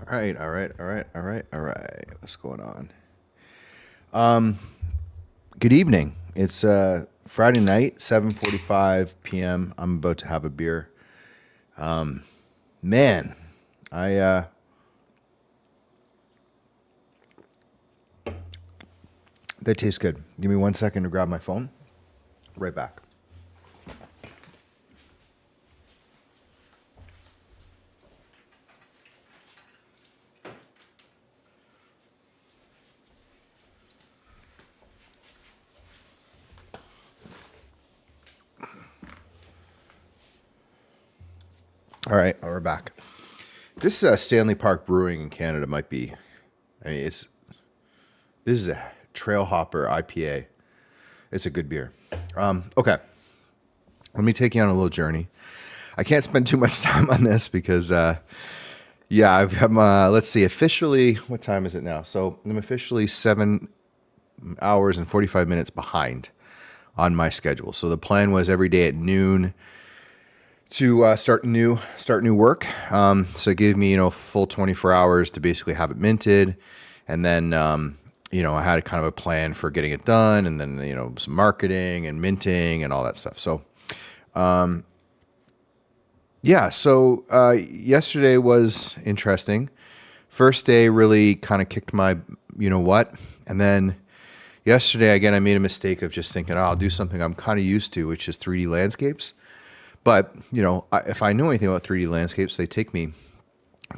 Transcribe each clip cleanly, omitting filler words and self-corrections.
All right, all right, all right, all right, all right. What's going on? Good evening. It's Friday night, 7:45 p.m. I'm about to have a beer. Man, I that tastes good. Give me 1 second to grab my phone. Right back. All right, we're back. This Stanley Park Brewing in Canada might be. I mean, this is a Trail Hopper IPA. It's a good beer. Okay, let me take you on a little journey. I can't spend too much time on this because, yeah, let's see, officially, what time is it now? So I'm officially 7 hours and 45 minutes behind on my schedule. So the plan was every day at noon to start new work. So it gave me, full 24 hours to basically have it minted. And then, I had a kind of a plan for getting it done and then, some marketing and minting and all that stuff. So, yeah, so yesterday was interesting. First day really kind of kicked my, what. And then yesterday, again, I made a mistake of just thinking, I'll do something I'm kind of used to, which is 3D landscapes. But, if I knew anything about 3D landscapes, they take me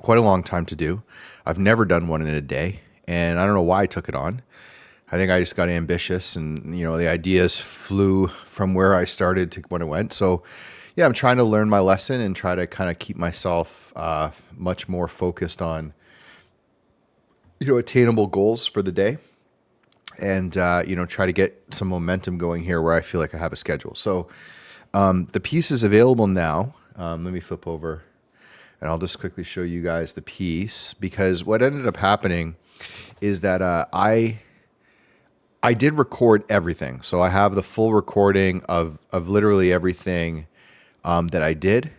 quite a long time to do. I've never done one in a day, and I don't know why I took it on. I think I just got ambitious and, the ideas flew from where I started to when it went. So, yeah, I'm trying to learn my lesson and try to kind of keep myself much more focused on, attainable goals for the day and, try to get some momentum going here where I feel like I have a schedule. So, the piece is available now. Let me flip over and I'll just quickly show you guys the piece because what ended up happening is that I did record everything. So I have the full recording of literally everything that I did.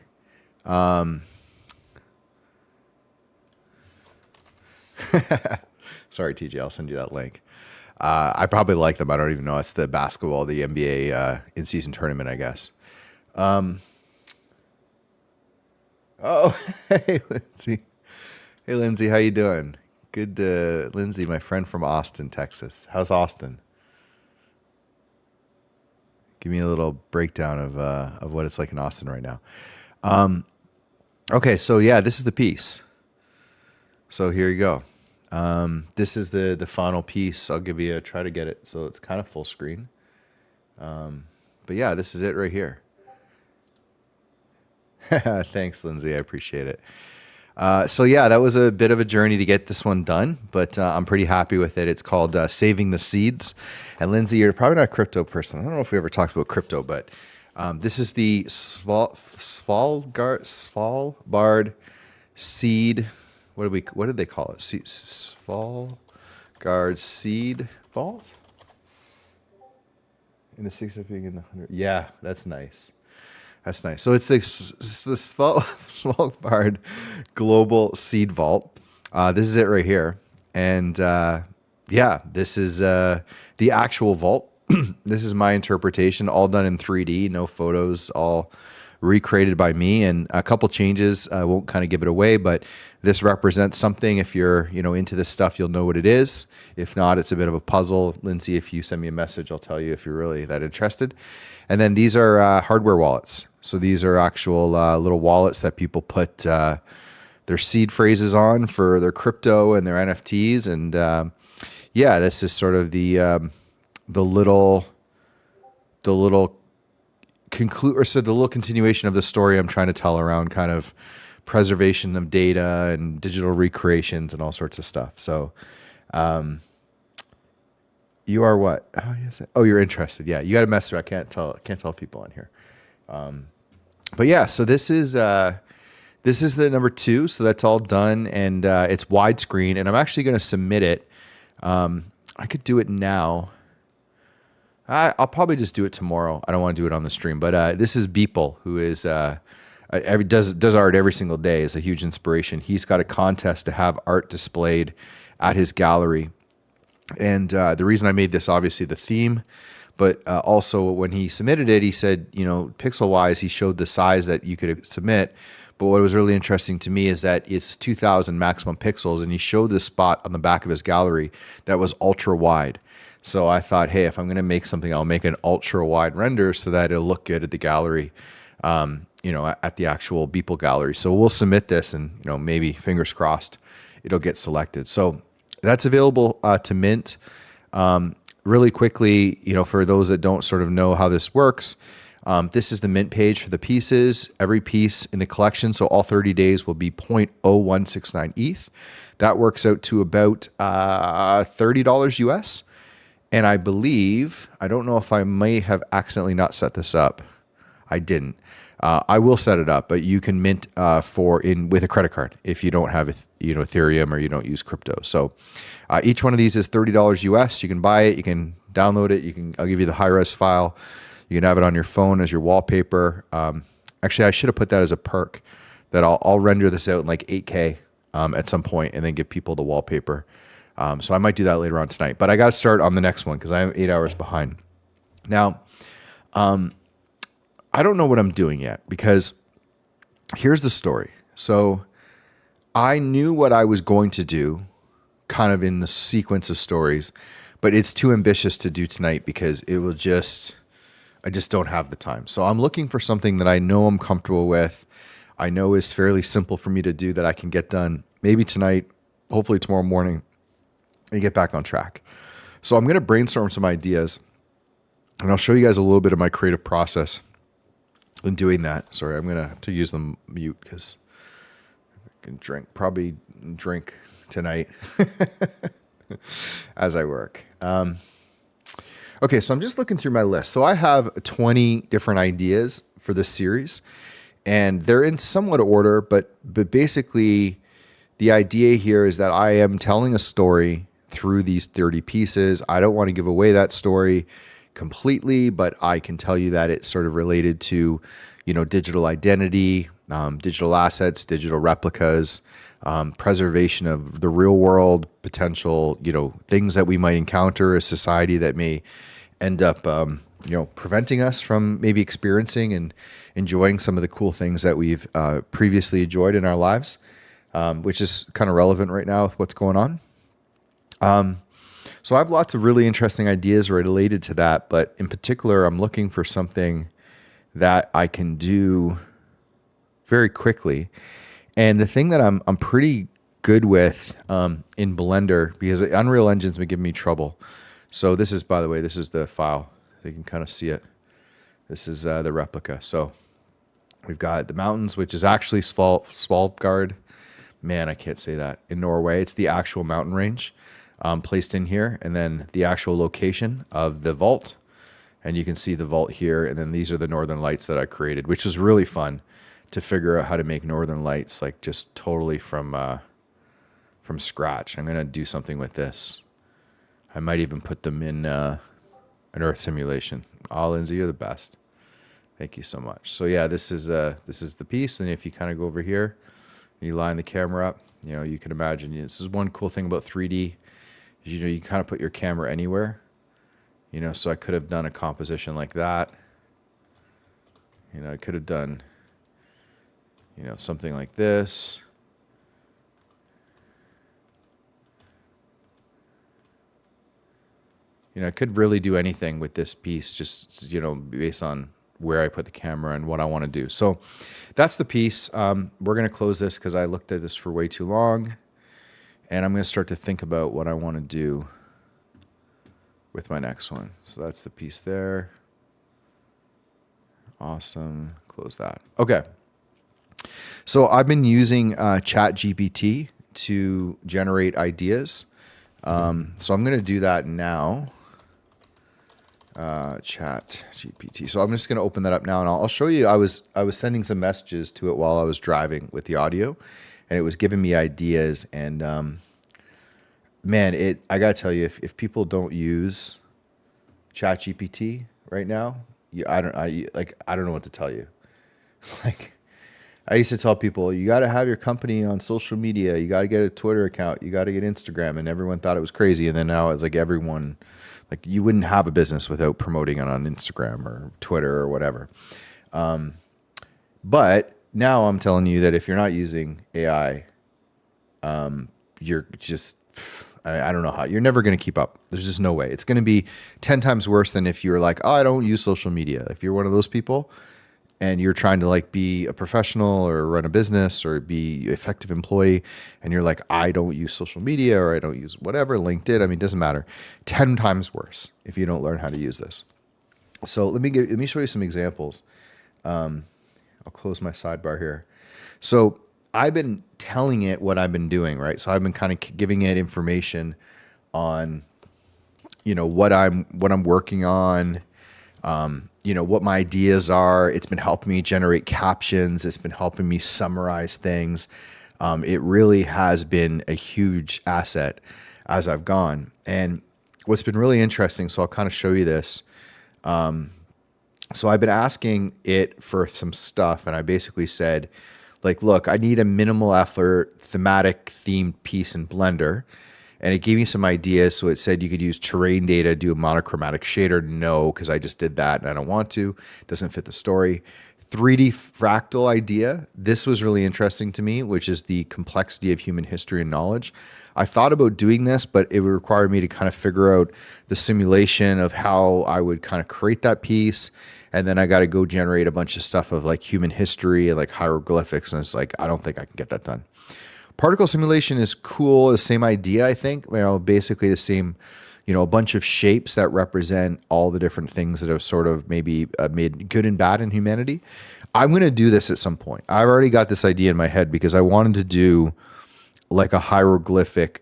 Sorry, TJ, I'll send you that link. I probably like them. I don't even know. It's the basketball, the NBA in-season tournament, I guess. Oh, hey, Lindsay. Hey, Lindsay, how you doing? Good, Lindsay, my friend from Austin, Texas. How's Austin? Give me a little breakdown of what it's like in Austin right now. Okay, so yeah, this is the piece. So here you go. This is the final piece. I'll try to get it so it's kind of full screen. But yeah, this is it right here. Thanks, Lindsay. I appreciate it. So yeah, that was a bit of a journey to get this one done, but I'm pretty happy with it. It's called Saving the Seeds. And Lindsay, you're probably not a crypto person. I don't know if we ever talked about crypto, but this is the Svalbard seed. What did they call it? Svalbard seed vault? In the 6 of being in the 100. Yeah, that's nice. That's nice. So it's the Svalbard Global Seed Vault. This is it right here. And yeah, this is the actual vault. This is my interpretation, all done in 3D, no photos, all recreated by me. And a couple changes. I won't kind of give it away, but this represents something. If you're into this stuff, you'll know what it is. If not, it's a bit of a puzzle. Lindsay, if you send me a message, I'll tell you if you're really that interested. And then these are hardware wallets. So these are actual little wallets that people put their seed phrases on for their crypto and their NFTs. And yeah, this is sort of the little continuation of the story I'm trying to tell around kind of preservation of data and digital recreations and all sorts of stuff. So, you are what? Oh, yes. Oh, you're interested. Yeah, you got to mess around. I can't tell people on here. But yeah, so this is the number 2. So that's all done, and it's widescreen. And I'm actually going to submit it. I could do it now. I'll probably just do it tomorrow. I don't want to do it on the stream. But this is Beeple, who is a does art every single day, is a huge inspiration. He's got a contest to have art displayed at his gallery. And the reason I made this, obviously, the theme, but also when he submitted it, he said, pixel wise, he showed the size that you could submit. But what was really interesting to me is that it's 2,000 maximum pixels, and he showed this spot on the back of his gallery that was ultra wide. So I thought, hey, if I'm going to make something, I'll make an ultra wide render so that it'll look good at the gallery, at the actual Beeple gallery. So we'll submit this, and maybe fingers crossed, it'll get selected. So that's available to mint. Really quickly, for those that don't sort of know how this works, this is the mint page for the pieces. Every piece in the collection, so all 30 days, will be 0.0169 ETH. That works out to about $30 US. And I believe, I don't know if I may have accidentally not set this up. I didn't. I will set it up, but you can mint with a credit card if you don't have Ethereum or you don't use crypto. So each one of these is $30 US. You can buy it, you can download it, I'll give you the high-res file. You can have it on your phone as your wallpaper. Actually, I should have put that as a perk, that I'll render this out in like 8K at some point and then give people the wallpaper. So I might do that later on tonight. But I got to start on the next one because I am 8 hours behind. Now, I don't know what I'm doing yet, because here's the story. So I knew what I was going to do kind of in the sequence of stories, but it's too ambitious to do tonight because I just don't have the time. So I'm looking for something that I know I'm comfortable with. I know is fairly simple for me to do, that I can get done maybe tonight, hopefully tomorrow morning, and get back on track. So I'm going to brainstorm some ideas, and I'll show you guys a little bit of my creative process in doing that. Sorry, I'm going to have to use the mute because I can probably drink tonight as I work. Okay, so I'm just looking through my list. So I have 20 different ideas for this series, and they're in somewhat order, but basically the idea here is that I am telling a story through these 30 pieces. I don't want to give away that story completely, but I can tell you that it's sort of related to, digital identity, digital assets, digital replicas, preservation of the real world, potential, things that we might encounter as society that may end up, preventing us from maybe experiencing and enjoying some of the cool things that we've previously enjoyed in our lives, which is kind of relevant right now with what's going on. So I have lots of really interesting ideas related to that, but in particular, I'm looking for something that I can do very quickly. And the thing that I'm pretty good with in Blender, because Unreal Engine's been giving me trouble. So this is, by the way, this is the file. You can kind of see it. This is the replica. So we've got the mountains, which is actually Svalbard. Man, I can't say that. In Norway, it's the actual mountain range placed in here, and then the actual location of the vault. And you can see the vault here, and then these are the northern lights that I created, which was really fun to figure out how to make northern lights, like just totally from scratch. I'm going to do something with this. I might even put them in an Earth simulation. Oh, Lindsay, you're the best. Thank you so much. So yeah, this is the piece, and if you kind of go over here, you line the camera up, you can imagine. This is one cool thing about 3D. Is, you kind of put your camera anywhere. So I could have done a composition like that. I could have done, something like this. I could really do anything with this piece, just, based on where I put the camera and what I want to do. So that's the piece. We're going to close this because I looked at this for way too long. And I'm going to start to think about what I want to do with my next one. So that's the piece there. Awesome. Close that. Okay. So I've been using ChatGPT to generate ideas. So I'm going to do that now. ChatGPT. So I'm just going to open that up now, and I'll show you. I was sending some messages to it while I was driving with the audio, and it was giving me ideas. And man, I gotta tell you, if people don't use ChatGPT right now, I don't know what to tell you. Like, I used to tell people, you got to have your company on social media. You got to get a Twitter account. You got to get Instagram. And everyone thought it was crazy. And then now it's like everyone, like you wouldn't have a business without promoting it on Instagram or Twitter or whatever. But now I'm telling you that if you're not using AI, you're just, I don't know how, you're never going to keep up. There's just no way. It's going to be 10 times worse than if you're like, oh, I don't use social media. If you're one of those people, and you're trying to like be a professional or run a business or be an effective employee, and you're like, I don't use social media or I don't use whatever, LinkedIn, I mean, it doesn't matter. 10 times worse if you don't learn how to use this. So let me show you some examples. I'll close my sidebar here. So I've been telling it what I've been doing, right? So I've been kind of giving it information on, what I'm working on, what my ideas are. It's been helping me generate captions. It's been helping me summarize things. It really has been a huge asset as I've gone. And what's been really interesting, so I'll kind of show you this. So I've been asking it for some stuff, and I basically said, like, look, I need a minimal effort thematic themed piece in Blender. And it gave me some ideas. So it said you could use terrain data, do a monochromatic shader. No, because I just did that and I don't want to. It doesn't fit the story. 3D fractal idea. This was really interesting to me, which is the complexity of human history and knowledge. I thought about doing this, but it would require me to kind of figure out the simulation of how I would kind of create that piece. And then I got to go generate a bunch of stuff of like human history and like hieroglyphics. And it's like, I don't think I can get that done. Particle simulation is cool. The same idea, I think. Basically the same, a bunch of shapes that represent all the different things that have sort of maybe made good and bad in humanity. I'm going to do this at some point. I've already got this idea in my head because I wanted to do like a holographic,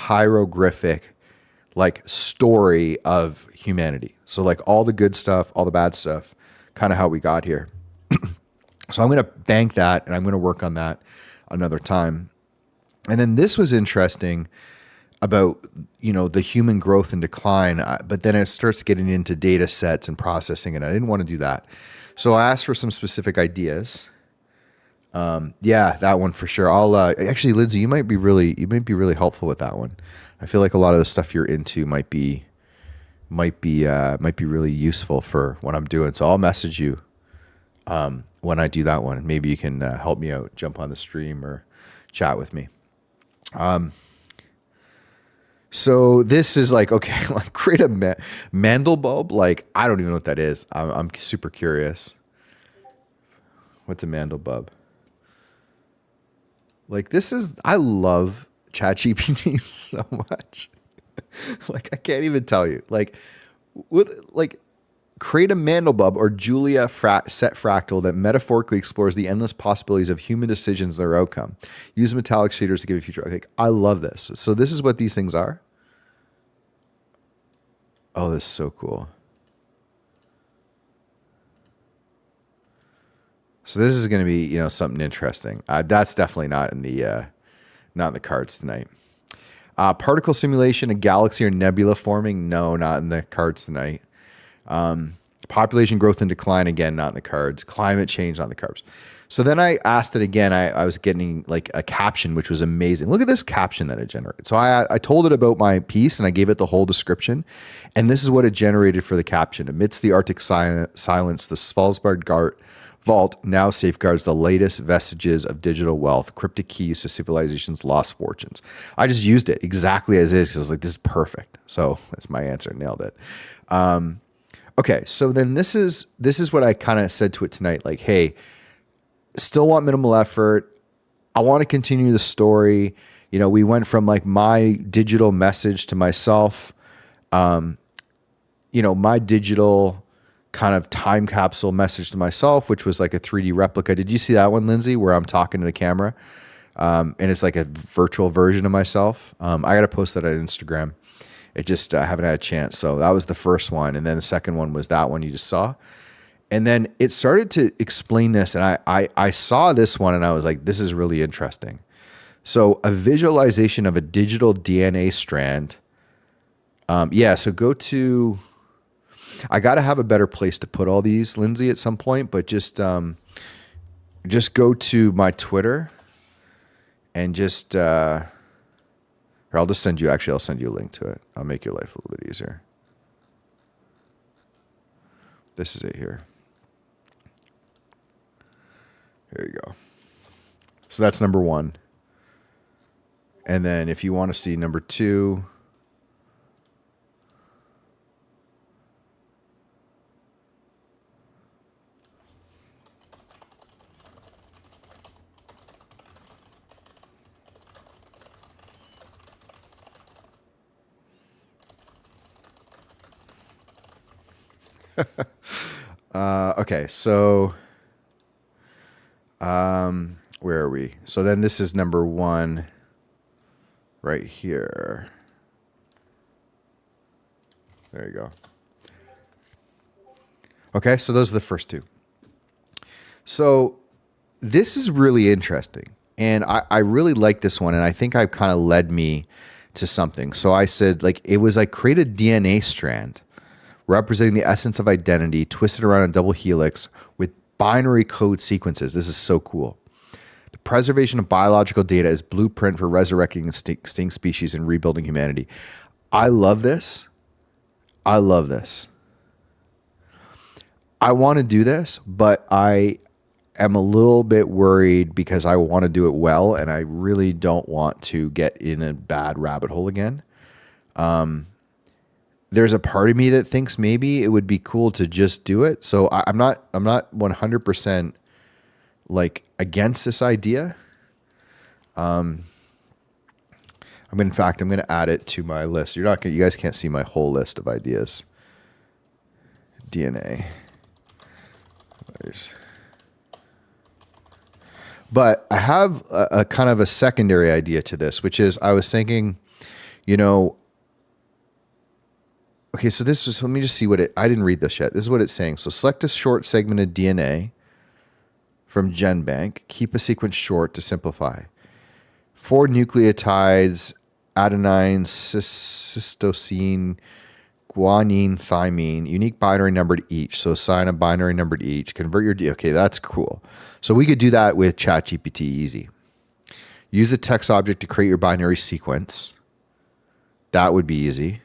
hieroglyphic, like story of humanity. So like all the good stuff, all the bad stuff, kind of how we got here. So I'm going to bank that and I'm going to work on that another time. And then this was interesting about, the human growth and decline, but then it starts getting into data sets and processing, and I didn't want to do that. So I asked for some specific ideas. Yeah, that one for sure. I'll actually, Lindsay, you might be really helpful with that one. I feel like a lot of the stuff you're into might be really useful for what I'm doing. So I'll message you when I do that one. Maybe you can help me out, jump on the stream or chat with me. So this is like, okay, like create a mandelbulb. Like, I don't even know what that is. I'm super curious. What's a mandelbulb? Like I love ChatGPT so much. Like, I can't even tell you. Like, create a mandelbulb or Julia set fractal that metaphorically explores the endless possibilities of human decisions and their outcome. Use metallic shaders to give a future. Like, I love this. So this is what these things are. Oh, this is so cool. So this is going to be, something interesting. That's definitely not in the cards tonight. Particle simulation, a galaxy or nebula forming. No, not in the cards tonight. Population growth and decline, again, not in the cards. Climate change, not in the cards. So then I asked it again. I was getting like a caption, which was amazing. Look at this caption that it generated. So I told it about my piece and I gave it the whole description. And this is what it generated for the caption. Amidst the Arctic silence, the Svalbard Vault now safeguards the latest vestiges of digital wealth, cryptic keys to civilization's lost fortunes. I just used it exactly as is. I was like, this is perfect. So that's my answer. Nailed it. Okay, so then this is what I kind of said to it tonight. Like, hey, still want minimal effort. I want to continue the story. We went from like my digital message to myself, my digital kind of time capsule message to myself, which was like a 3D replica. Did you see that one, Lindsay, where I'm talking to the camera? And it's like a virtual version of myself. I got to post that on Instagram. It just haven't had a chance. So that was the first one. And then the second one was that one you just saw. And then it started to explain this. And I saw this one and I was like, this is really interesting. So a visualization of a digital DNA strand. So go to... I got to have a better place to put all these, Lindsay, at some point, but just go to my Twitter and or I'll just send you, actually, I'll send you a link to it. I'll make your life a little bit easier. This is it here. Here you go. So that's number 1. And then if you want to see number 2, okay, so where are we? So then this is number 1 right here. There you go. Okay, so those are the first 2. So this is really interesting. And I really like this one. And I think I've kind of led me to something. So I said, like, it was like create a DNA strand representing the essence of identity, twisted around a double helix with binary code sequences. This is so cool. The preservation of biological data is blueprint for resurrecting extinct species and rebuilding humanity. I love this. I love this. I want to do this, but I am a little bit worried because I want to do it well, and I really don't want to get in a bad rabbit hole again. There's a part of me that thinks maybe it would be cool to just do it. So I'm not 100% like against this idea. In fact, I'm going to add it to my list. You guys can't see my whole list of ideas. DNA. But I have a kind of a secondary idea to this, which is I was thinking, okay, so let me just see I didn't read this yet. This is what it's saying. So select a short segment of DNA from GenBank. Keep a sequence short to simplify. 4 nucleotides, adenine, cytosine, guanine, thymine, unique binary number to each. So assign a binary number to each. Convert your okay, that's cool. So we could do that with ChatGPT easy. Use a text object to create your binary sequence. That would be easy.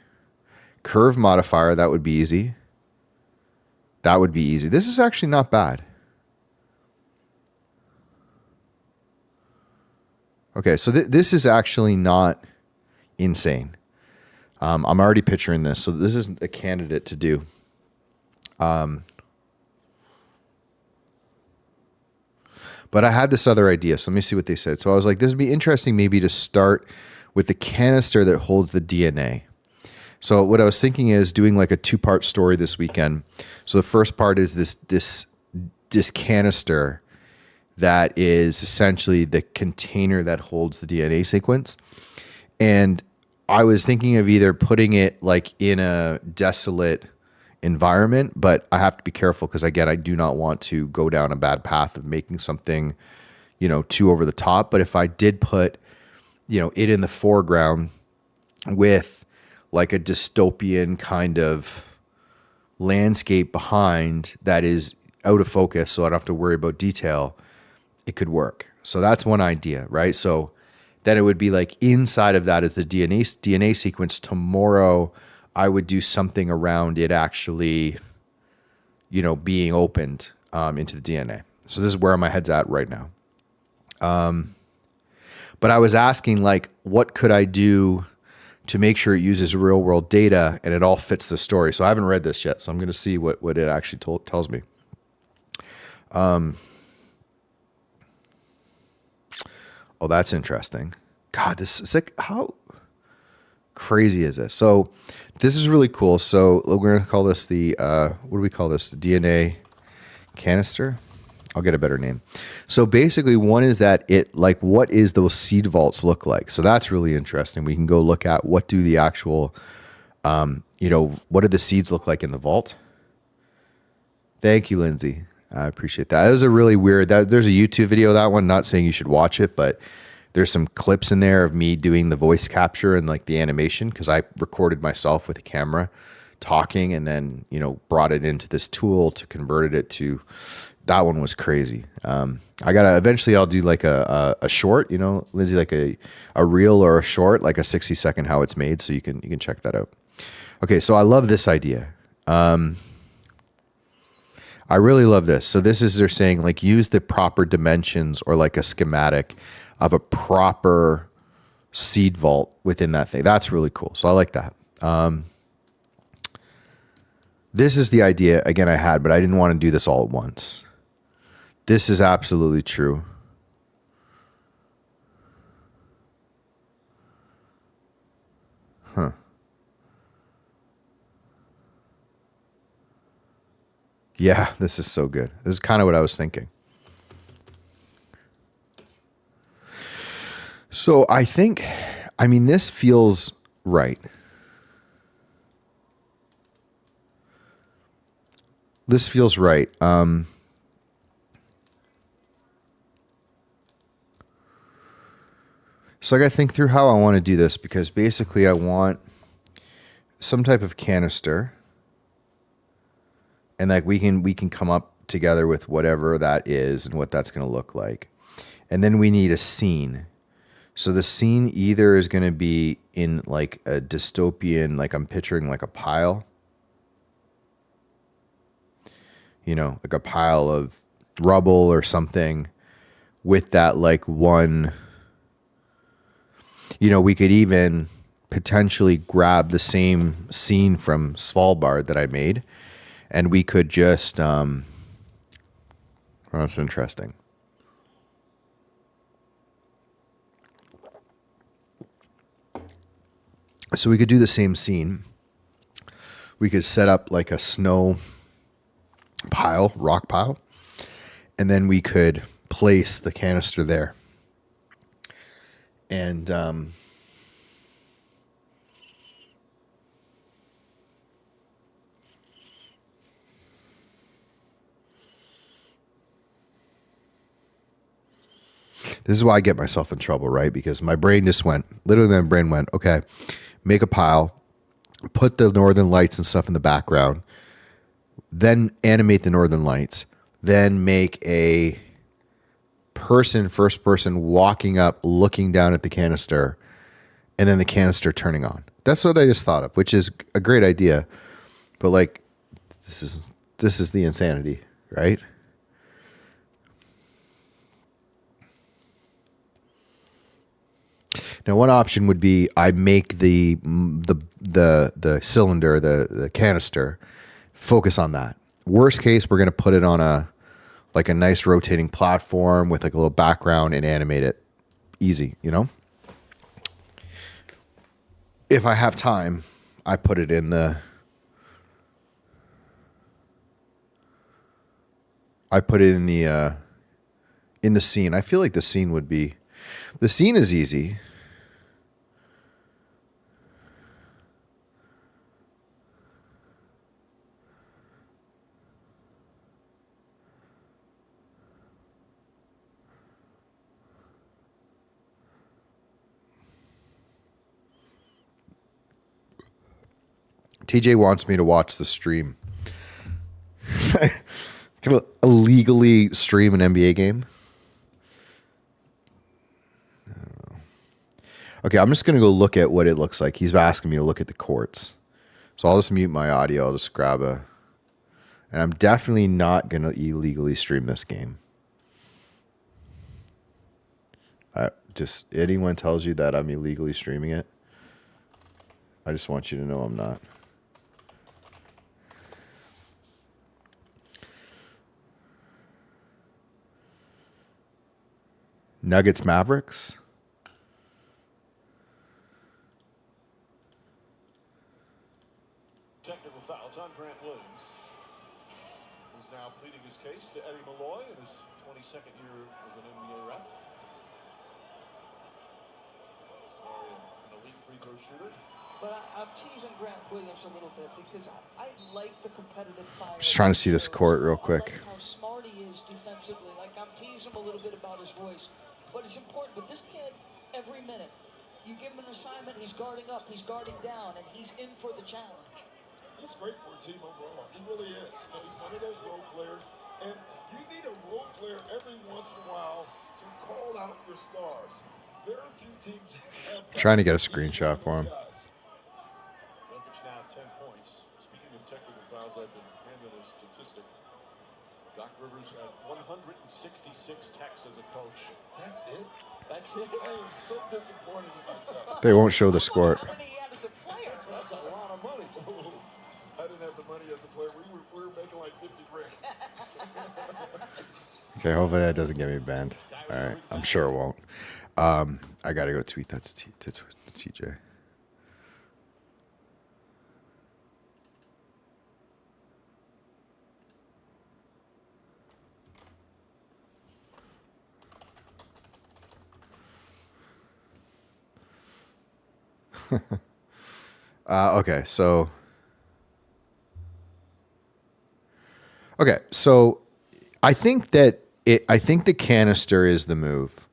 Curve modifier, that would be easy. That would be easy. This is actually not bad. Okay, so this is actually not insane. I'm already picturing this, so this is a candidate to do. But I had this other idea, so let me see what they said. So I was like, this would be interesting maybe to start with the canister that holds the DNA. So what I was thinking is doing like a 2-part story this weekend. So the first part is this canister that is essentially the container that holds the DNA sequence. And I was thinking of either putting it like in a desolate environment, but I have to be careful because, again, I do not want to go down a bad path of making something, too over the top. But if I did put, it in the foreground with like a dystopian kind of landscape behind that is out of focus, so I don't have to worry about detail, it could work. So that's one idea, right? So then it would be like inside of that is the DNA sequence. Tomorrow I would do something around it actually, being opened into the DNA. So this is where my head's at right now. But I was asking, like, what could I do to make sure it uses real world data and it all fits the story? So I haven't read this yet, so I'm going to see what it actually tells me. Oh, that's interesting. God, this is like, how crazy is this? So this is really cool. So we're going to call this the, what do we call this? The DNA canister. I'll get a better name. So basically one is that what is those seed vaults look like? So that's really interesting. We can go look at what do the actual, what do the seeds look like in the vault? Thank you, Lindsay. I appreciate that. That was a really weird, there's a YouTube video of that one, not saying you should watch it, but there's some clips in there of me doing the voice capture and like the animation, because I recorded myself with a camera talking, and then, brought it into this tool to converted it to, that one was crazy. Eventually I'll do like a short, Lindsay, like a reel or a short, like a 60-second how it's made. So you can check that out. Okay. So I love this idea. I really love this. So this is, they're saying like use the proper dimensions or like a schematic of a proper seed vault within that thing. That's really cool. So I like that. This is the idea again I had, but I didn't want to do this all at once. This is absolutely true. Huh. Yeah, this is so good. This is kind of what I was thinking. So this feels right. This feels right. So I got to think through how I want to do this, because basically I want some type of canister, and like we can come up together with whatever that is and what that's going to look like. And then we need a scene. So the scene either is going to be in like a dystopian, like I'm picturing like a pile, like a pile of rubble or something with that like one, we could even potentially grab the same scene from Svalbard that I made, and we could just, oh, that's interesting. So we could do the same scene. We could set up like a snow pile, rock pile, and then we could place the canister there. And this is why I get myself in trouble, right? Because my brain went, okay, make a pile, put the northern lights and stuff in the background, then animate the northern lights, then make a first person walking up, looking down at the canister, and then the canister turning on. That's what I just thought of, which is a great idea. But like, this is the insanity, right? Now, one option would be I make the cylinder, the canister, focus on that. Worst case, we're going to put it on a nice rotating platform with like a little background and animate it. Easy, If I have time, I put it in the scene. I feel like the scene is easy. TJ wants me to watch the stream. Can I illegally stream an NBA game? Okay, I'm just going to go look at what it looks like. He's asking me to look at the courts. So I'll just mute my audio. I'll just grab and I'm definitely not going to illegally stream this game. Just anyone tells you that I'm illegally streaming it, I just want you to know I'm not. Nuggets Mavericks. Technical fouls on Grant Williams, who's now pleading his case to Eddie Malloy in his 22nd year as an NBA rep. An elite free throw shooter. But I'm teasing Grant Williams a little bit because I like the competitive fire. Just trying to see this court real quick. I like how smart he is defensively. Like, I'm teasing him a little bit about his voice. But it's important. But this kid, every minute, you give him an assignment, he's guarding up, he's guarding down, and he's in for the challenge. He's great for a team overall. He really is. And he's one of those role players. And you need a role player every once in a while to call out your stars. Very few teams have that. Trying to get a screenshot for him. Jokic now 10 points. Speaking of technical fouls, I've been handed a statistic. Doc Rivers had 166 techs as a coach. That's it? That's it? I am so disappointed in myself. They won't show the score. How many he had as a player? That's a lot of money. I didn't have the money as a player. We were making like 50 grand. Okay, hopefully that doesn't get me banned. All right, I'm sure it won't. I gotta go tweet that to TJ. Okay, so I think that I think the canister is the move.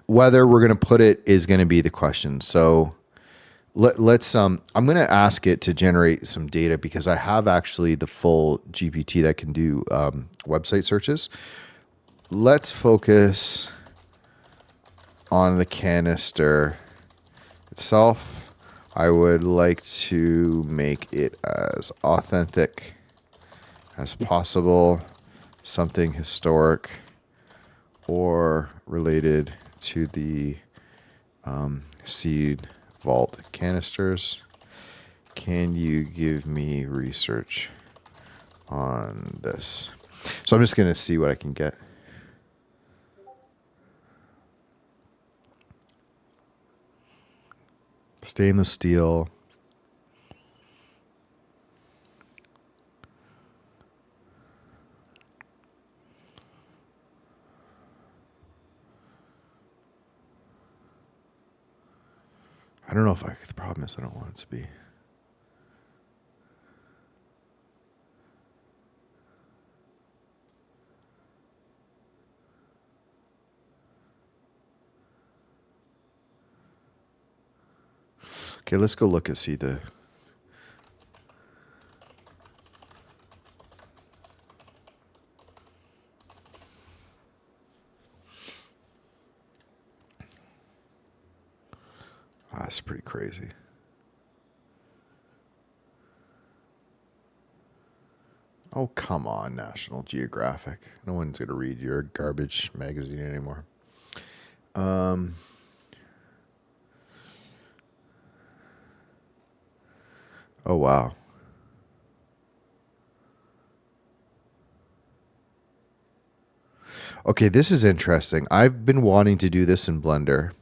Whether we're going to put it is going to be the question. So let's I'm going to ask it to generate some data because I have actually the full GPT that can do website searches. Let's focus on the canister itself. I would like to make it as authentic as possible, something historic or related to the seed vault canisters. Can you give me research on this? So I'm just going to see what I can get. Stainless steel. I don't know if the problem is I don't want it to be. Okay, let's go look and see the. That's pretty crazy. Oh, come on, National Geographic. No one's going to read your garbage magazine anymore. Oh, wow. Okay, this is interesting. I've been wanting to do this in Blender.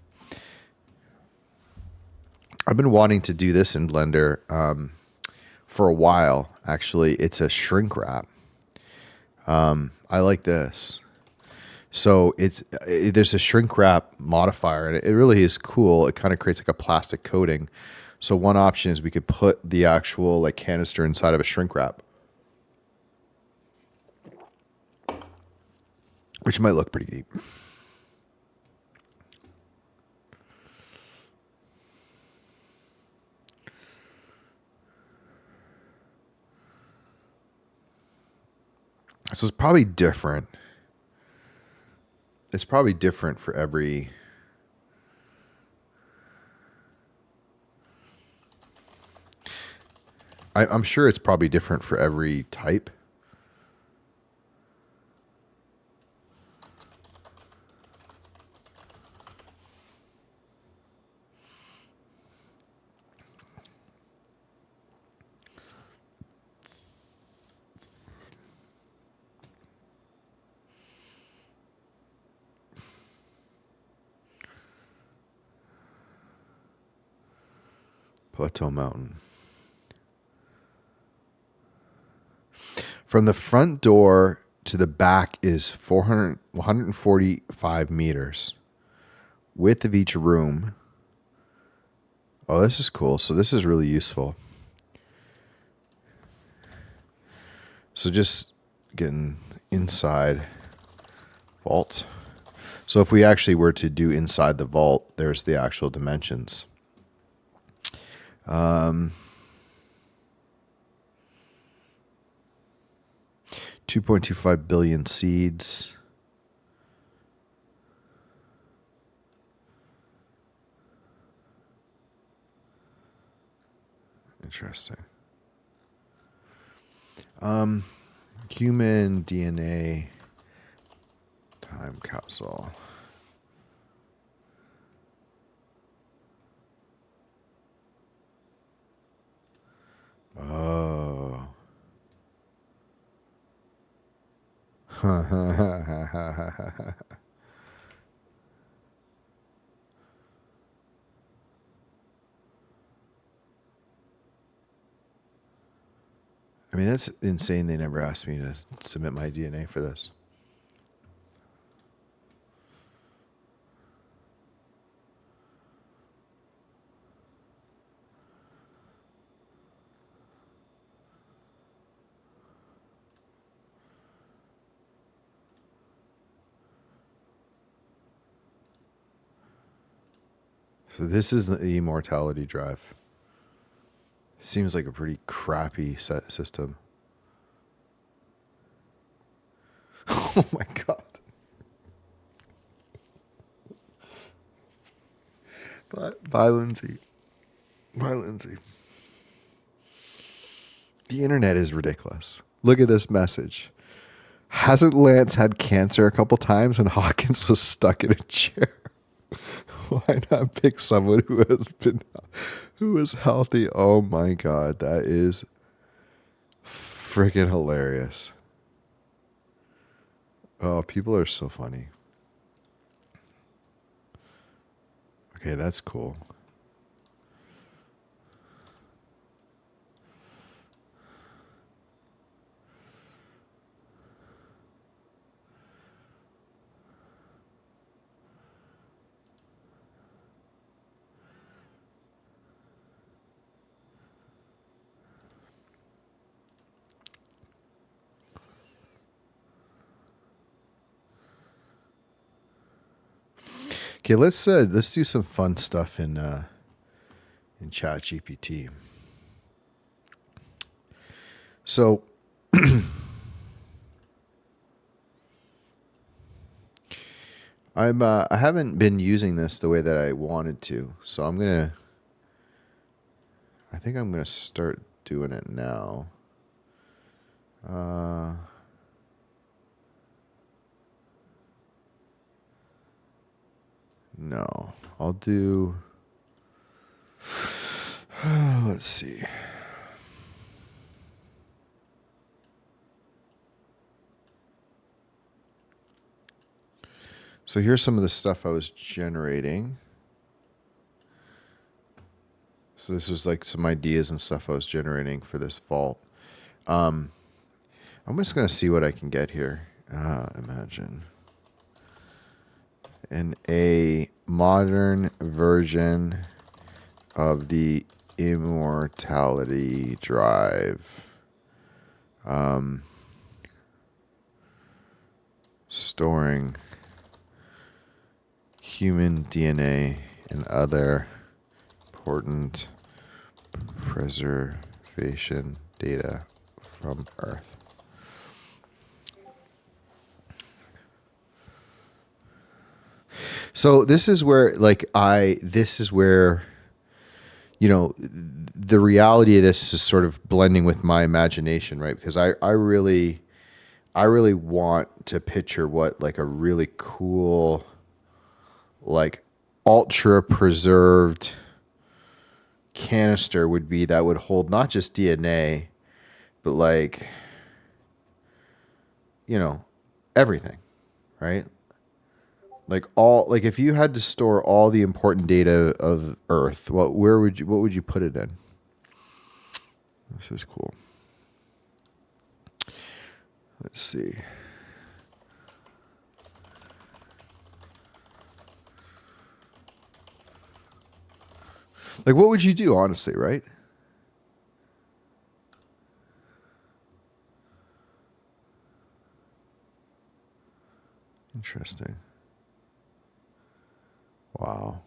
For a while, actually. It's a shrink wrap. I like this. So there's a shrink wrap modifier, and it really is cool. It kind of creates like a plastic coating. So one option is we could put the actual like canister inside of a shrink wrap, which might look pretty deep. So it's probably different. It's probably different for every. I'm sure it's probably different for every type. Plateau Mountain. From the front door to the back is 145 meters. Width of each room. Oh, this is cool. So this is really useful. So just getting inside vault. So if we actually were to do inside the vault, there's the actual dimensions. 2.25 billion seeds. Interesting. Human DNA time capsule. Oh. I mean, that's insane. They never asked me to submit my DNA for this. So this is the immortality drive. Seems like a pretty crappy set system. Oh my god. Bye, Lindsay. Bye, Lindsay. The internet is ridiculous. Look at this message. Hasn't Lance had cancer a couple times and Hawkins was stuck in a chair? Why not pick someone who is healthy? Oh my god, that is freaking hilarious. Oh, people are so funny. Okay, that's cool. Okay, let's do some fun stuff in ChatGPT. So I haven't been using this the way that I wanted to, so I think I'm gonna start doing it now. No, I'll do. Let's see. So here's some of the stuff I was generating. So this is like some ideas and stuff I was generating for this vault. I'm just going to see what I can get here. Imagine a modern version of the immortality drive. Storing human DNA and other important preservation data from Earth. So this is where, the reality of this is sort of blending with my imagination, right? Because I really want to picture what like a really cool, like ultra preserved canister would be that would hold not just DNA, but like, everything, right? Like if you had to store all the important data of Earth, what would you put it in? This is cool. Let's see. Like, what would you do, honestly, right? Interesting. Wow.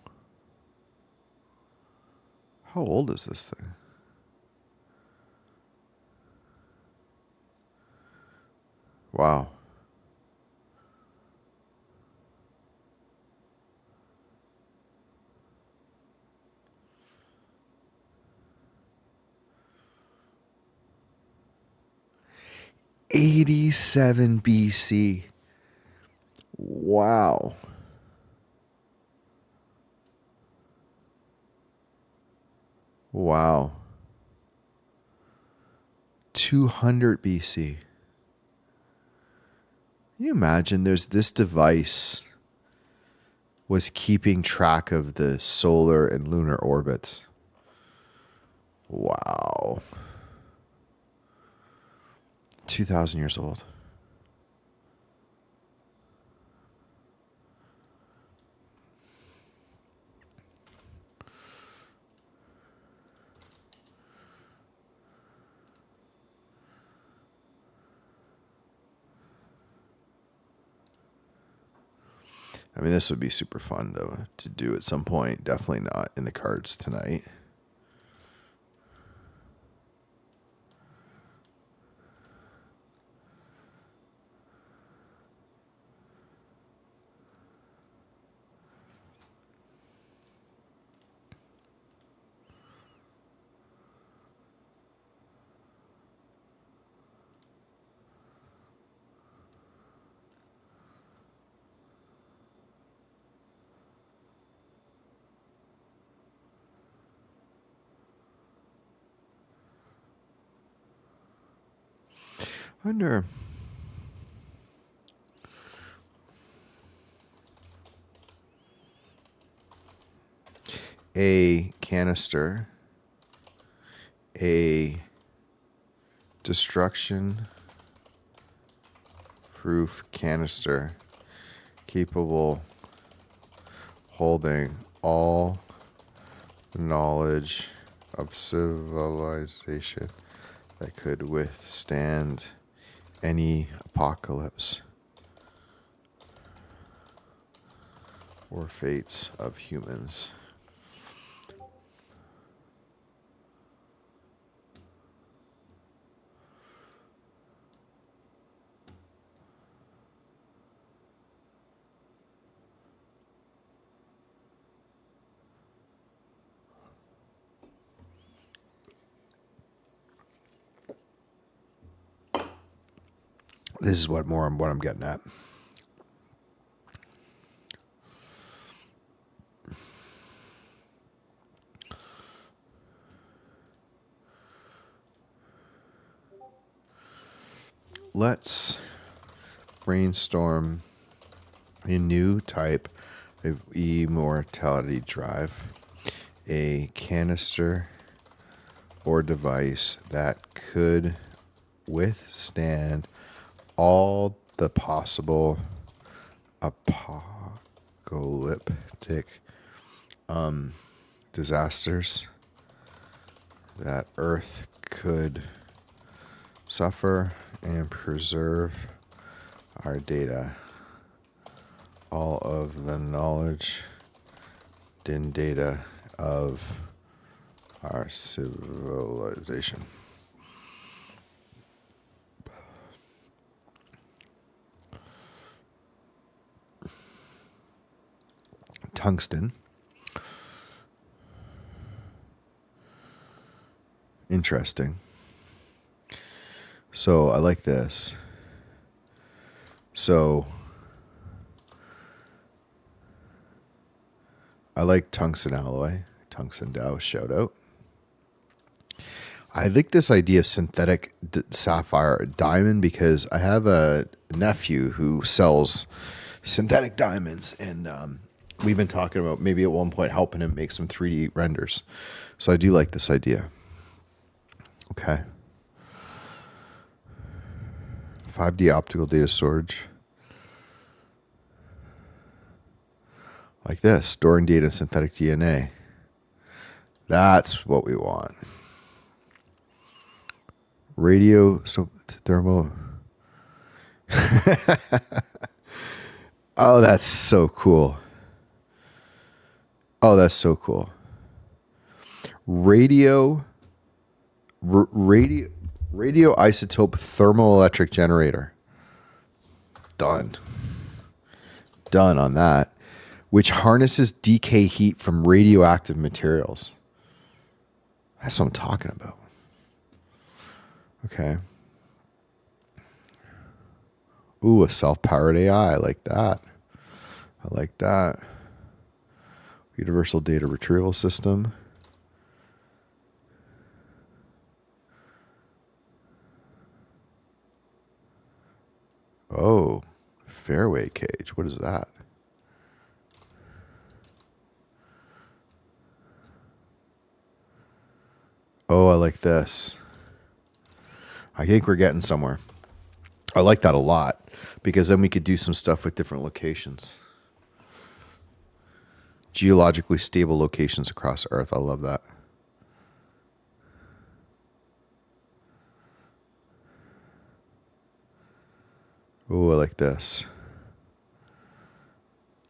How old is this thing? Wow. '87 BC. Wow. Wow. 200 BC. Can you imagine there's this device was keeping track of the solar and lunar orbits. Wow. 2,000 years old. I mean, this would be super fun, though, to do at some point. Definitely not in the cards tonight. I wonder. A canister, a destruction proof canister capable holding all knowledge of civilization that could withstand any apocalypse or fates of humans. This is what I'm getting at. Let's brainstorm a new type of immortality drive, a canister or device that could withstand all the possible apocalyptic disasters that Earth could suffer and preserve our data, all of the knowledge and data of our civilization. Tungsten. Interesting. So I like this. So I like tungsten alloy, tungsten Dow, shout out. I like this idea of synthetic sapphire diamond because I have a nephew who sells synthetic diamonds, and we've been talking about maybe at one point helping him make some 3D renders. So I do like this idea. Okay. 5D optical data storage. Like this, storing data in synthetic DNA. That's what we want. Radio thermal. Oh, that's so cool. Oh, that's so cool. Radio isotope thermoelectric generator. Done. Done on that. Which harnesses decay heat from radioactive materials. That's what I'm talking about. Okay. Ooh, a self-powered AI. I like that. I like that. Universal data retrieval system. Oh, fairway cage. What is that? Oh, I like this. I think we're getting somewhere. I like that a lot because then we could do some stuff with different locations. Geologically stable locations across Earth. I love that. Oh, I like this.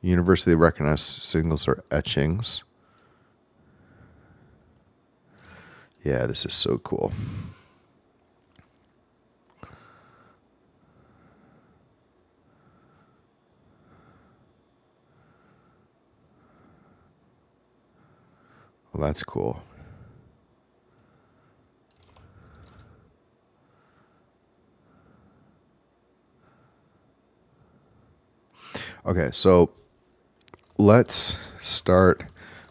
Universally recognized signals or etchings. Yeah, this is so cool. Well, that's cool. Okay, so let's start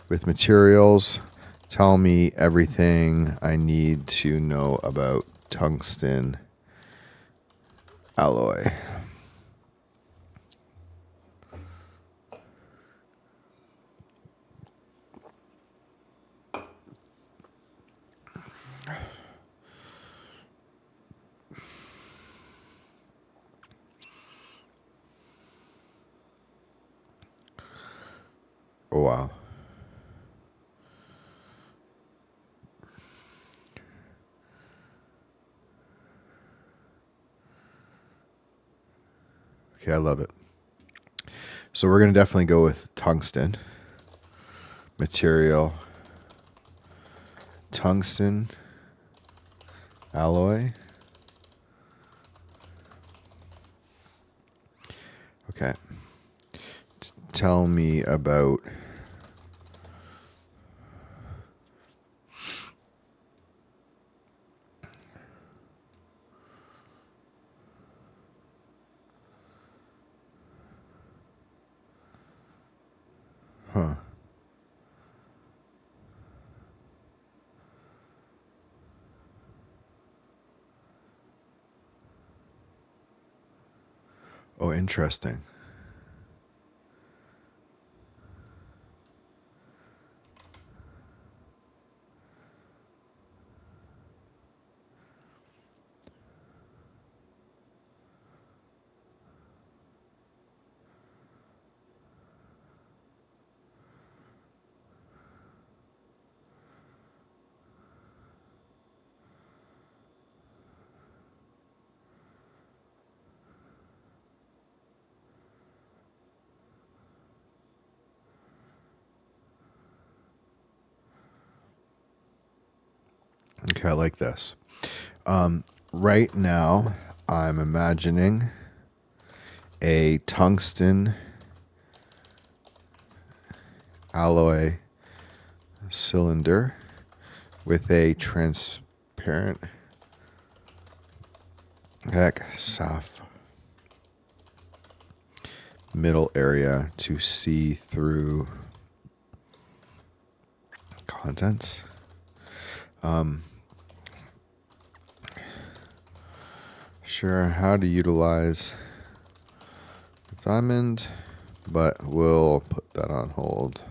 with materials. Tell me everything I need to know about tungsten alloy. Oh, wow. Okay, I love it. So we're going to definitely go with tungsten material. Tungsten alloy. Okay. Tell me about huh. Oh, interesting. Okay, I like this. Right now, I'm imagining a tungsten alloy cylinder with a transparent soft middle area to see through contents. Sure how to utilize diamond, but we'll put that on hold.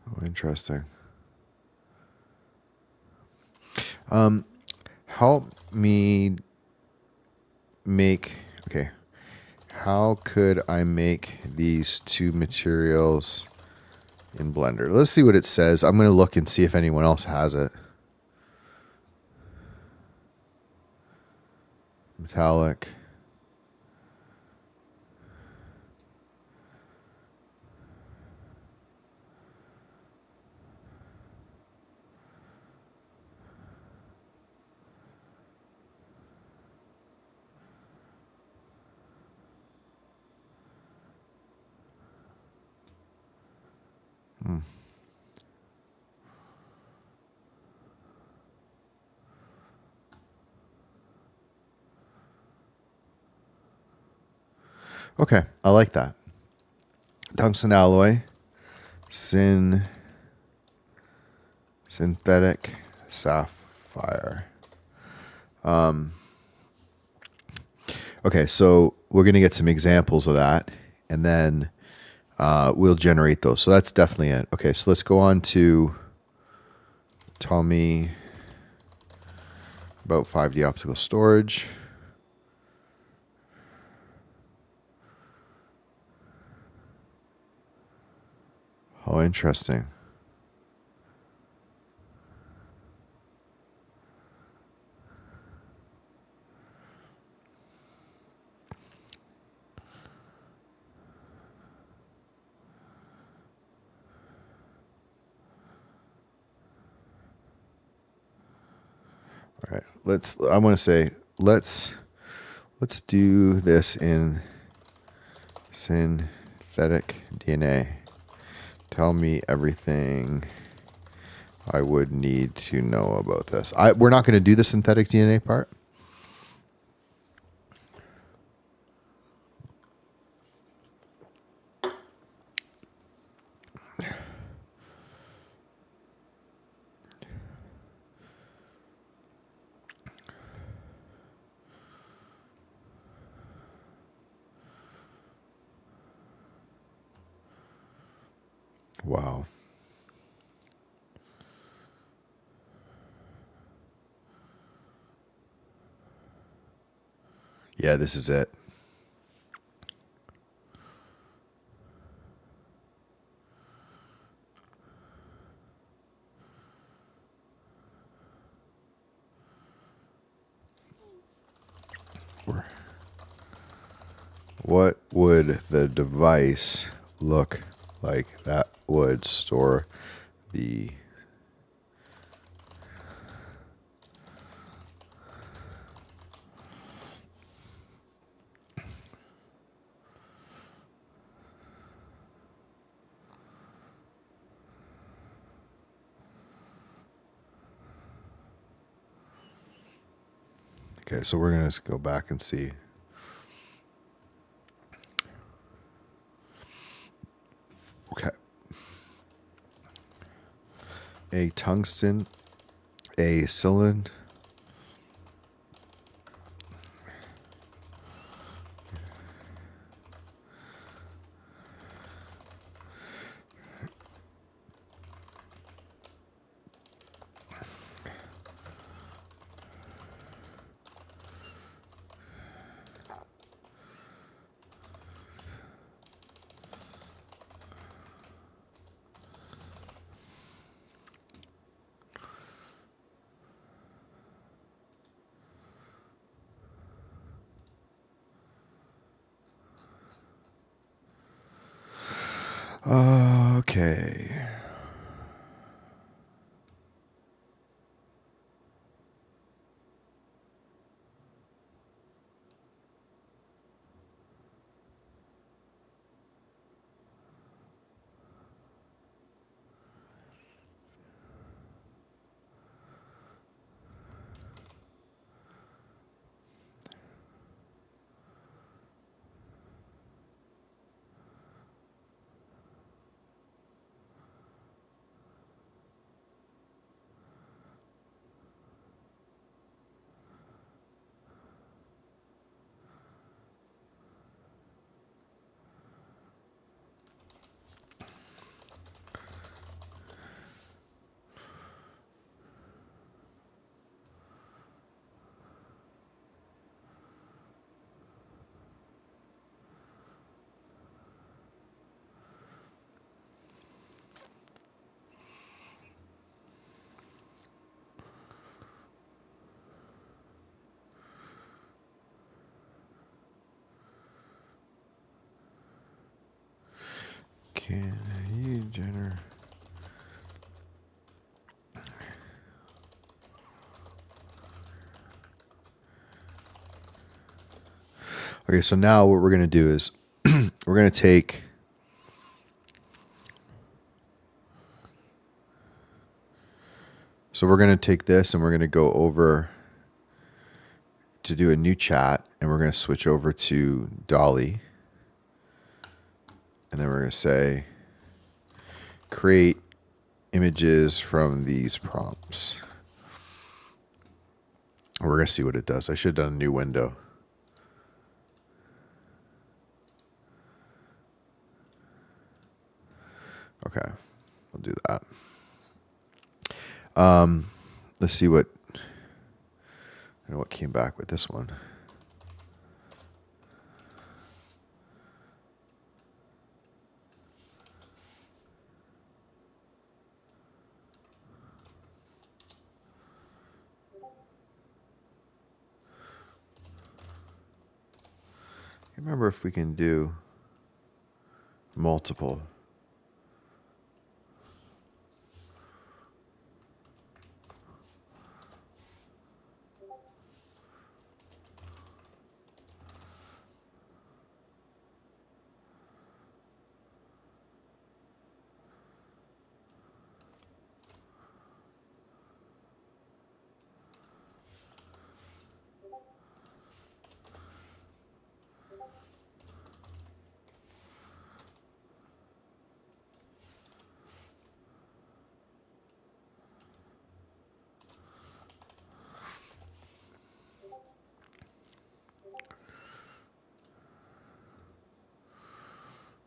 Oh, interesting. Help me make, okay, how could I make these two materials in Blender? Let's see what it says. I'm going to look and see if anyone else has it. Metallic. Okay, I like that. Tungsten alloy, synthetic sapphire. Okay, so we're going to get some examples of that, and then we'll generate those. So that's definitely it. Okay, so let's go on to tell me about 5D optical storage. Oh, interesting. All right, I want to say, let's do this in synthetic DNA. Tell me everything I would need to know about this. We're not going to do the synthetic DNA part. Wow. Yeah, this is it. What would the device look like that would store the Okay, so we're going to go back and see. Okay. A tungsten, a cylinder. Okay. Okay, so now what we're going to do is we're going to take this and we're going to go over to do a new chat, and we're going to switch over to Dolly. And then we're going to say create images from these prompts. We're going to see what it does. I should have done a new window. Okay, we'll do that. Let's see what came back with this one. I can't remember if we can do multiple.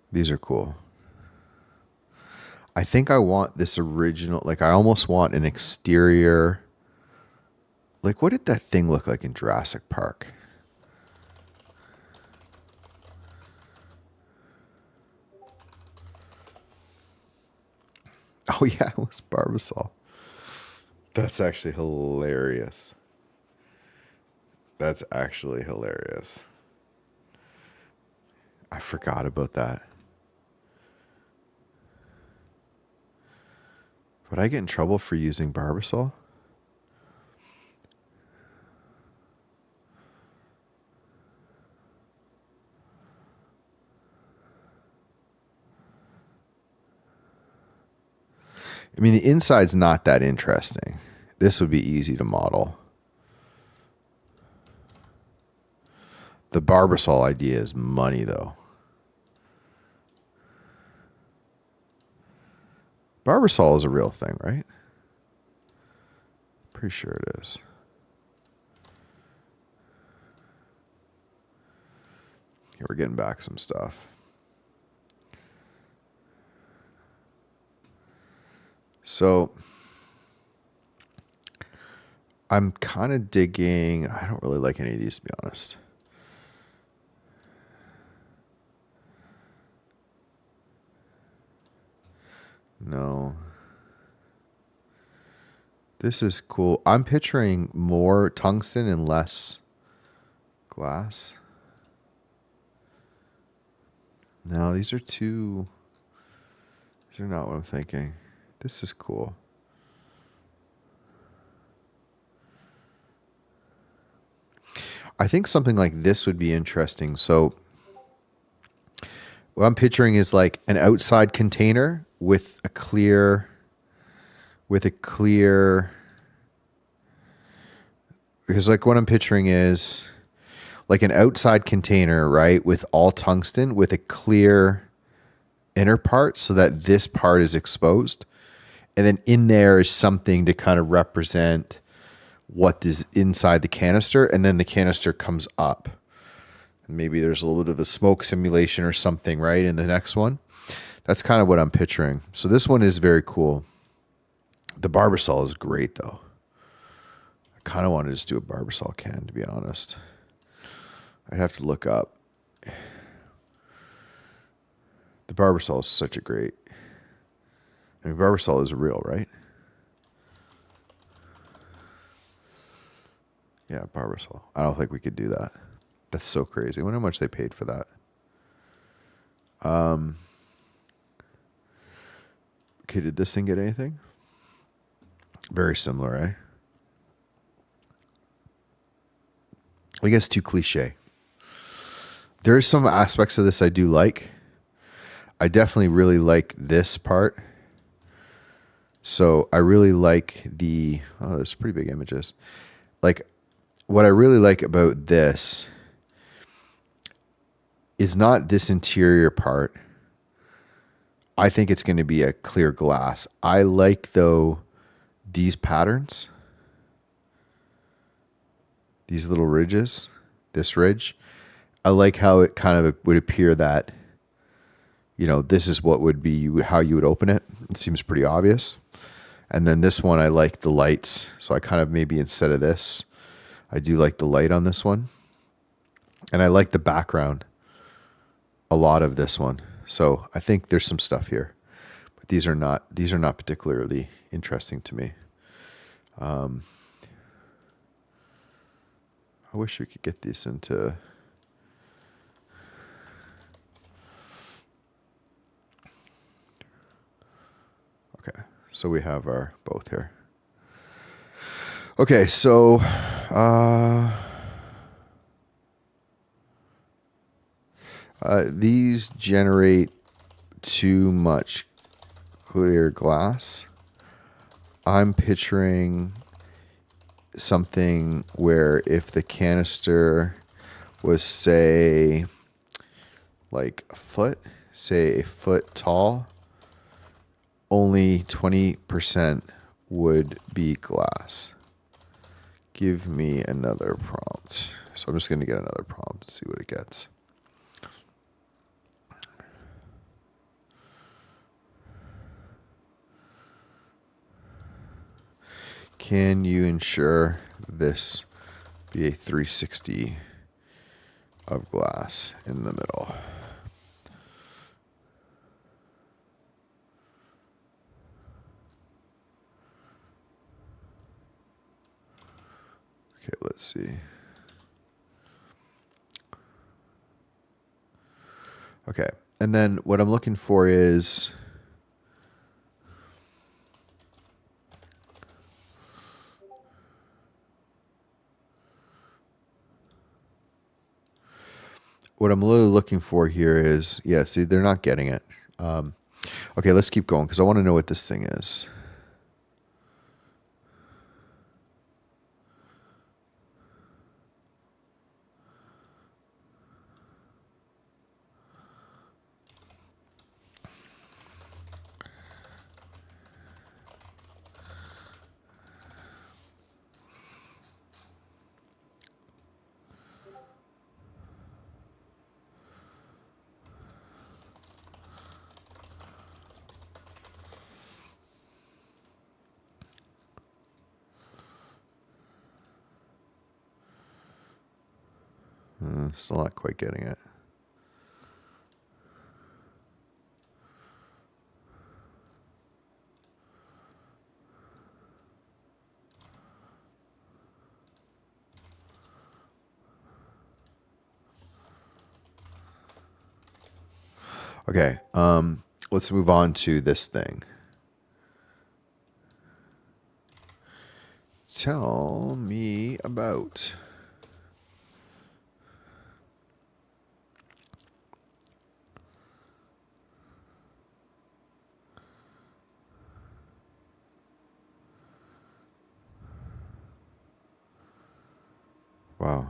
These are cool. I think I want this original, like I almost want an exterior. Like what did that thing look like in Jurassic Park? Oh yeah, it was Barbasol. That's actually hilarious. That's actually hilarious. I forgot about that. Would I get in trouble for using Barbasol? I mean, the inside's not that interesting. This would be easy to model. The Barbasol idea is money, though. Barbasol is a real thing, right? Pretty sure it is. Okay, we're getting back some stuff. So I'm kind of digging. I don't really like any of these, to be honest. No. This is cool. I'm picturing more tungsten and less glass. No, these are not what I'm thinking. This is cool. I think something like this would be interesting. So what I'm picturing is like an outside container with a clear, because like what I'm picturing is like an outside container, right? With all tungsten with a clear inner part so that this part is exposed. And then in there is something to kind of represent what is inside the canister. And then the canister comes up. And maybe there's a little bit of a smoke simulation or something, right? In the next one. That's kind of what I'm picturing. So this one is very cool. The Barbasol is great, though. I kind of want to just do a Barbasol can, to be honest. I'd have to look up. The Barbasol is such a great... I mean, Barbasol is real, right? Yeah, Barbasol. I don't think we could do that. That's so crazy. I wonder how much they paid for that. Okay, did this thing get anything? Very similar, eh? I guess too cliche. There are some aspects of this I do like. I definitely really like this part. So I really like there's pretty big images. Like what I really like about this is not this interior part. I think it's going to be a clear glass. I like though these patterns, these little ridges, this ridge. I like how it kind of would appear that, this is what would be how you would open it. It seems pretty obvious. And then this one, I like the lights. So I kind of maybe instead of this, I do like the light on this one. And I like the background a lot of this one. So I think there's some stuff here. But these are not particularly interesting to me. I wish we could get these into... Okay, so we have our both here. Okay, so these generate too much clear glass. I'm picturing something where if the canister was, say, like a foot tall, only 20% would be glass. Give me another prompt. So I'm just going to get another prompt to see what it gets. Can you ensure this be a 360 of glass in the middle? Okay, let's see. Okay, and then what I'm looking for is what I'm really looking for here is, yeah, see, they're not getting it. Okay, let's keep going because I want to know what this thing is. Still not quite getting it. Okay, let's move on to this thing. Tell me about... Wow.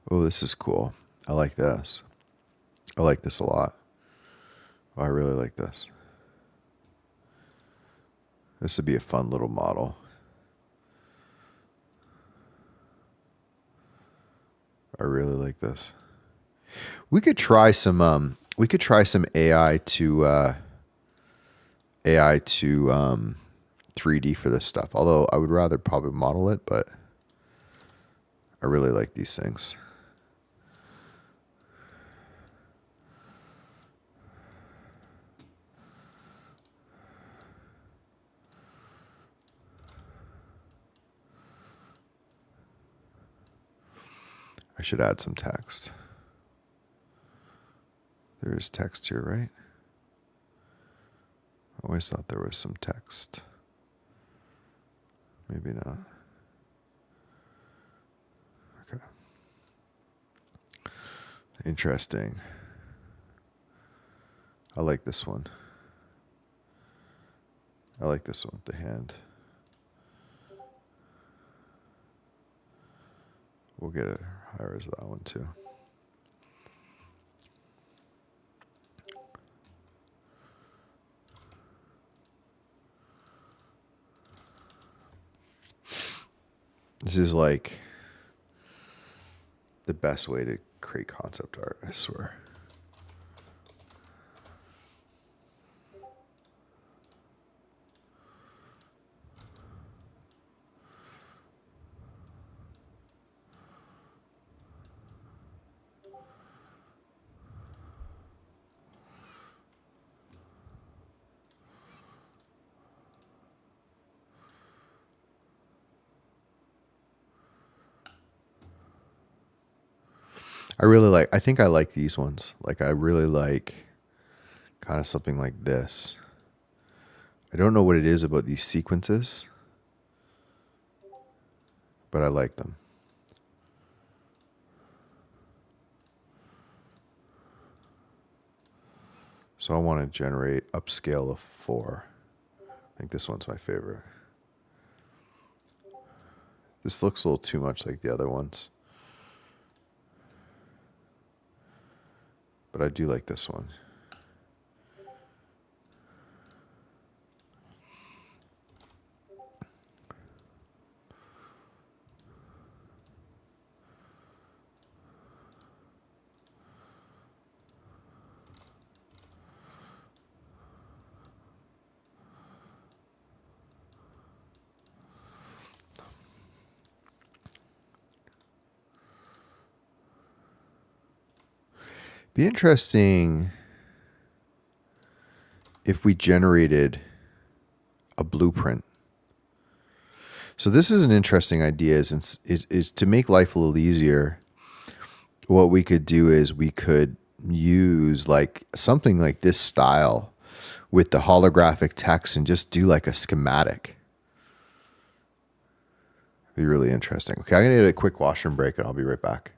Oh, this is cool. I like this. I like this a lot. Oh, I really like this. This would be a fun little model. I really like this. We could try some AI to 3D for this stuff. Although I would rather probably model it, but I really like these things. I should add some text. There is text here, right? I always thought there was some text. Maybe not. Okay. Interesting. I like this one. I like this one with the hand. We'll get a higher as that one too. This is like the best way to create concept art, I swear. I think I like these ones. Like, I really like kind of something like this. I don't know what it is about these sequences, but I like them. So I want to generate upscale of 4. I think this one's my favorite. This looks a little too much like the other ones, but I do like this one. Be interesting if we generated a blueprint. So this is an interesting idea is to make life a little easier. What we could do is we could use like something like this style with the holographic text and just do like a schematic. Be really interesting. Okay, I'm gonna get a quick washroom break and I'll be right back.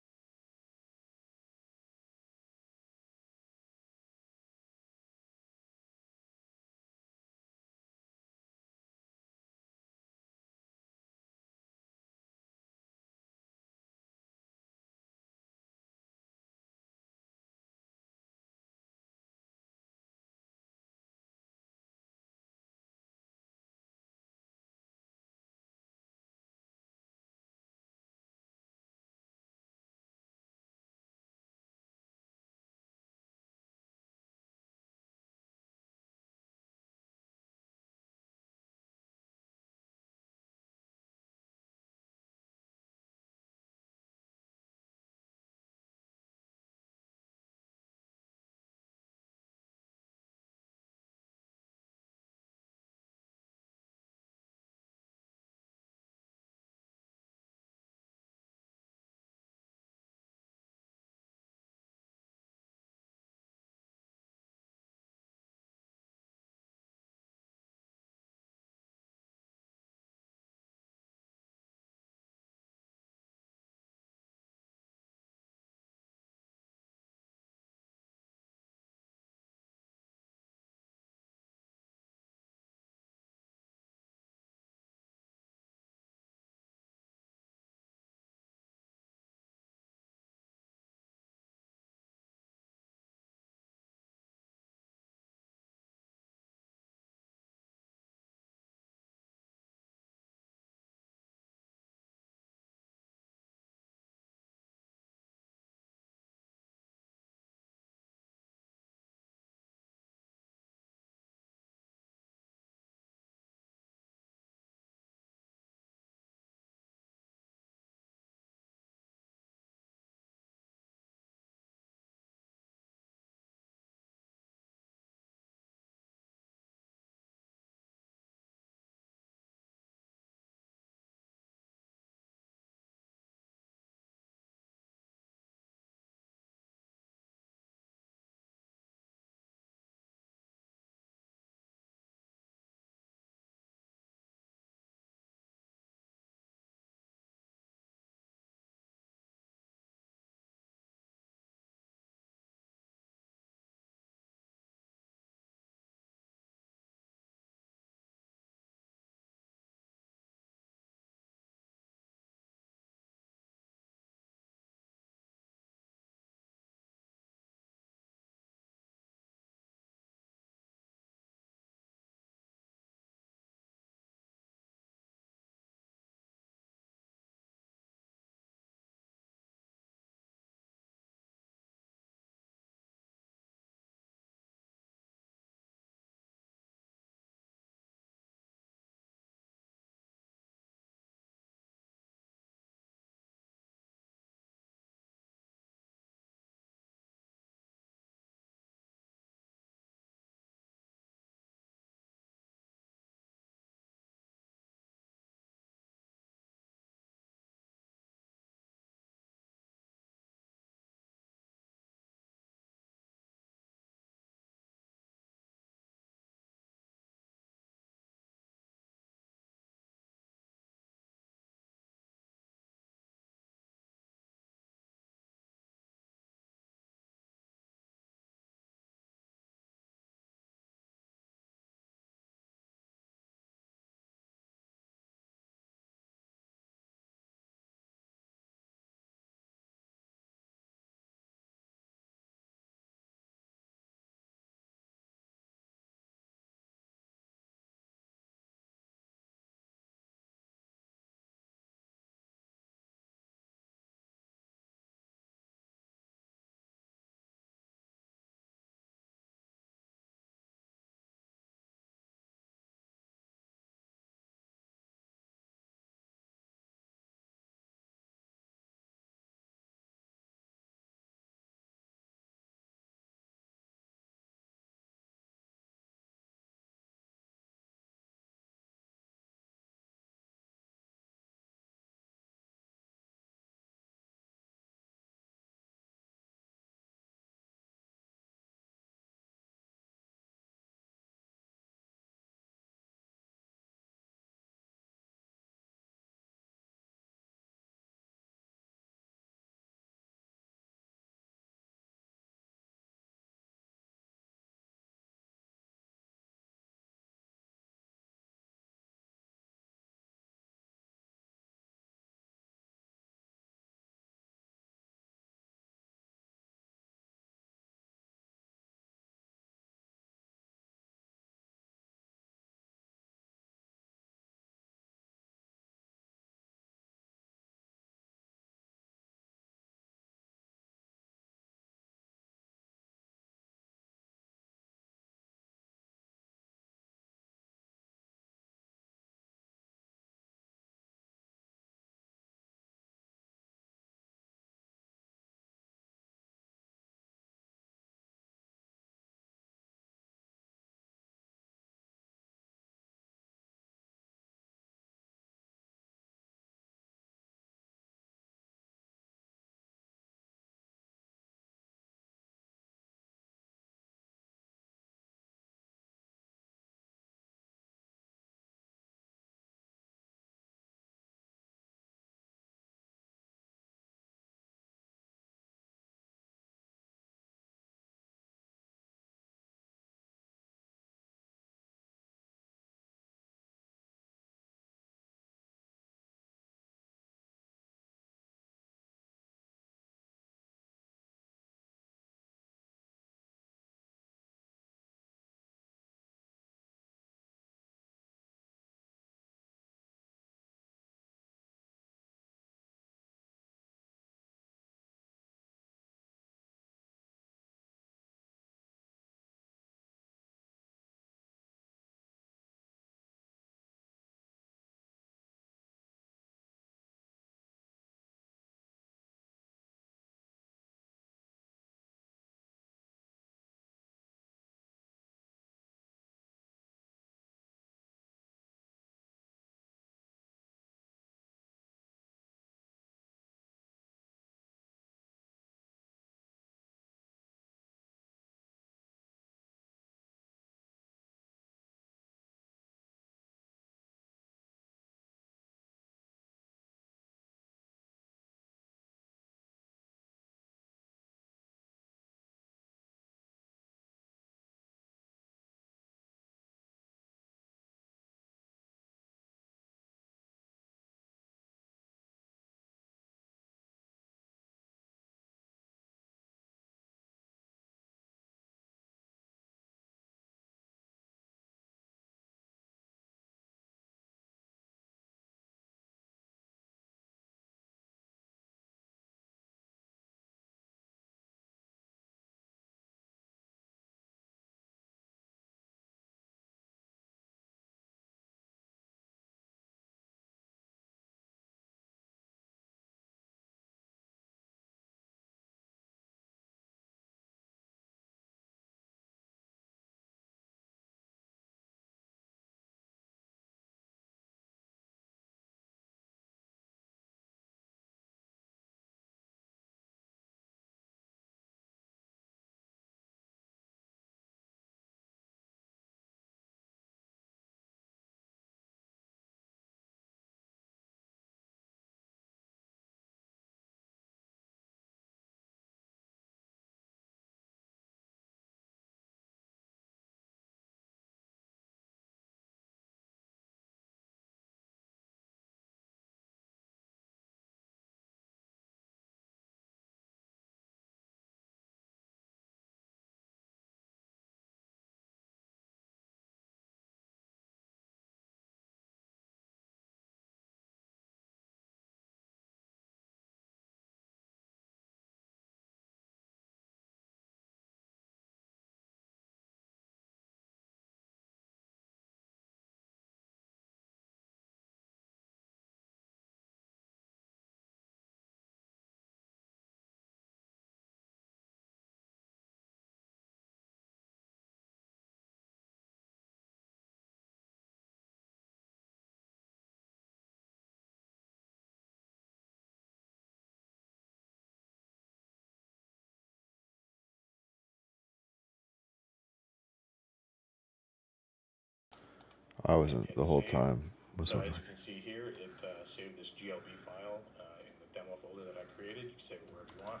I wasn't hit the whole save. time. So Wasn't as you can see here, it saved this GLB file in the demo folder that I created. You can save it wherever you want,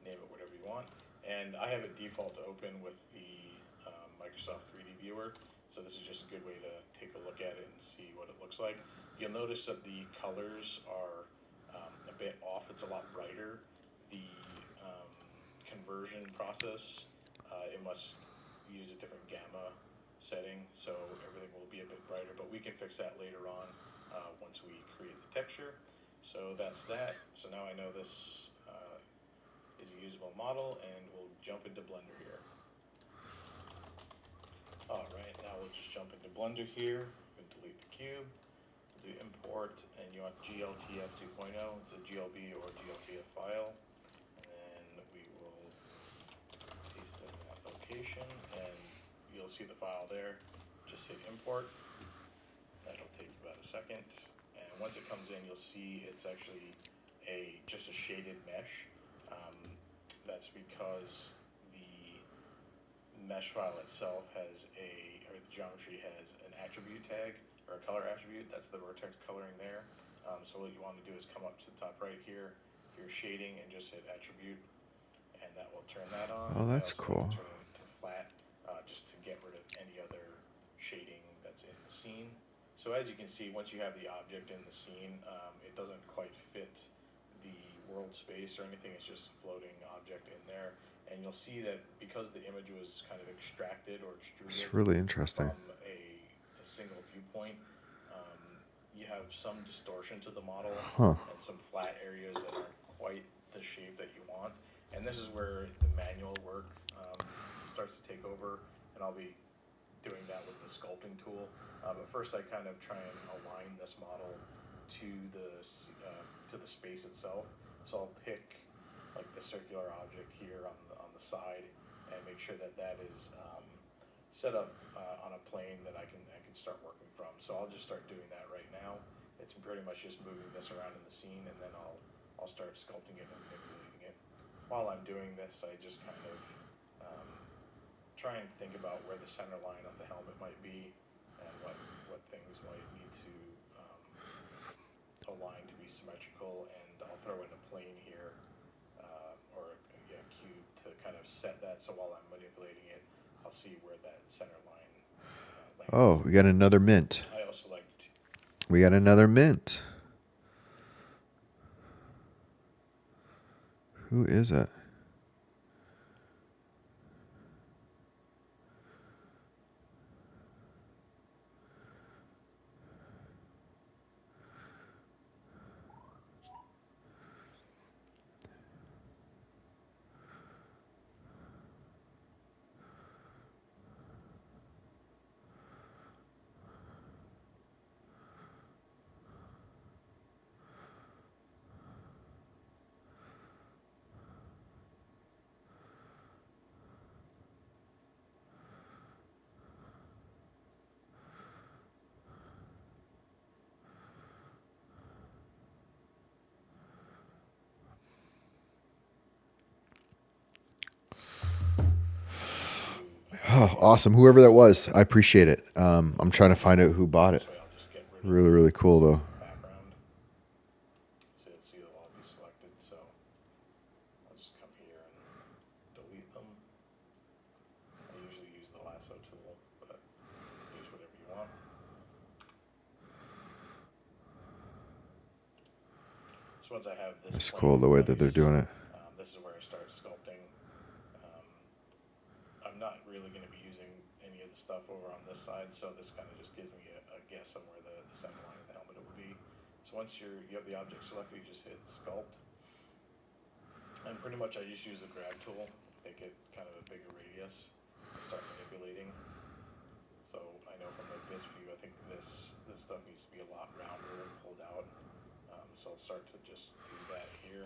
name it whatever you want. And I have it default to open with the Microsoft 3D viewer. So this is just a good way to take a look at it and see what it looks like. You'll notice that the colors are a bit off. It's a lot brighter. The conversion process, it must use a different gamma setting, so everything will be a bit brighter, but we can fix that later on once we create the texture. So that's that. So now I know this is a usable model, and we'll jump into Blender here. Alright, now we'll just jump into Blender here and delete the cube. Do import, and you want GLTF 2.0. It's a GLB or GLTF file, and then we will paste in that location, and you'll see the file there. Just hit import. That'll take about a second, and once it comes in, you'll see it's actually just a shaded mesh. That's because the mesh file itself has or the geometry has an attribute tag, or a color attribute. That's the vertex coloring there. So what you want to do is come up to the top right here, if you're shading, and just hit attribute, and that will turn that on. Oh, that's I also cool. like to turn it to flat, just to get rid of any other shading that's in the scene. So as you can see, once you have the object in the scene, it doesn't quite fit the world space or anything. It's just a floating object in there. And you'll see that because the image was kind of extracted or extruded It's really interesting. from a single viewpoint, you have some distortion to the model and some flat areas that aren't quite the shape that you want. And this is where the manual work starts to take over, and I'll be doing that with the sculpting tool. But first I kind of try and align this model to the space itself. So I'll pick like the circular object here on the side, and make sure that that is set up on a plane that I can start working from. So I'll just start doing that right now. It's pretty much just moving this around in the scene, and then I'll start sculpting it and manipulating it. While I'm doing this, I just kind of try and think about where the center line of the helmet might be, and what things might need to align to be symmetrical. And I'll throw in a plane here, or a cube, to kind of set that, so while I'm manipulating it, I'll see where that center line lands. Oh, we got another mint. I also like to We got another mint. Who is it? Oh, awesome. Whoever that was, I appreciate it. I'm trying to find out who bought it. this way. I'll just get rid of Really, really cool, though. background. So you'll see they'll all be selected. So I'll just come here and delete them. I usually use the lasso tool, but use whatever you want. So once I have this, It's plane cool the way in that they're place, doing it. this is where I start sculpting. I'm not really going to be using any of the stuff over on this side, so this kind of just gives me a guess on where the center line of the helmet will be. So once you have the object selected, you just hit sculpt, and pretty much I just use the grab tool, make it kind of a bigger radius, and start manipulating. So I know from like this view, I think this stuff needs to be a lot rounder and pulled out. So I'll start to just do that here.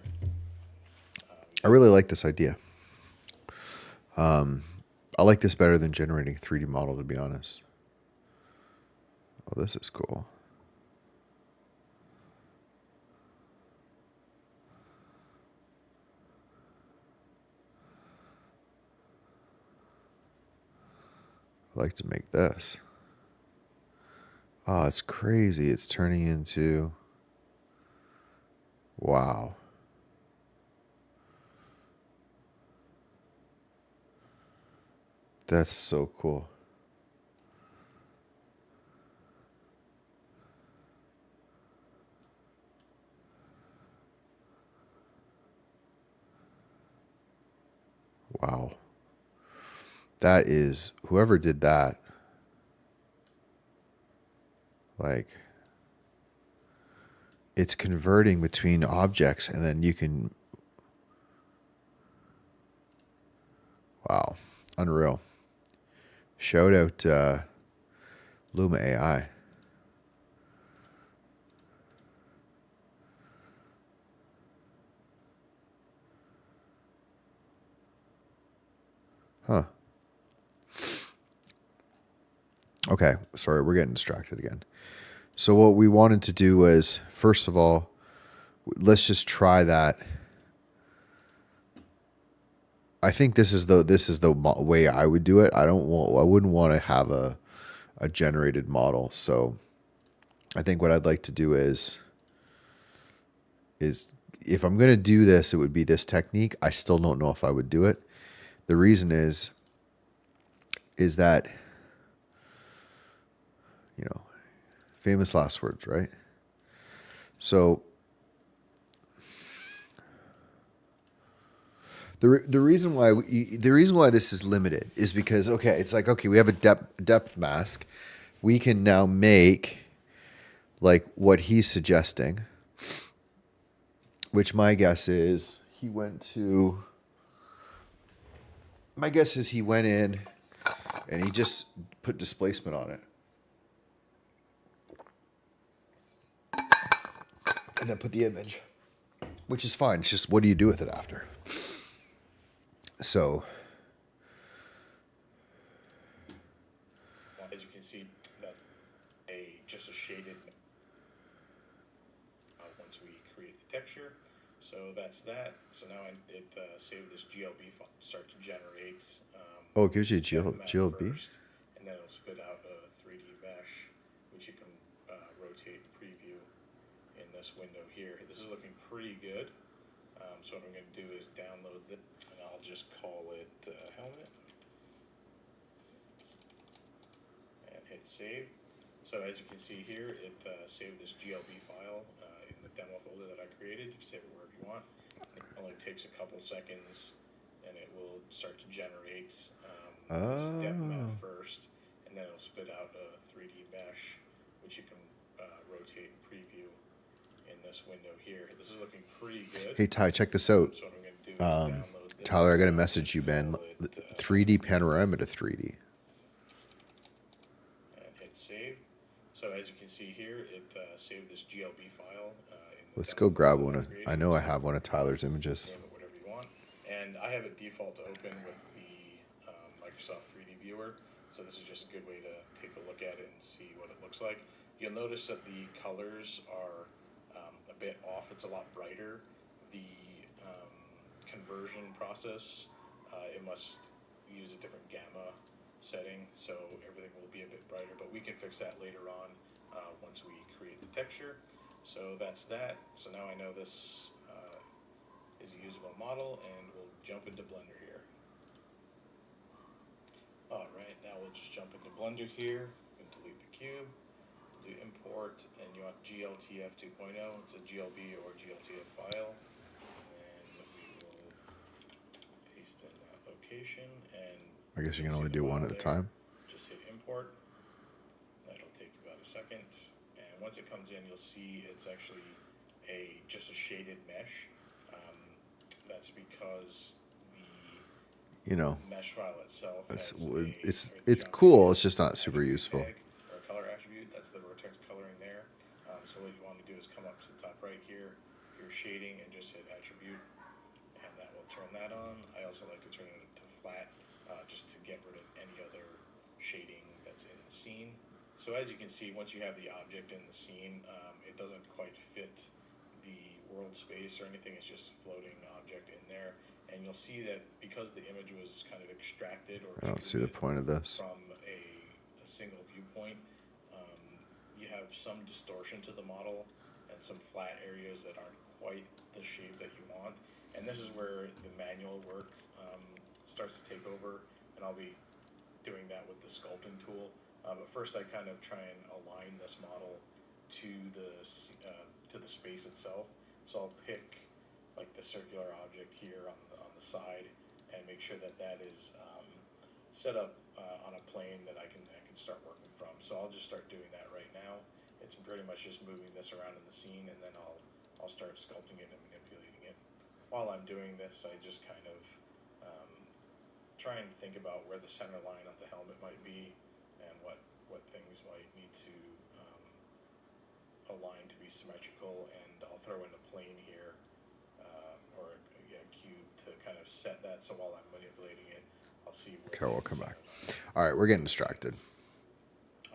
I really like this idea. I like this better than generating a 3D model, to be honest. Oh, this is cool. I like to make this. Oh, it's crazy. It's turning into... Wow. That's so cool. Wow. That is, whoever did that, like, it's converting between objects and then you can, wow, unreal. Shout out Luma AI. Huh. Okay, sorry, we're getting distracted again. So what we wanted to do was, first of all, let's just try that. I think this is the way I would do it. I wouldn't want to have a generated model. So I think what I'd like to do is if I'm going to do this, it would be this technique. I still don't know if I would do it. The reason is that, you know, famous last words, right? So the reason why this is limited is because, okay, it's like, okay, we have a depth mask. We can now make like what he's suggesting, which my guess is he went in and he just put displacement on it. And then put the image, which is fine. It's just, what do you do with it after? So, as you can see, that's just a shaded once we create the texture. So that's that. So now it saved this GLB file, start to generate. oh, it gives you a GLB, GLB? and then it'll spit out a 3D mesh, which you can rotate and preview in this window here. This is looking pretty good. So what I'm going to do is download it, and I'll just call it helmet, and hit save. So as you can see here, it saved this GLB file in the demo folder that I created. You can save it wherever you want. It only takes a couple seconds, and it will start to generate step map first, and then it'll spit out a 3D mesh, which you can rotate and preview in this window here. This is looking pretty good. Hey, Ty, check this out. So what I'm going to do is download this. Tyler, I got to message you, man. 3D panorama to 3D. And hit save. So as you can see here, it saved this GLB file. Let's go grab one. I know I have one of Tyler's images. Name it whatever you want. And I have it default to open with the Microsoft 3D viewer. So this is just a good way to take a look at it and see what it looks like. You'll notice that the colors are a bit off. It's a lot brighter. The conversion process, it must use a different gamma setting, so everything will be a bit brighter, but we can fix that later on once we create the texture. So that's that. So now I know this is a usable model, and we'll jump into Blender here. Alright, now we'll just jump into Blender here and delete the cube, do import, and you want GLTF 2.0. It's a GLB or GLTF file, and we will paste in that location, and I guess you can only do one at a time. just hit import. That'll take about a second, and once it comes in, you'll see it's actually just a shaded mesh. That's because You know, the mesh file itself it's cool. It's just not super useful. Or a color attribute. That's the vertex coloring there. So what you want to do is come up to the top right here, your shading, and just hit attribute, and that will turn that on. I also like to turn it to flat, just to get rid of any other shading that's in the scene. So as you can see, once you have the object in the scene, it doesn't quite fit the world space or anything. It's just a floating object in there. And you'll see that because the image was kind of extracted or I don't see the point of this. from a single viewpoint, you have some distortion to the model and some flat areas that aren't quite the shape that you want. And this is where the manual work starts to take over, and I'll be doing that with the sculpting tool. But first I kind of try and align this model to the space itself. So I'll pick like the circular object here on the side and make sure that that is set up on a plane that I can start working from. So I'll just start doing that right now. It's pretty much just moving this around in the scene, and then I'll start sculpting it and manipulating it. While I'm doing this, I just kind of try and think about where the center line of the helmet might be and what things might need to align to be symmetrical, and I'll throw in a plane here or a cube to kind of set that, so while I'm manipulating it, I'll see where Okay, we'll come back. line. All right, we're getting distracted.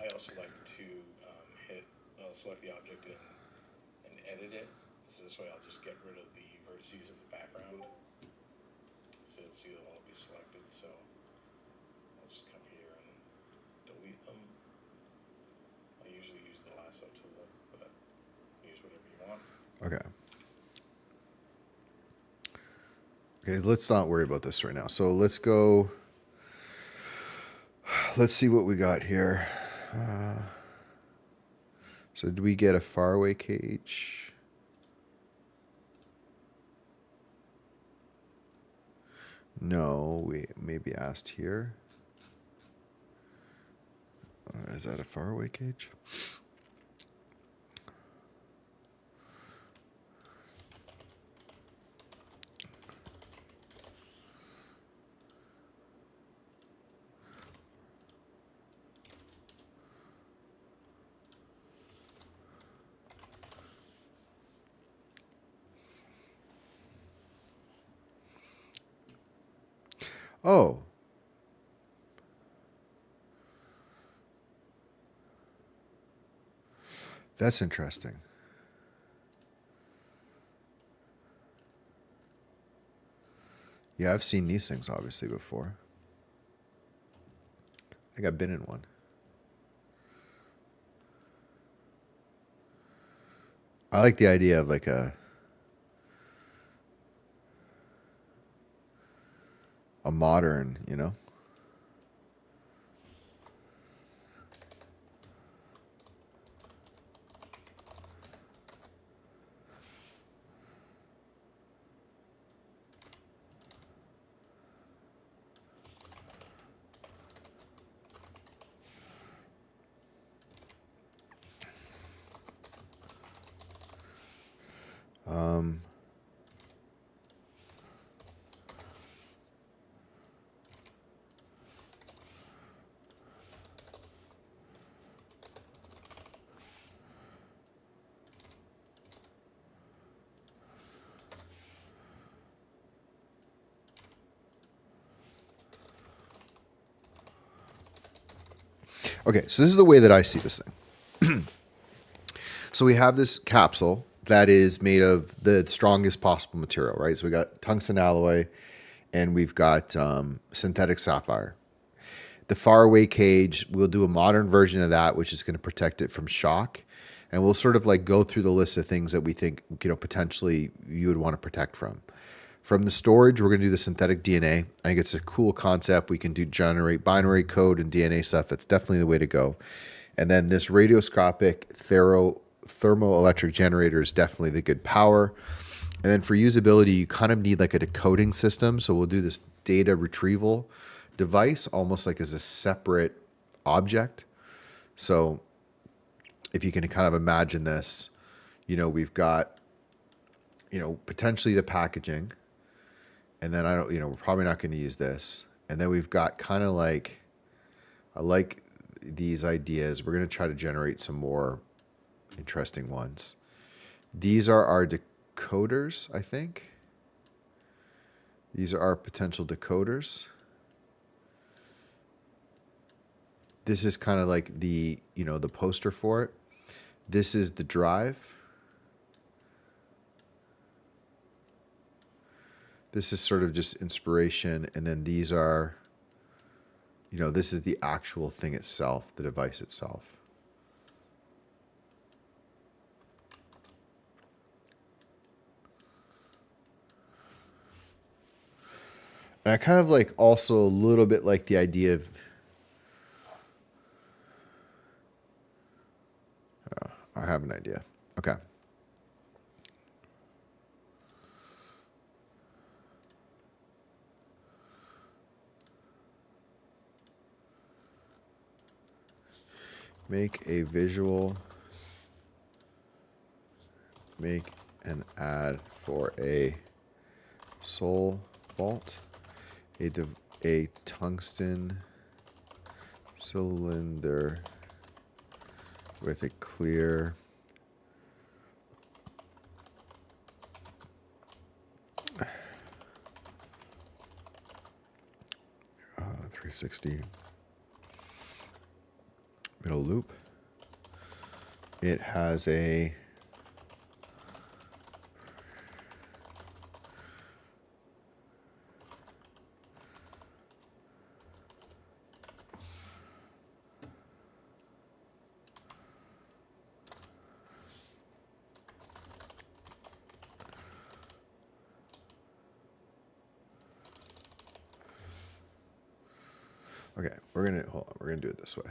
I also like to select the object and edit it, so this way I'll just get rid of the vertices of the background. So you'll see they'll all be selected, so I'll just come here and delete them. I usually use the lasso tool, but use whatever you want. Okay. Okay, let's not worry about this right now. So let's go. Let's see what we got here. So did we get a faraway cage? No, we maybe asked here. Is that a faraway cage? Oh. That's interesting. Yeah, I've seen these things obviously before. I think I've been in one. I like the idea of like a modern, you know? Okay, so this is the way that I see this thing. So we have this capsule that is made of the strongest possible material, right? So we got tungsten alloy and we've got synthetic sapphire. The faraway cage, we'll do a modern version of that, which is going to protect it from shock. And we'll sort of like go through the list of things that we think, you know, potentially you would want to protect from. From the storage, we're going to do the synthetic DNA. I think it's a cool concept. We can generate binary code and DNA stuff. That's definitely the way to go. And then this radioscopic thermoelectric generator is definitely the good power. And then for usability, you kind of need like a decoding system. So we'll do this data retrieval device almost like as a separate object. So if you can kind of imagine this, you know, we've got, you know, potentially the packaging. And then we're probably not going to use this. And then we've got kind of like, I like these ideas. We're going to try to generate some more interesting ones. These are our decoders, I think. These are our potential decoders. This is kind of like the, you know, the poster for it. This is the drive. This is sort of just inspiration. And then these are, you know, this is the actual thing itself, the device itself. And I kind of like also a little bit like the idea of. I have an idea. Okay. Make a visual. Make an ad for a soul vault. A tungsten cylinder with a clear 360 middle loop. It has a okay, we're gonna hold on, we're gonna do it this way.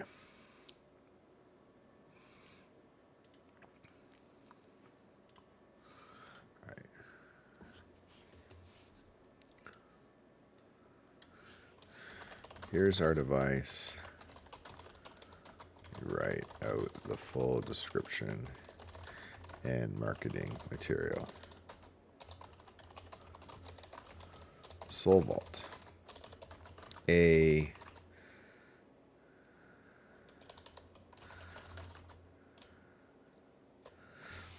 All right. Here's our device. Write out the full description and marketing material. Soul Vault. A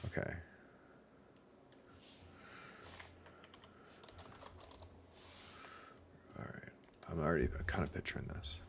okay. All right. I'm already kind of picturing this.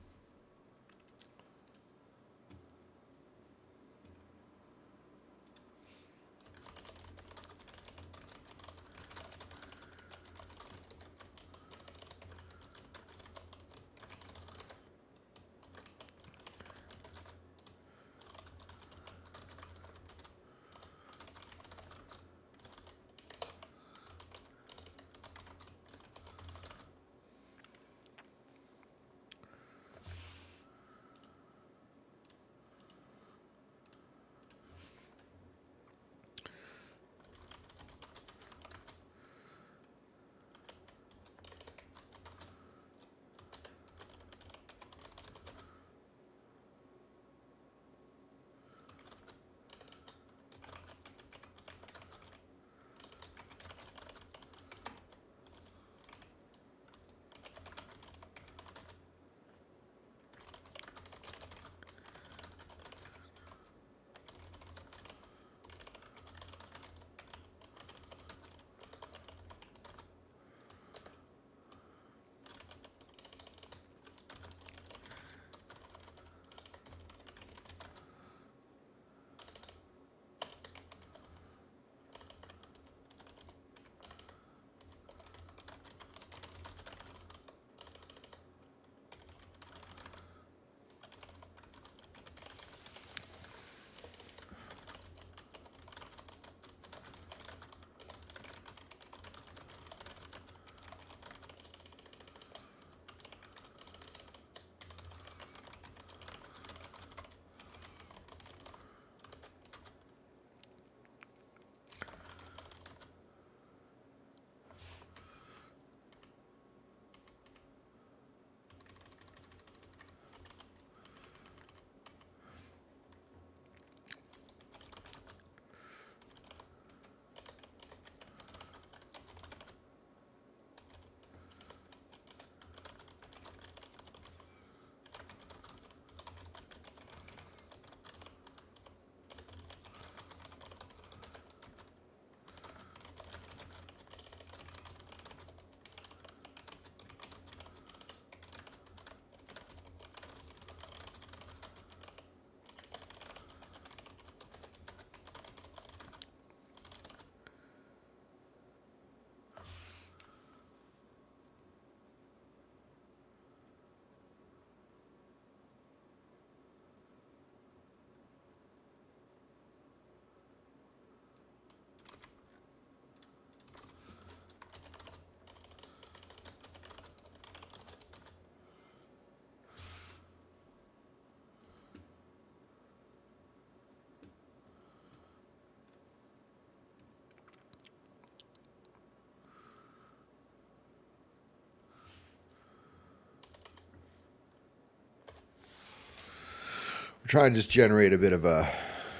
try and just generate a bit of a,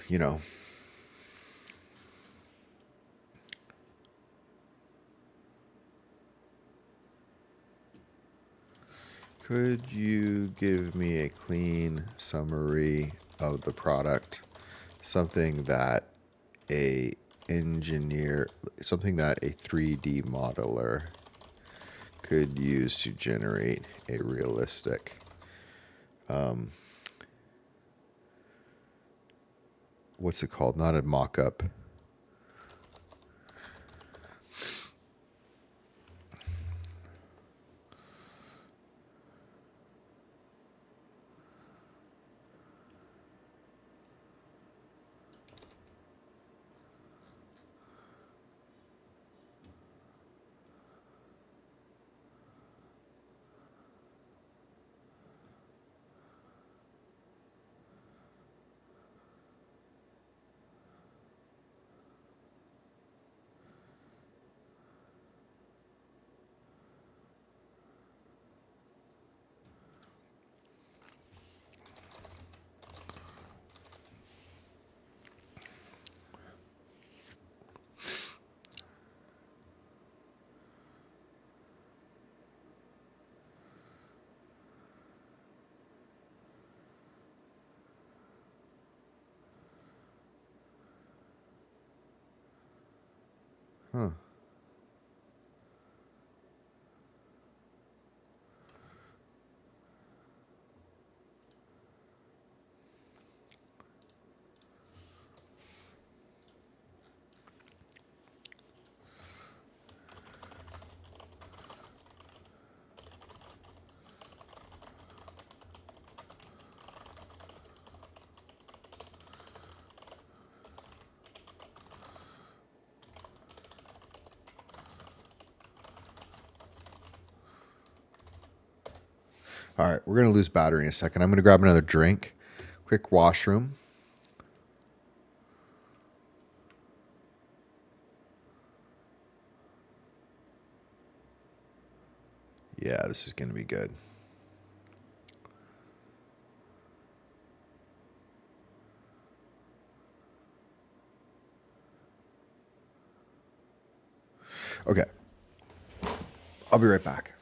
you know, could you give me a clean summary of the product? Something that a engineer, something that a 3D modeler could use to generate a realistic what's it called? Not a mock-up. Huh. All right, we're going to lose battery in a second. I'm going to grab another drink. Quick washroom. Yeah, this is going to be good. Okay. I'll be right back.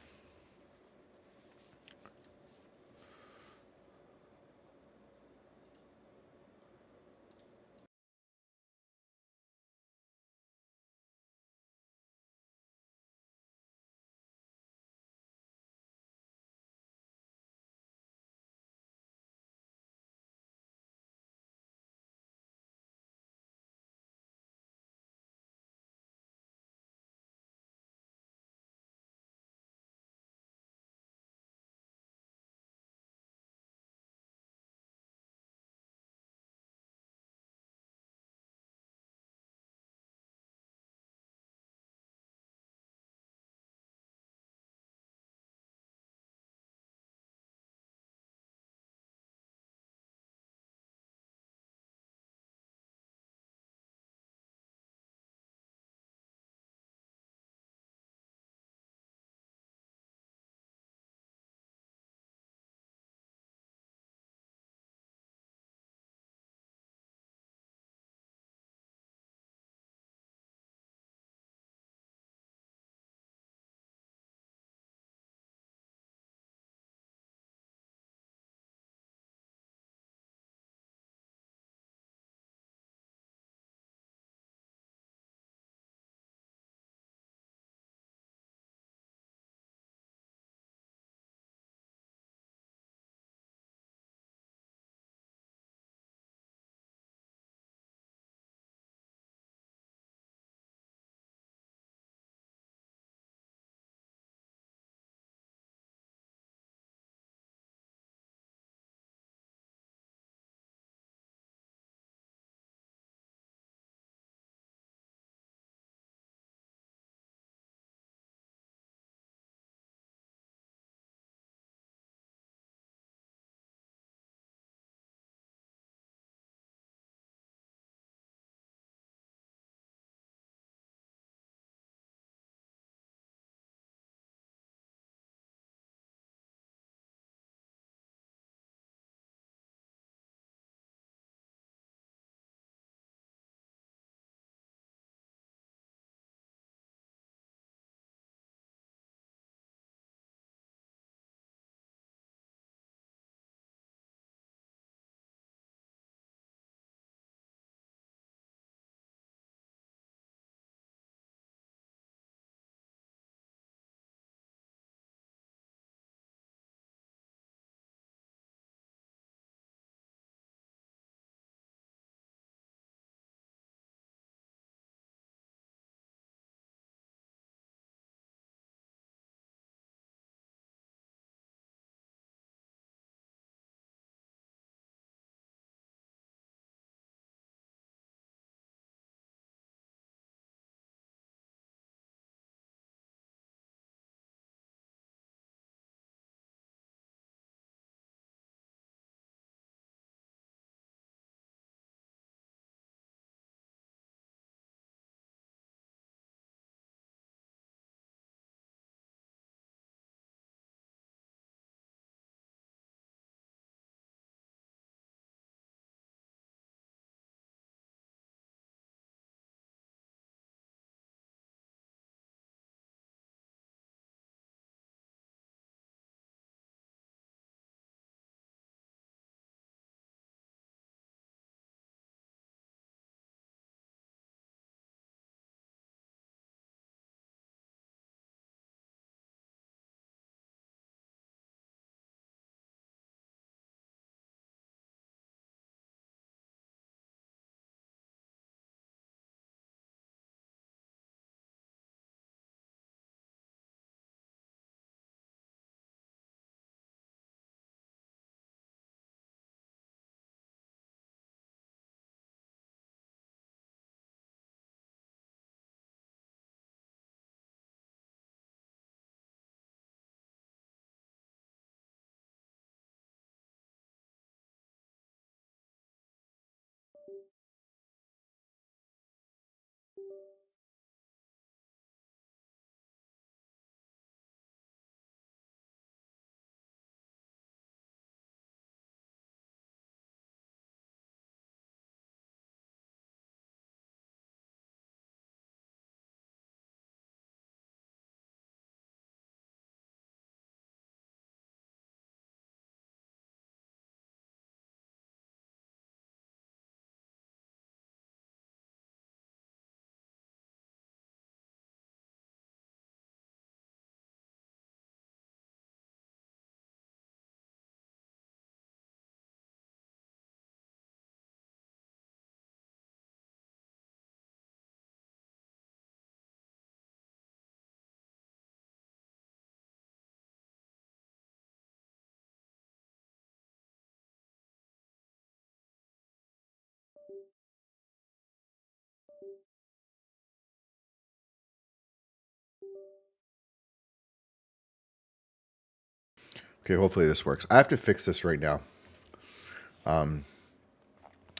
Okay, hopefully this works. I have to fix this right now.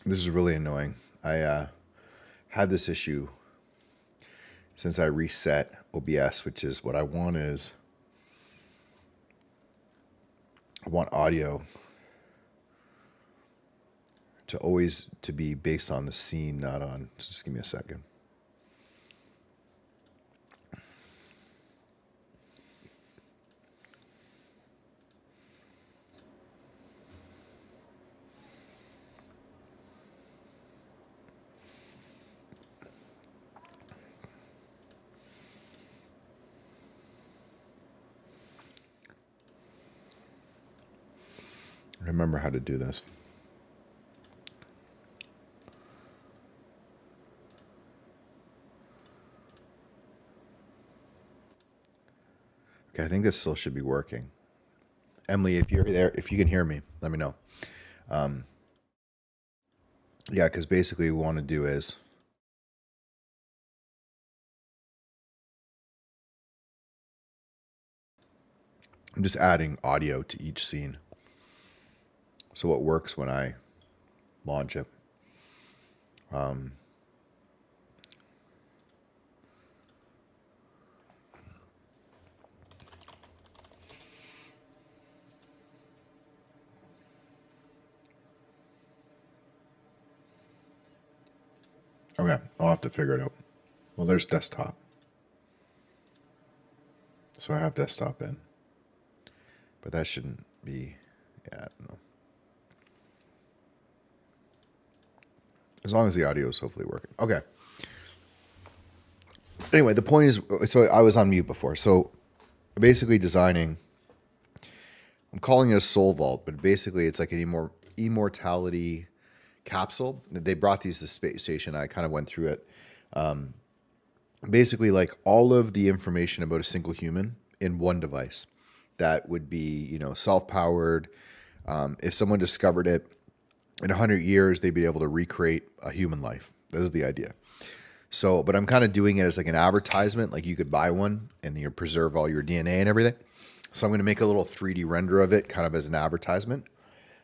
This is really annoying. I had this issue since I reset OBS, which is what I want is I want audio to always to be based on the scene, not on. So just give me a second. Remember how to do this. Okay, I think this still should be working. Emily, if you're there, if you can hear me, let me know. Yeah, because basically what we want to do is I'm just adding audio to each scene. So it works when I launch it. Okay, I'll have to figure it out. Well, there's desktop. So I have desktop in. But that shouldn't be, yeah, I don't know. As long as the audio is hopefully working. Okay. Anyway, the point is, so I was on mute before. So basically designing, I'm calling it a soul vault, but basically it's like an immortality capsule. They brought these to the space station. I kind of went through it. Basically like all of the information about a single human in one device that would be, self-powered. If someone discovered it in 100 years, they'd be able to recreate a human life. This is the idea. So, but I'm kind of doing it as like an advertisement. Like you could buy one and you preserve all your DNA and everything. So I'm going to make a little 3D render of it kind of as an advertisement.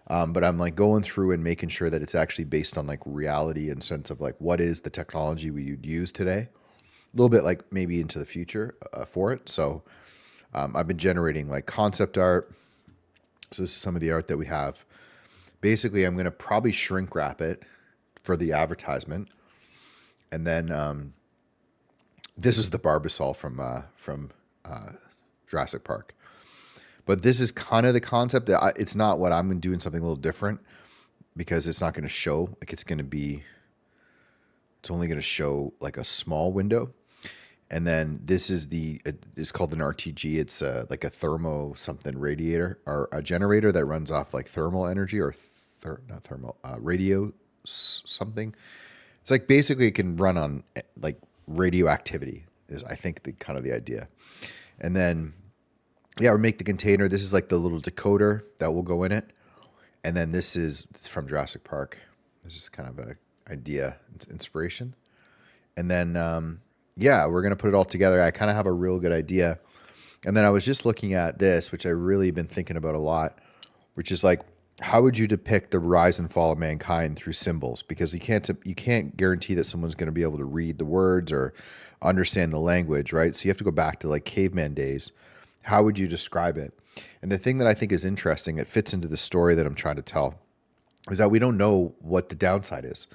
But I'm like going through and making sure that it's actually based on like reality and sense of like what is the technology we would use today. A little bit like maybe into the future for it. So I've been generating like concept art. So this is some of the art that we have. Basically, I'm going to probably shrink wrap it for the advertisement. And then this is the Barbasol from Jurassic Park. But this is kind of the concept. It's not what I'm doing something a little different because it's not going to show. Like it's only going to show like a small window. And then this is it's called an RTG. It's like a thermo something radiator or a generator that runs off like thermal energy or not thermal, radio something. It's like basically it can run on like radioactivity is I think the kind of the idea. And then, yeah, we make the container. This is like the little decoder that will go in it. And then this is from Jurassic Park. This is kind of a idea, inspiration. And then, yeah, we're going to put it all together. I kind of have a real good idea. And then I was just looking at this, which I really been thinking about a lot, which is like, how would you depict the rise and fall of mankind through symbols? Because you can't guarantee that someone's going to be able to read the words or understand the language, right? So you have to go back to like caveman days. How would you describe it? And the thing that I think is interesting, it fits into the story that I'm trying to tell, is that we don't know what the downside is.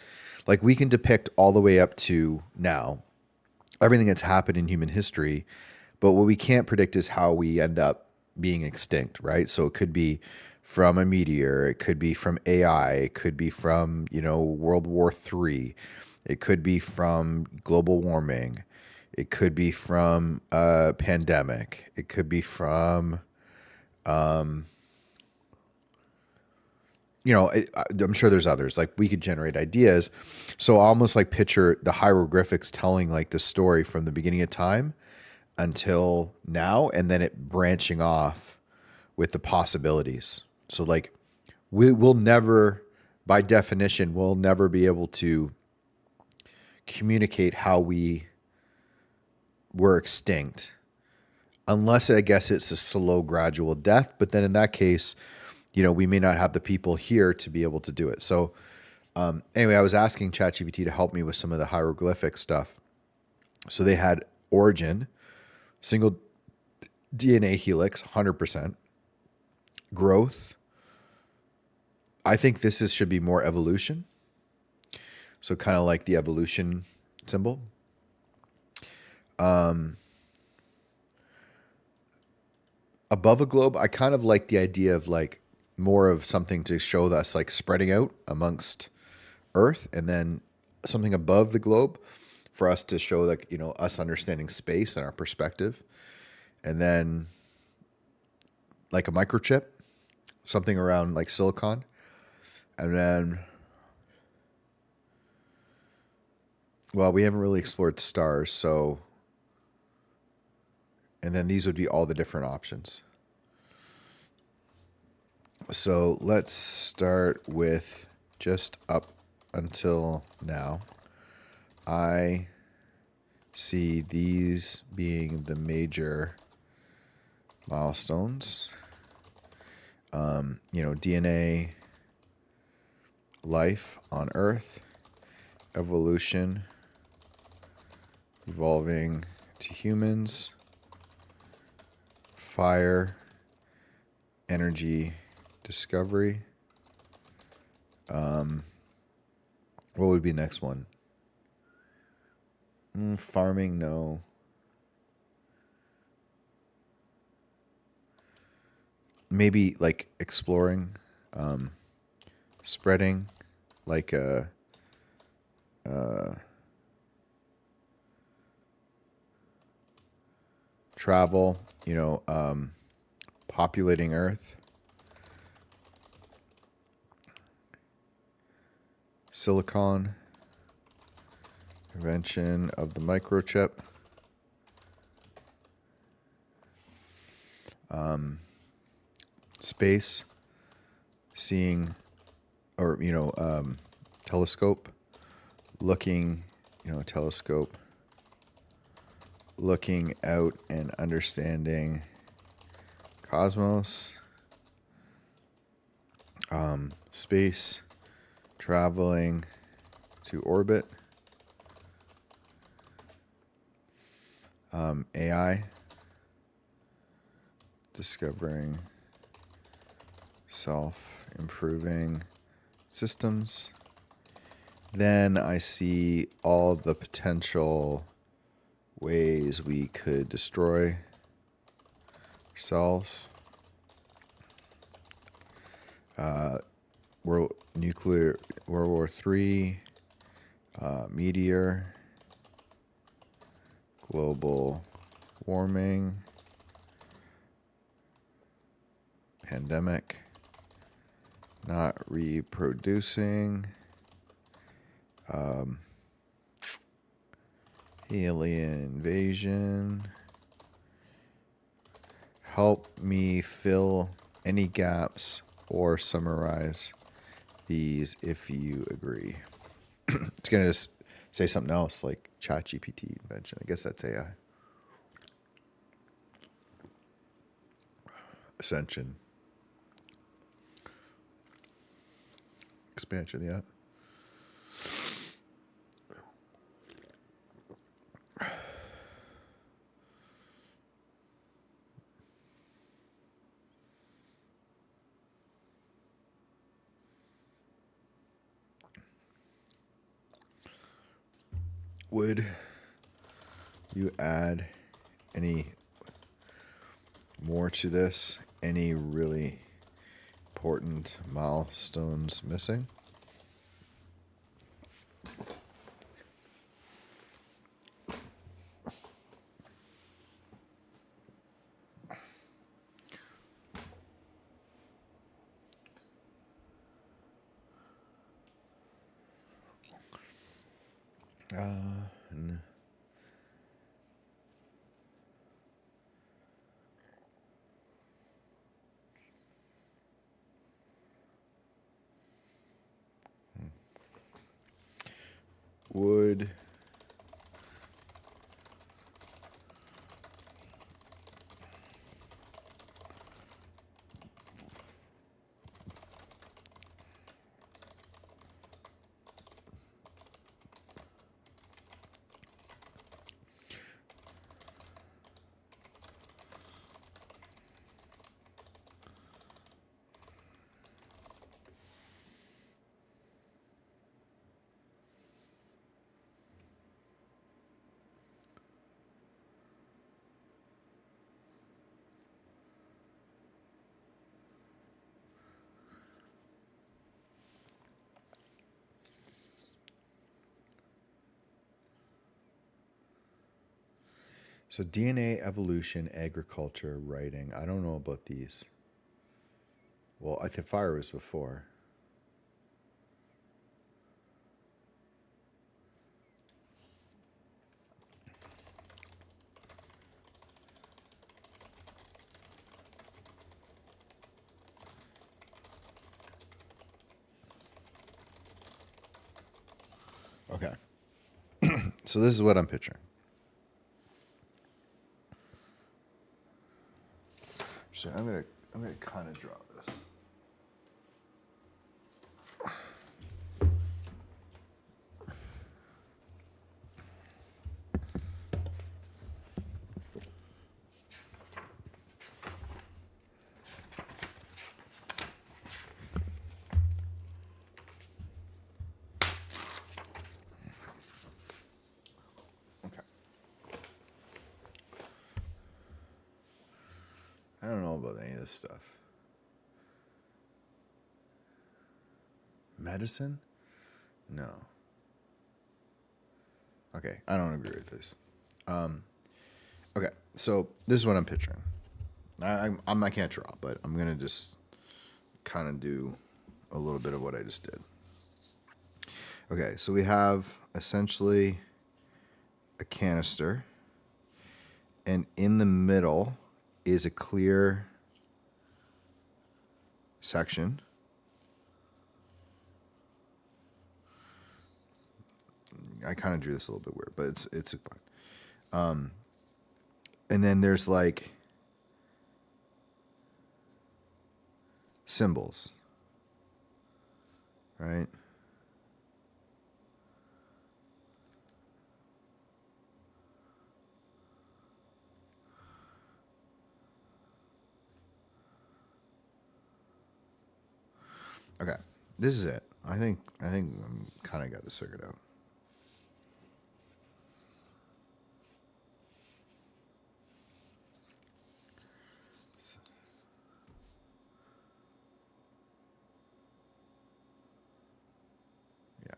Like we can depict all the way up to now, everything that's happened in human history, but what we can't predict is how we end up being extinct, right? So it could be from a meteor, it could be from AI, it could be from, World War III, it could be from global warming, it could be from a pandemic, it could be from, I'm sure there's others. Like we could generate ideas. So almost like picture the hieroglyphics telling like the story from the beginning of time until now, and then it branching off with the possibilities. So like we'll never, by definition, we'll never be able to communicate how we were extinct unless I guess it's a slow, gradual death. But then in that case, we may not have the people here to be able to do it. So anyway, I was asking ChatGPT to help me with some of the hieroglyphic stuff. So they had origin, single DNA helix, 100%. Growth. I think should be more evolution. So kind of like the evolution symbol. Above a globe, I kind of like the idea of like more of something to show us like spreading out amongst Earth, and then something above the globe for us to show like, us understanding space and our perspective. And then like a microchip, something around like silicon. And then, well, we haven't really explored stars, so, and then these would be all the different options. So let's start with just up until now. I see these being the major milestones. DNA, life on Earth, evolution, evolving to humans, fire, energy, discovery. What would be the next one? Farming, no. Maybe like exploring, spreading, like travel, populating Earth, silicon, invention of the microchip, space, seeing, or telescope, looking, telescope, looking out and understanding cosmos, space, traveling to orbit, AI, discovering self-improving systems. Then I see all the potential ways we could destroy ourselves. World War III, meteor, global warming, pandemic, not reproducing, alien invasion. Help me fill any gaps or summarize these if you agree. It's going to just say something else like ChatGPT invention. I guess that's AI. Ascension. Expansion, yeah. Would you add any more to this? Any really important milestones missing? Would So DNA, evolution, agriculture, writing. I don't know about these. Well, I think fire was before. Okay. So this is what I'm picturing. So I'm gonna kind of draw this. Okay. I don't know about any of this stuff. Medicine? No. Okay, I don't agree with this. Okay, so this is what I'm picturing. I can't draw, but I'm gonna just kind of do a little bit of what I just did. Okay, so we have essentially a canister, and in the middle is a clear section. I kind of drew this a little bit weird, but it's fine. And then there's like symbols, right? Okay, this is it. I think I'm kind of got this figured out. Yeah.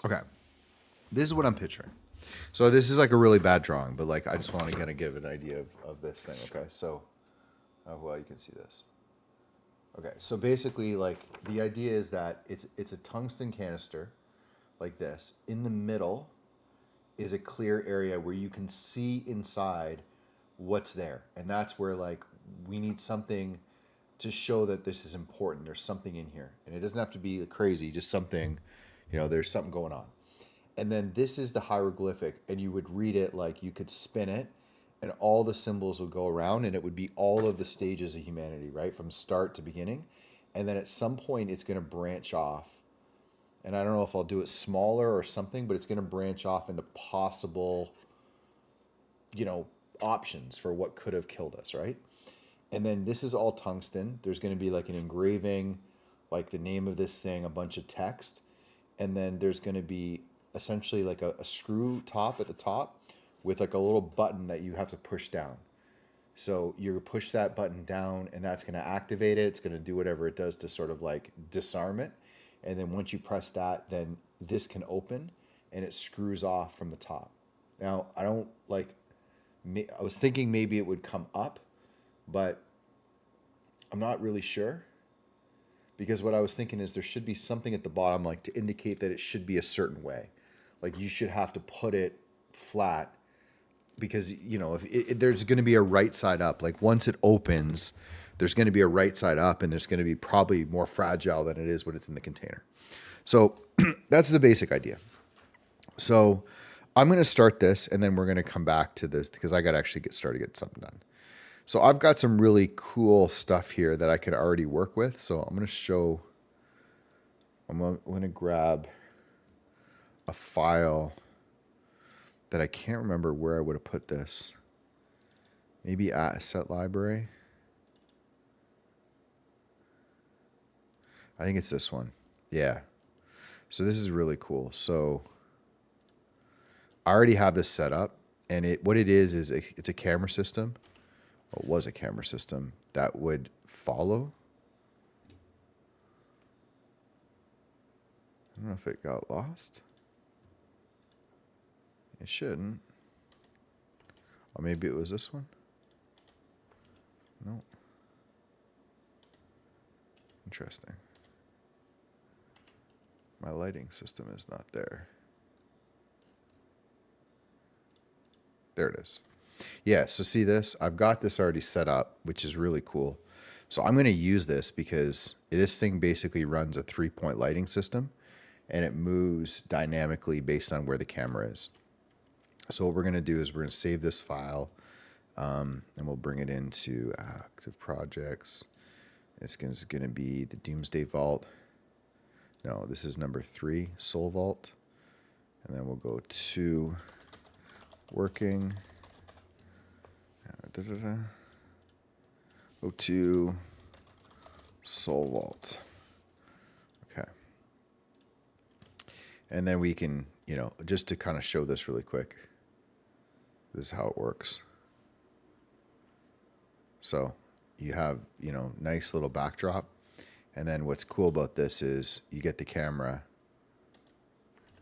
Okay. This is what I'm picturing. So this is like a really bad drawing, but like I just want to kind of give an idea of this thing. Okay, so well, you can see this. Okay, so basically, like the idea is that it's a tungsten canister, like this. In the middle is a clear area where you can see inside what's there, and that's where like we need something to show that this is important. There's something in here, and it doesn't have to be crazy. Just something, there's something going on. And then this is the hieroglyphic, and you would read it like you could spin it, and all the symbols would go around, and it would be all of the stages of humanity, right? From start to beginning. And then at some point, it's going to branch off. And I don't know if I'll do it smaller or something, but it's going to branch off into possible, options for what could have killed us, right? And then this is all tungsten. There's going to be like an engraving, like the name of this thing, a bunch of text. And then there's going to be essentially like a screw top at the top with like a little button that you have to push down. So you push that button down, and that's going to activate it. It's going to do whatever it does to sort of like disarm it. And then once you press that, then this can open and it screws off from the top. Now, I was thinking maybe it would come up, but I'm not really sure. Because what I was thinking is there should be something at the bottom like to indicate that it should be a certain way. Like you should have to put it flat because, if there's going to be a right side up. Like once it opens, there's going to be a right side up, and there's going to be probably more fragile than it is when it's in the container. So that's the basic idea. So I'm going to start this, and then we're going to come back to this because I got to actually get something done. So I've got some really cool stuff here that I can already work with. So I'm going to grab a file that I can't remember where I would have put this. Maybe asset library. I think it's this one. Yeah. So this is really cool. So I already have this set up. And what it is it's a camera system. Well, it was a camera system that would follow. I don't know if it got lost. It shouldn't. Or maybe it was this one. No. Interesting. My lighting system is not there. There it is. Yeah, so see this? I've got this already set up, which is really cool. So I'm going to use this because this thing basically runs a 3-point lighting system, and it moves dynamically based on where the camera is. So what we're going to do is we're going to save this file, and we'll bring it into active projects. It's going to be the Doomsday Vault. No, this is number 3, Soul Vault. And then we'll go to working. Go to Soul Vault. Okay. And then we can, just to kind of show this really quick, this is how it works. So you have, nice little backdrop. And then what's cool about this is you get the camera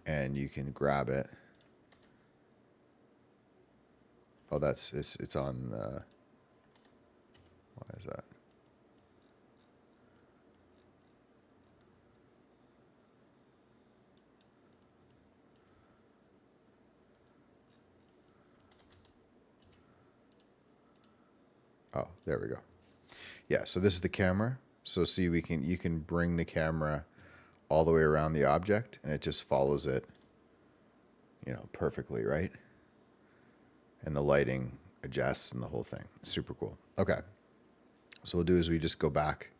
and you can grab it. Oh, it's on the, why is that? Oh, there we go. Yeah, so this is the camera. So see, you can bring the camera all the way around the object, and it just follows it, perfectly, right? And the lighting adjusts and the whole thing. Super cool. Okay. So what we'll do is we just go back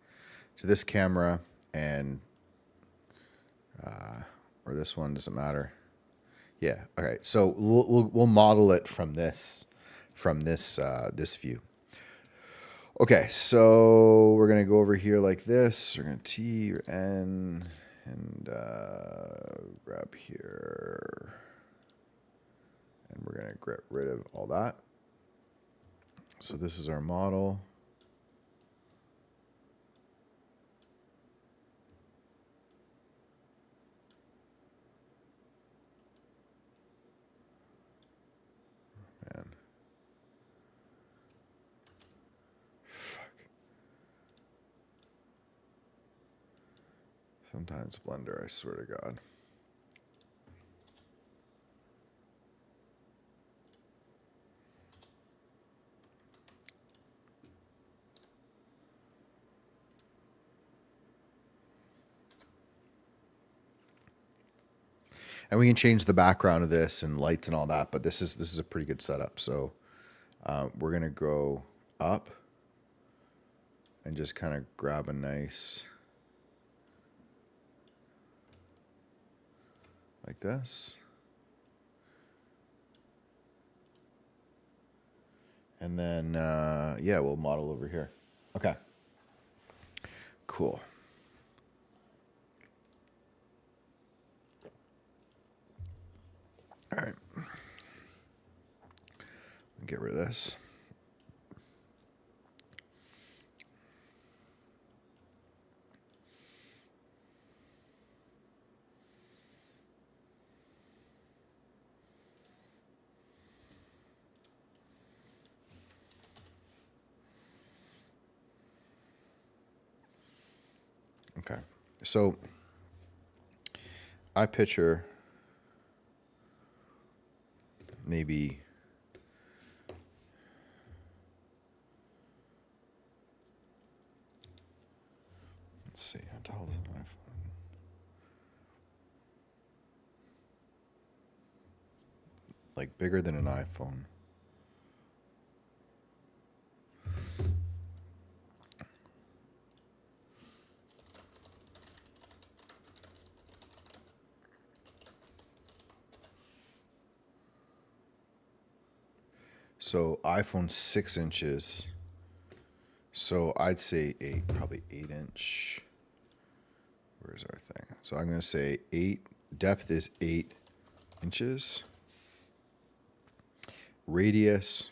to this camera and, or this one, doesn't matter. Yeah. All right. So we'll model it from this view. Okay, so we're gonna go over here like this. We're gonna T or N and grab here, and we're gonna get rid of all that. So this is our model. Man. Sometimes Blender, I swear to God. And we can change the background of this and lights and all that, but this is a pretty good setup. So we're gonna go up and just kind of grab a nice, like this. And then, yeah, we'll model over here. Okay. Cool. All right. Get rid of this. Okay, so I picture maybe let's see, how tall is an iPhone? Like bigger than an iPhone. So iPhone 6 inches. So I'd say probably 8-inch. Where's our thing? So I'm going to say 8. Depth is 8 inches. radius.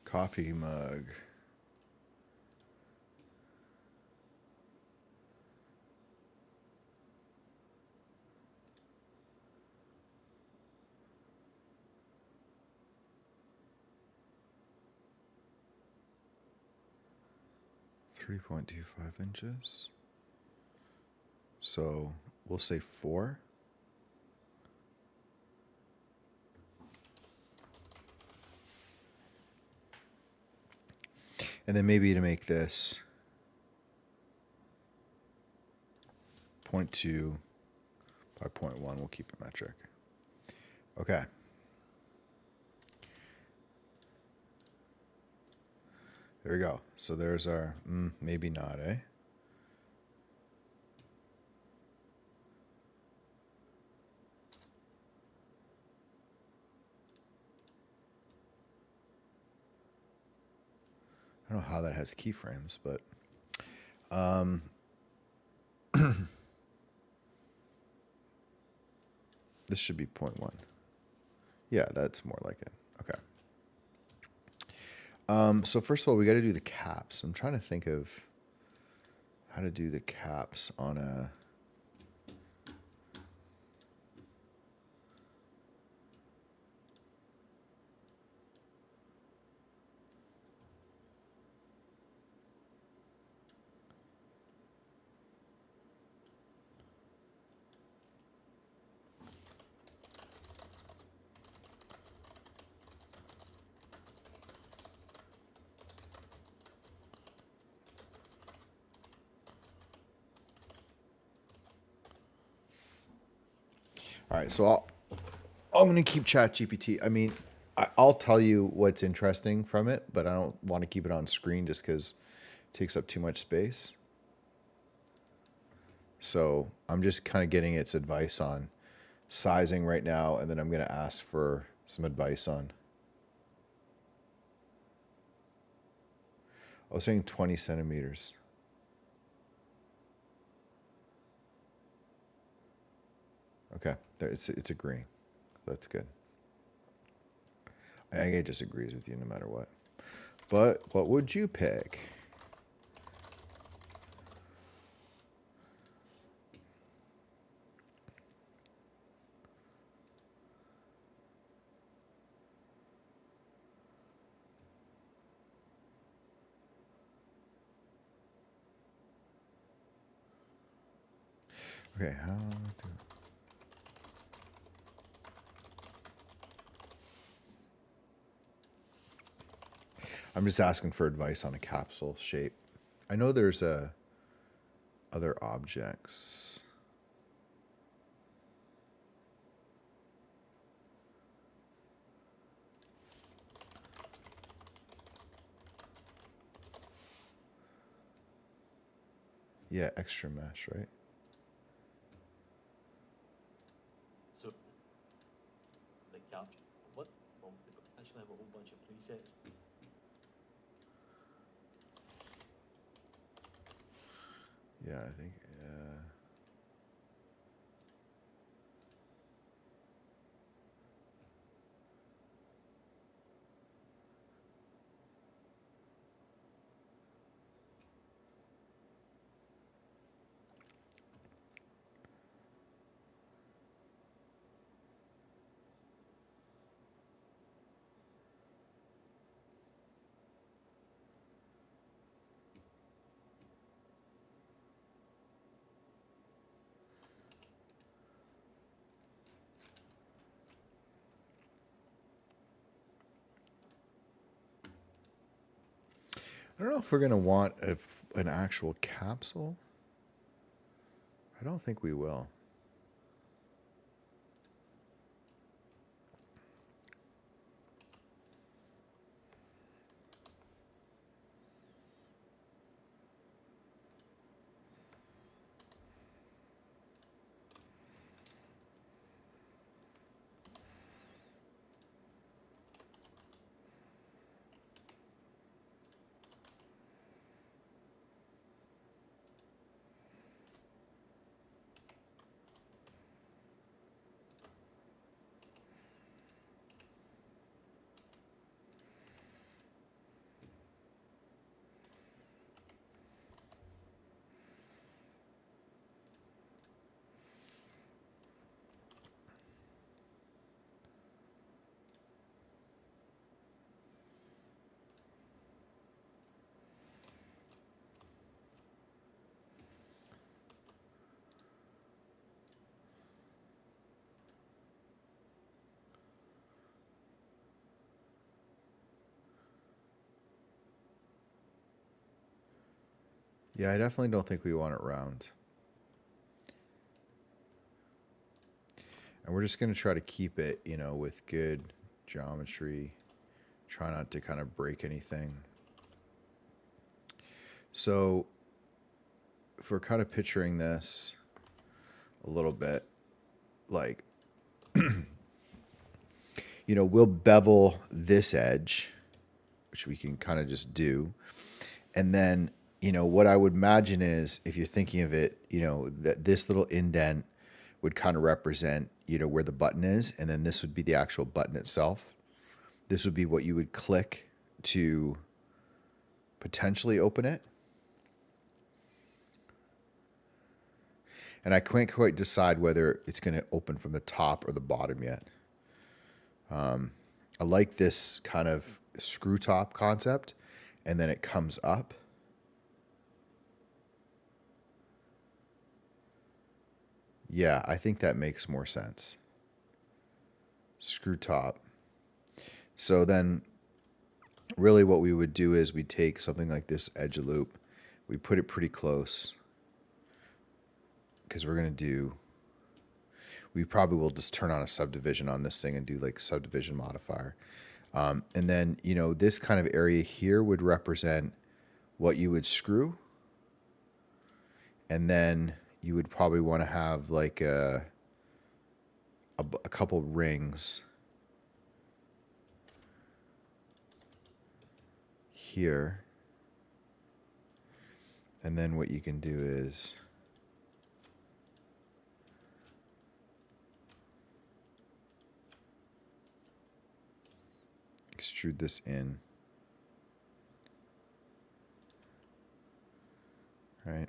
Coffee mug. $3.25 inches. So we'll say 4. And then maybe to make this 0.2 by 0.1, we'll keep it metric. Okay. There we go. So there's our, maybe not, eh? I don't know how that has keyframes, but this should be 0.1. Yeah, that's more like it. Okay. So first of all, we got to do the caps. I'm trying to think of how to do the caps on a... All right, so I'm going to keep ChatGPT. I mean, I'll tell you what's interesting from it, but I don't want to keep it on screen just because it takes up too much space. So I'm just kind of getting its advice on sizing right now, and then I'm going to ask for some advice on... I was saying 20 centimeters. Okay, there, it's agreeing. That's good. I think it just agrees with you no matter what. But what would you pick? Okay, how do... I'm just asking for advice on a capsule shape. I know there's other objects. Yeah, extra mesh, right? So, the cap, what? Well, they actually have a whole bunch of presets. Yeah, I think. I don't know if we're gonna want an actual capsule. I don't think we will. Yeah, I definitely don't think we want it round. And we're just going to try to keep it, you know, with good geometry. Try not to kind of break anything. So if we're kind of picturing this a little bit, like, you know, we'll bevel this edge, which we can kind of just do. And then, you know, what I would imagine is, if you're thinking of it, you know, that this little indent would kind of represent, you know, where the button is. And then this would be the actual button itself. This would be what you would click to potentially open it. And I can't quite decide whether it's going to open from the top or the bottom yet. I like this kind of screw top concept, and then it comes up. Yeah, I think that makes more sense. Screw top. So then really what we would do is we take something like this edge loop, we put it pretty close, because we're going to do, we probably will just turn on a subdivision on this thing and do like subdivision modifier. And then, you know, this kind of area here would represent what you would screw. And then you would probably want to have like a couple rings here. And then what you can do is extrude this in. Right?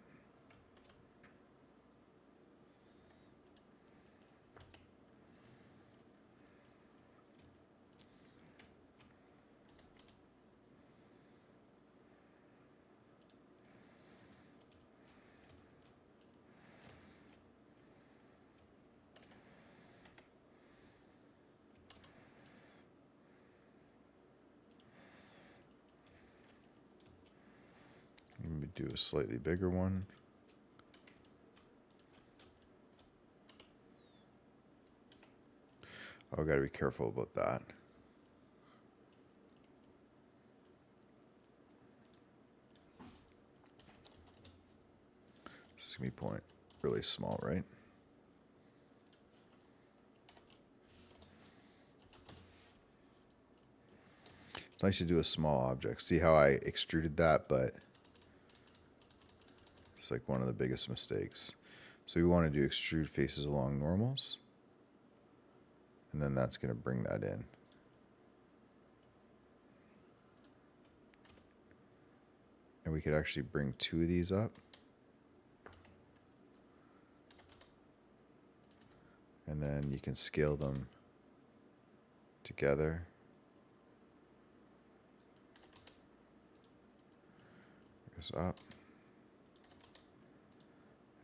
Let me do a slightly bigger one. Oh, I gotta be careful about that. This is gonna be point really small, right? It's nice to do a small object. See how I extruded that, but it's like one of the biggest mistakes. So we want to do extrude faces along normals. And then that's going to bring that in. And we could actually bring two of these up. And then you can scale them together. Goes up.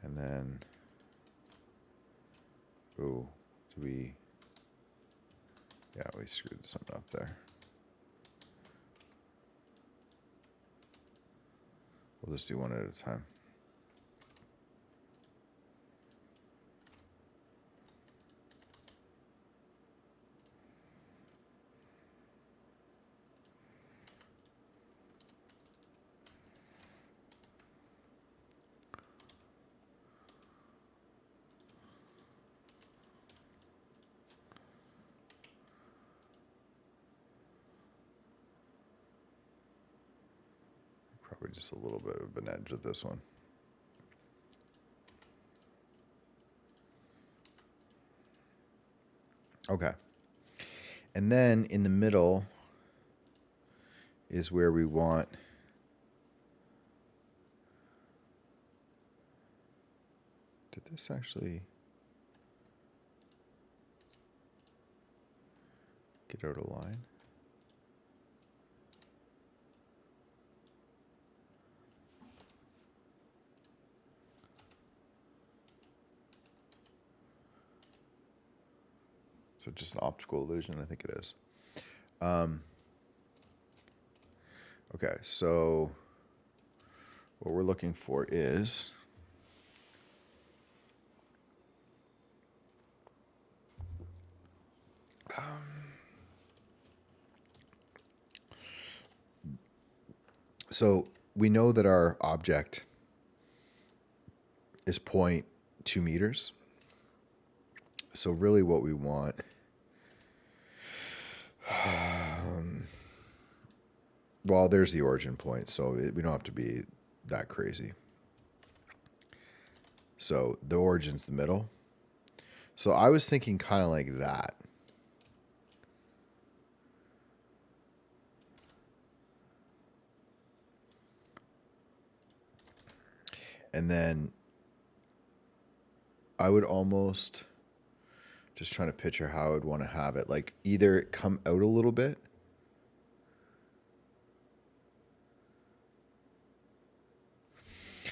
And then, oh, do we, yeah, we screwed something up there. We'll just do one at a time. Probably just a little bit of an edge with this one. Okay. And then in the middle is where we want did this actually get out of line? So just an optical illusion, I think it is. Okay, so what we're looking for is so we know that our object is 0.2 meters. So really what we want, well, there's the origin point, so we don't have to be that crazy. So the origin's the middle. So I was thinking kind of like that. And then I would almost, just trying to picture how I would want to have it, like either come out a little bit.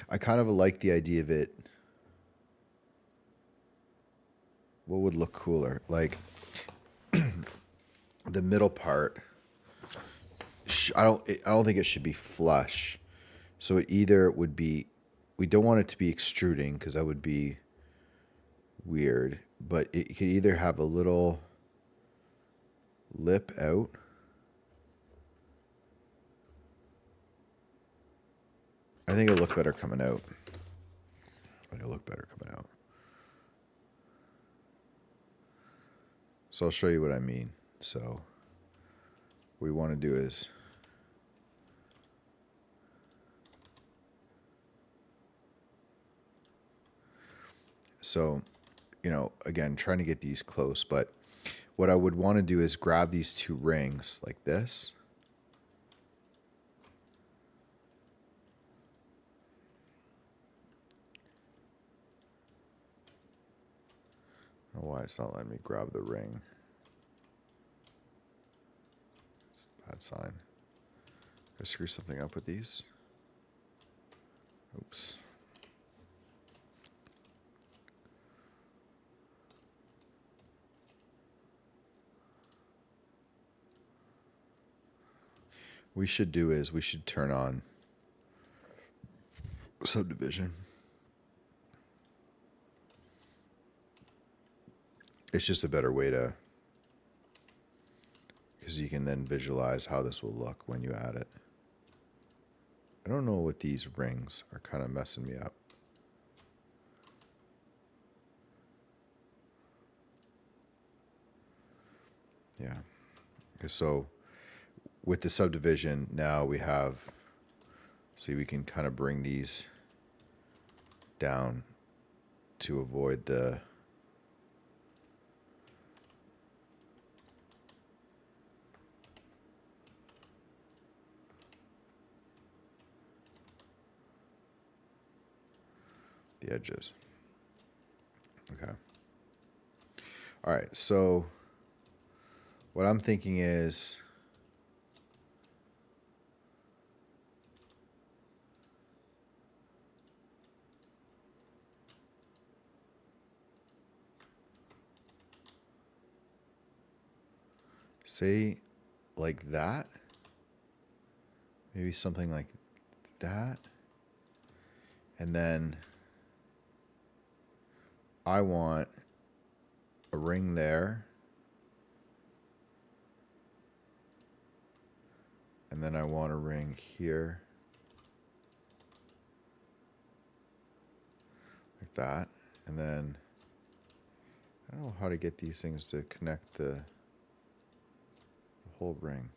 I kind of like the idea of it. What would look cooler? Like the middle part. I don't think it should be flush. So it either would be, we don't want it to be extruding because that would be weird, but it could either have a little lip out. I think it'll look better coming out. It'll look better coming out. So I'll show you what I mean. So what we want to do is so, you know, again, trying to get these close, but what I would want to do is grab these two rings like this. I don't know why it's not letting me grab the ring. It's a bad sign. Did I screw something up with these? Oops. We should do is we should turn on subdivision. It's just a better way to, because you can then visualize how this will look when you add it. I don't know what these rings are kind of messing me up. Yeah. Okay, so with the subdivision, now we have, see, we can kind of bring these down to avoid the edges. Okay. All right, so what I'm thinking is say like that. Maybe something like that. And then I want a ring there. And then I want a ring here. Like that. And then I don't know how to get these things to connect the whole ring.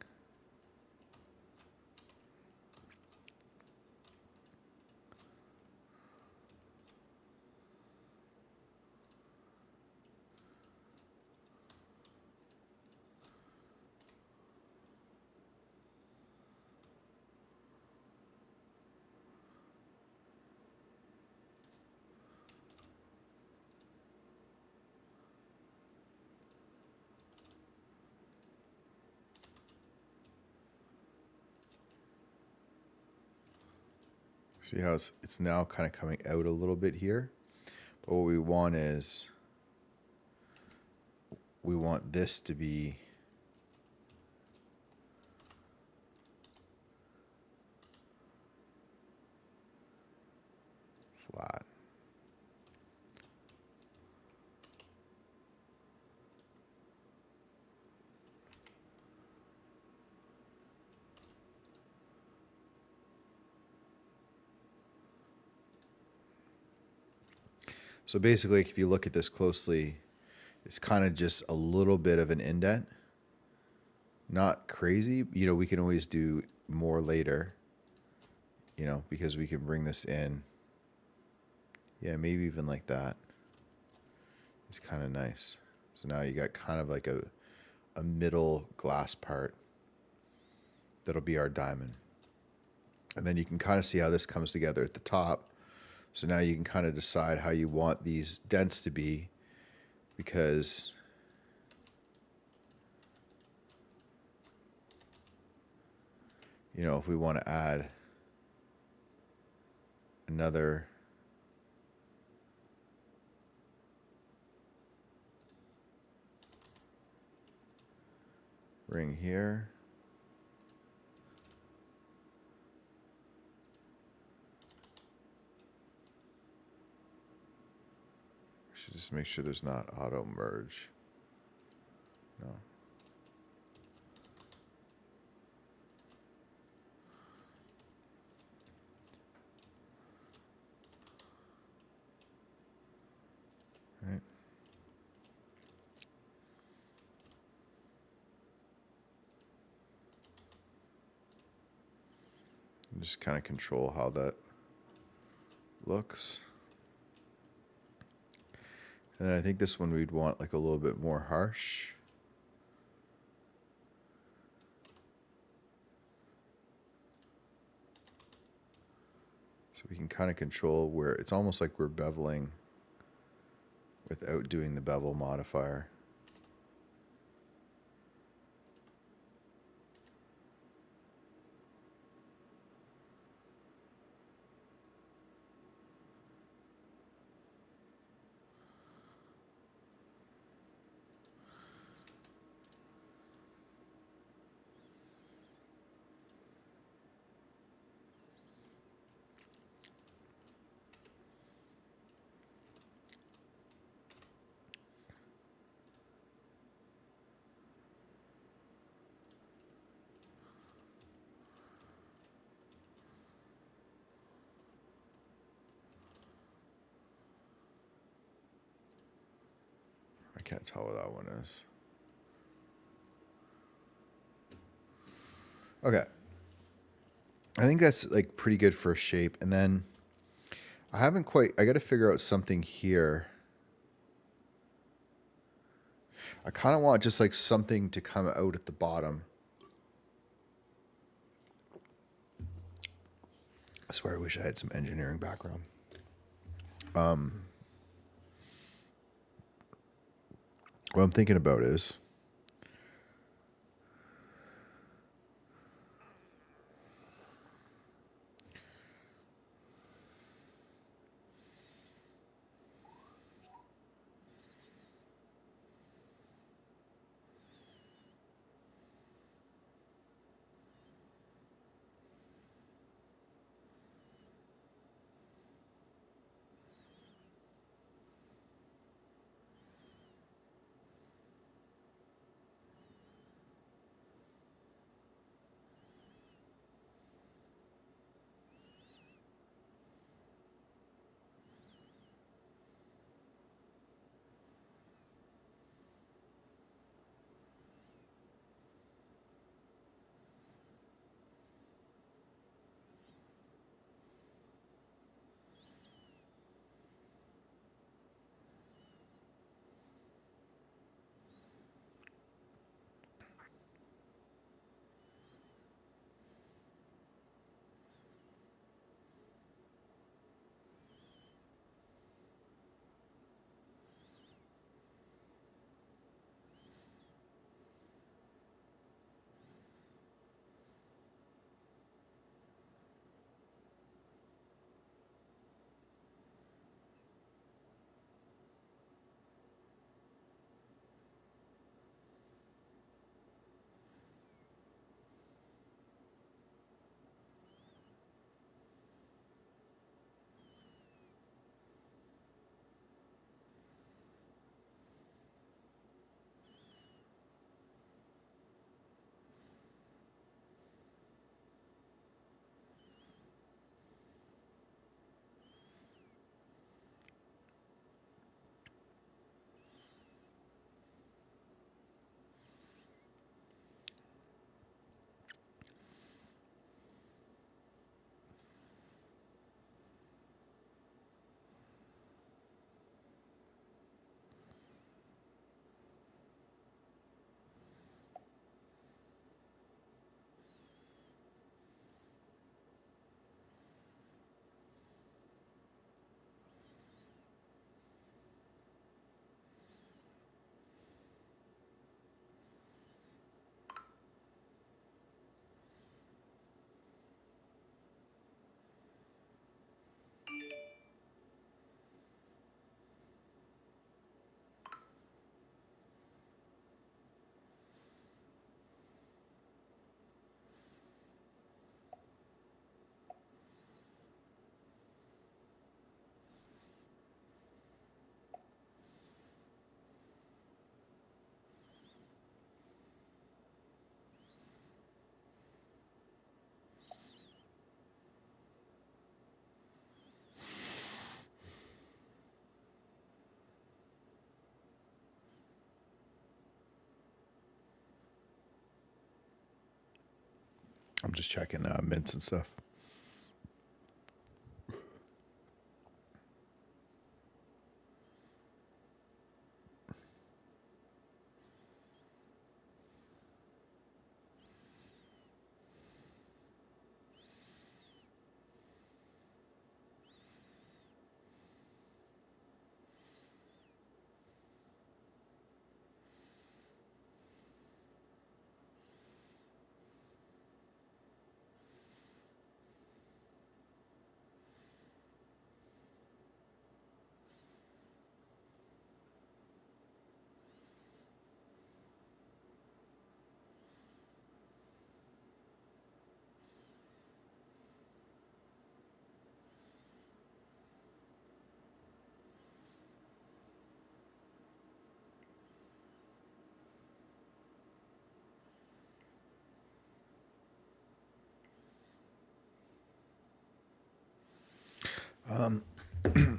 See how it's now kind of coming out a little bit here. But what we want is, we want this to be So basically, if you look at this closely, it's kind of just a little bit of an indent. Not crazy. You know, we can always do more later, you know, because we can bring this in. Yeah, maybe even like that. It's kind of nice. So now you got kind of like a middle glass part. That'll be our diamond. And then you can kind of see how this comes together at the top. So now you can kind of decide how you want these dents to be, because you know, if we want to add another ring here, should just make sure there's not auto merge. No. Right. And just kind of control how that looks. And then I think this one we'd want like a little bit more harsh. So we can kind of control where it's almost like we're beveling without doing the bevel modifier. I can't tell what that one is. Okay. I think that's like pretty good for a shape. And then I got to figure out something here. I kind of want just like something to come out at the bottom. I swear I wish I had some engineering background. What I'm thinking about is I'm just checking mints and stuff.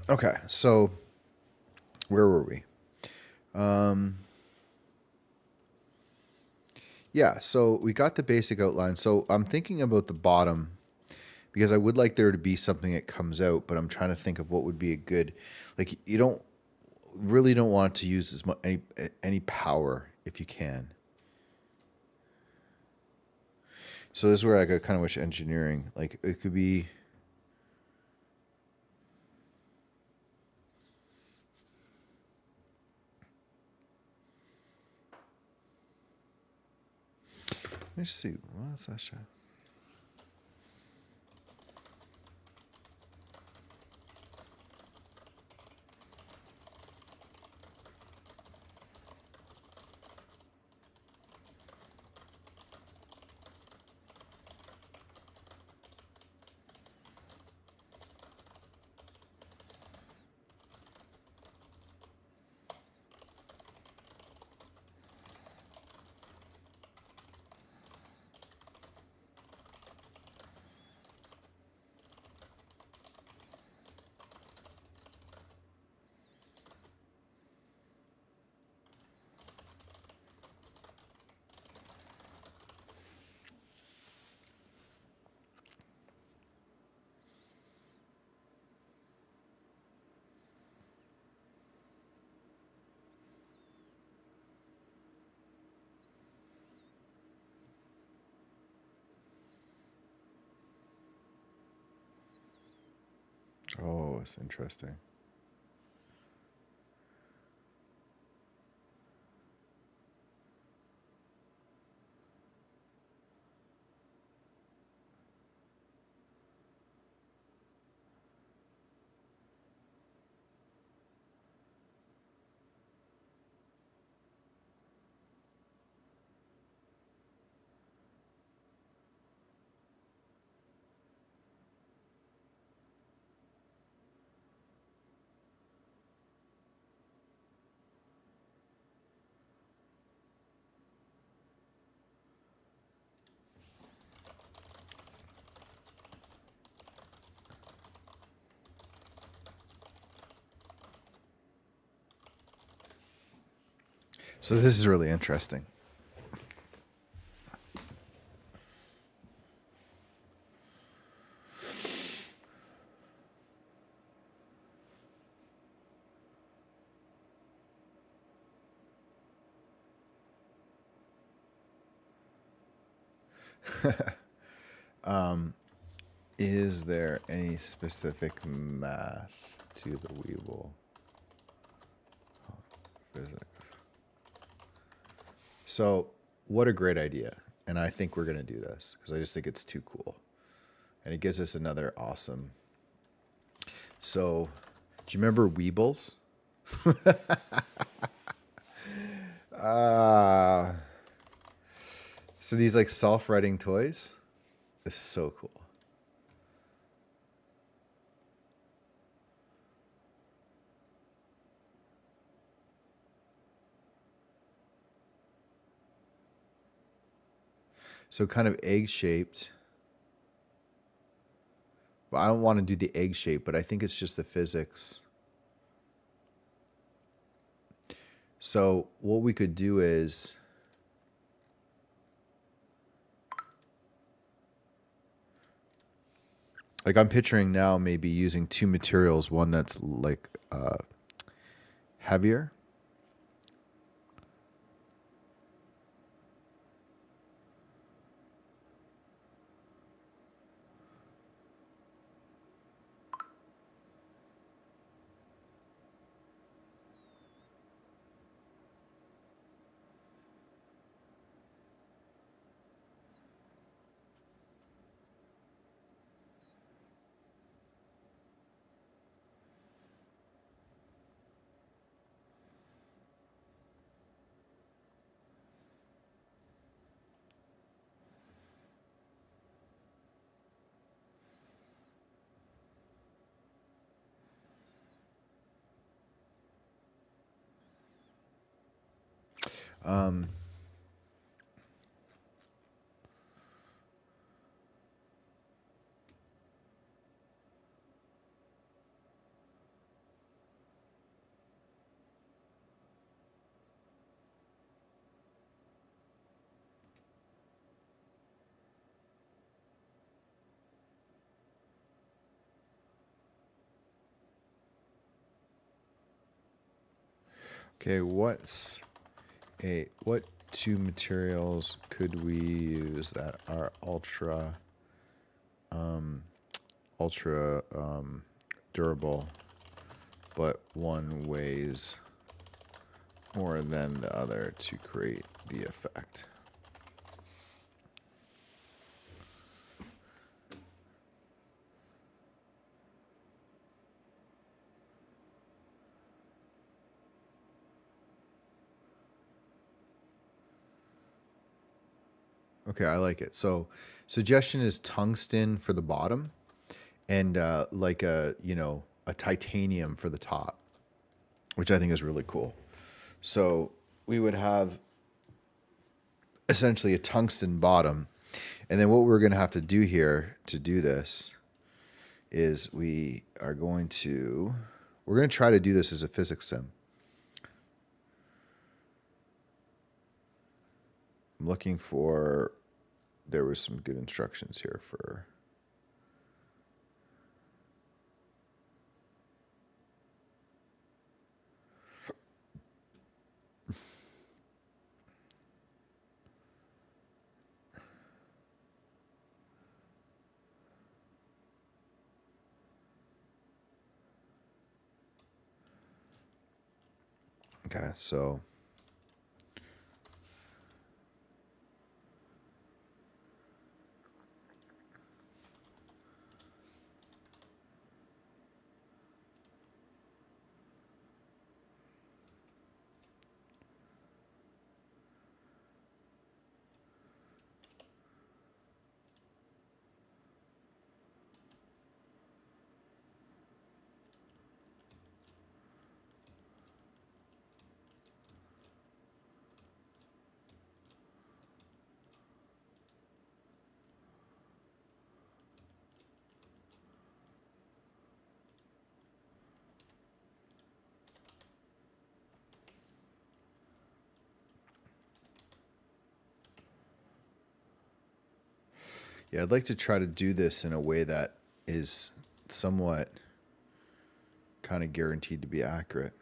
Okay, so where were we? Yeah, so we got the basic outline. So I'm thinking about the bottom because I would like there to be something that comes out, but I'm trying to think of what would be a good, like you don't want to use as much any power if you can. So this is where I kind of wish engineering, like it could be. Let me see. What's that shot? Oh, it's interesting. So this is really interesting. Is there any specific math to the Weeble physics? So, what a great idea. And I think we're going to do this because I just think it's too cool. And it gives us another awesome. So, do you remember Weebles? So these like self-writing toys is so cool. So kind of egg shaped. Well, I don't want to do the egg shape, but I think it's just the physics. So what we could do is Like I'm picturing now maybe using two materials, one that's like heavier. Okay, what two materials could we use that are ultra durable, but one weighs more than the other to create the effect? Okay, I like it. So, suggestion is tungsten for the bottom, and like a titanium for the top, which I think is really cool. So we would have essentially a tungsten bottom, and then what we're going to have to do here to do this is we're going to try to do this as a physics sim. I'm looking for, there was some good instructions here for, okay, so yeah, I'd like to try to do this in a way that is somewhat kind of guaranteed to be accurate.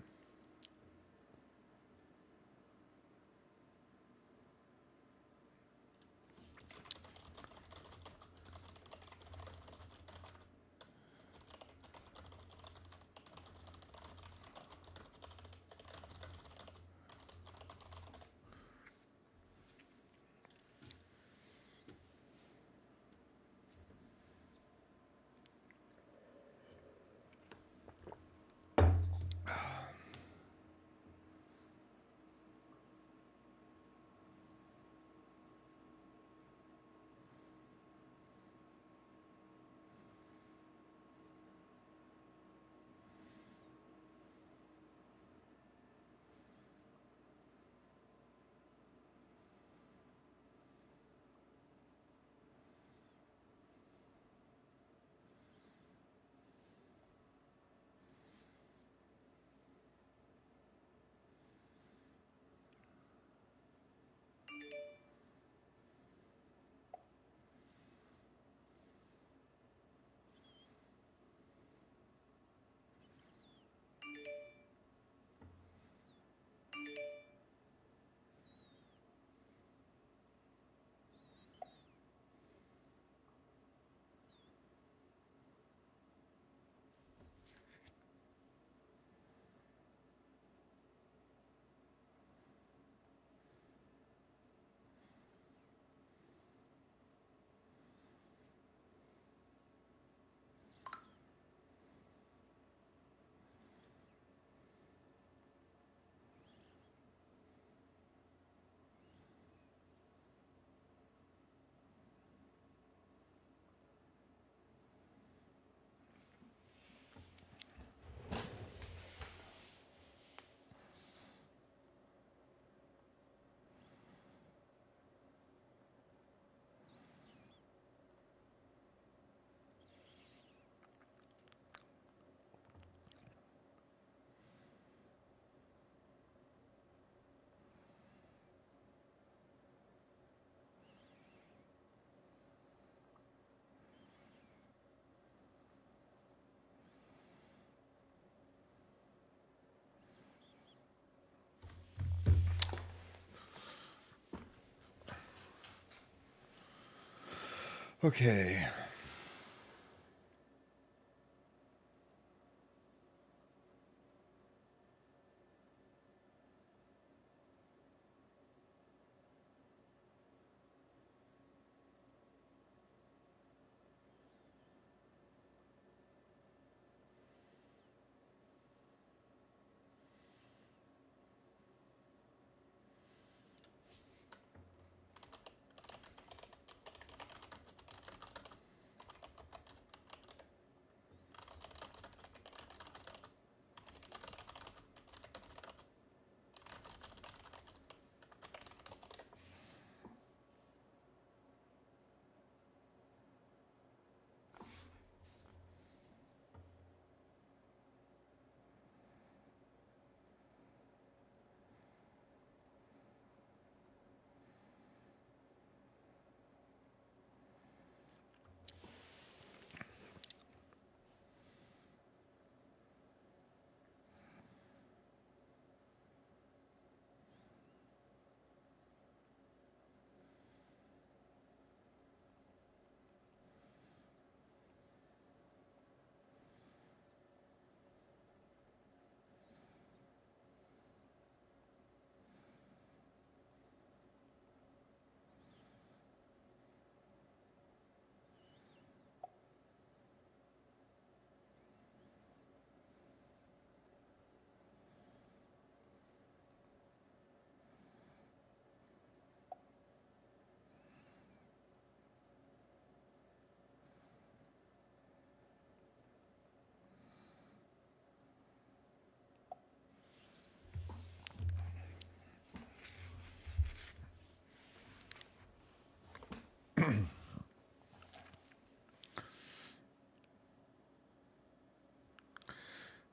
Okay.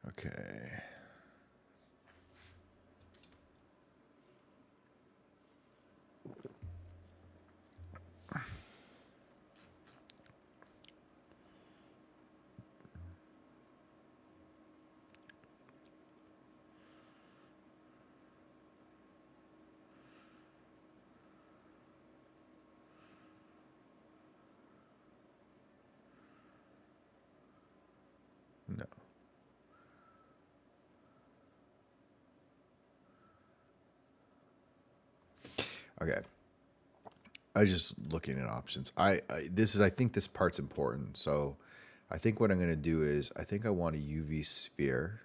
Okay. No. Okay. I was just looking at options. I think this part's important. So I think what I'm going to do is I think I want a UV sphere.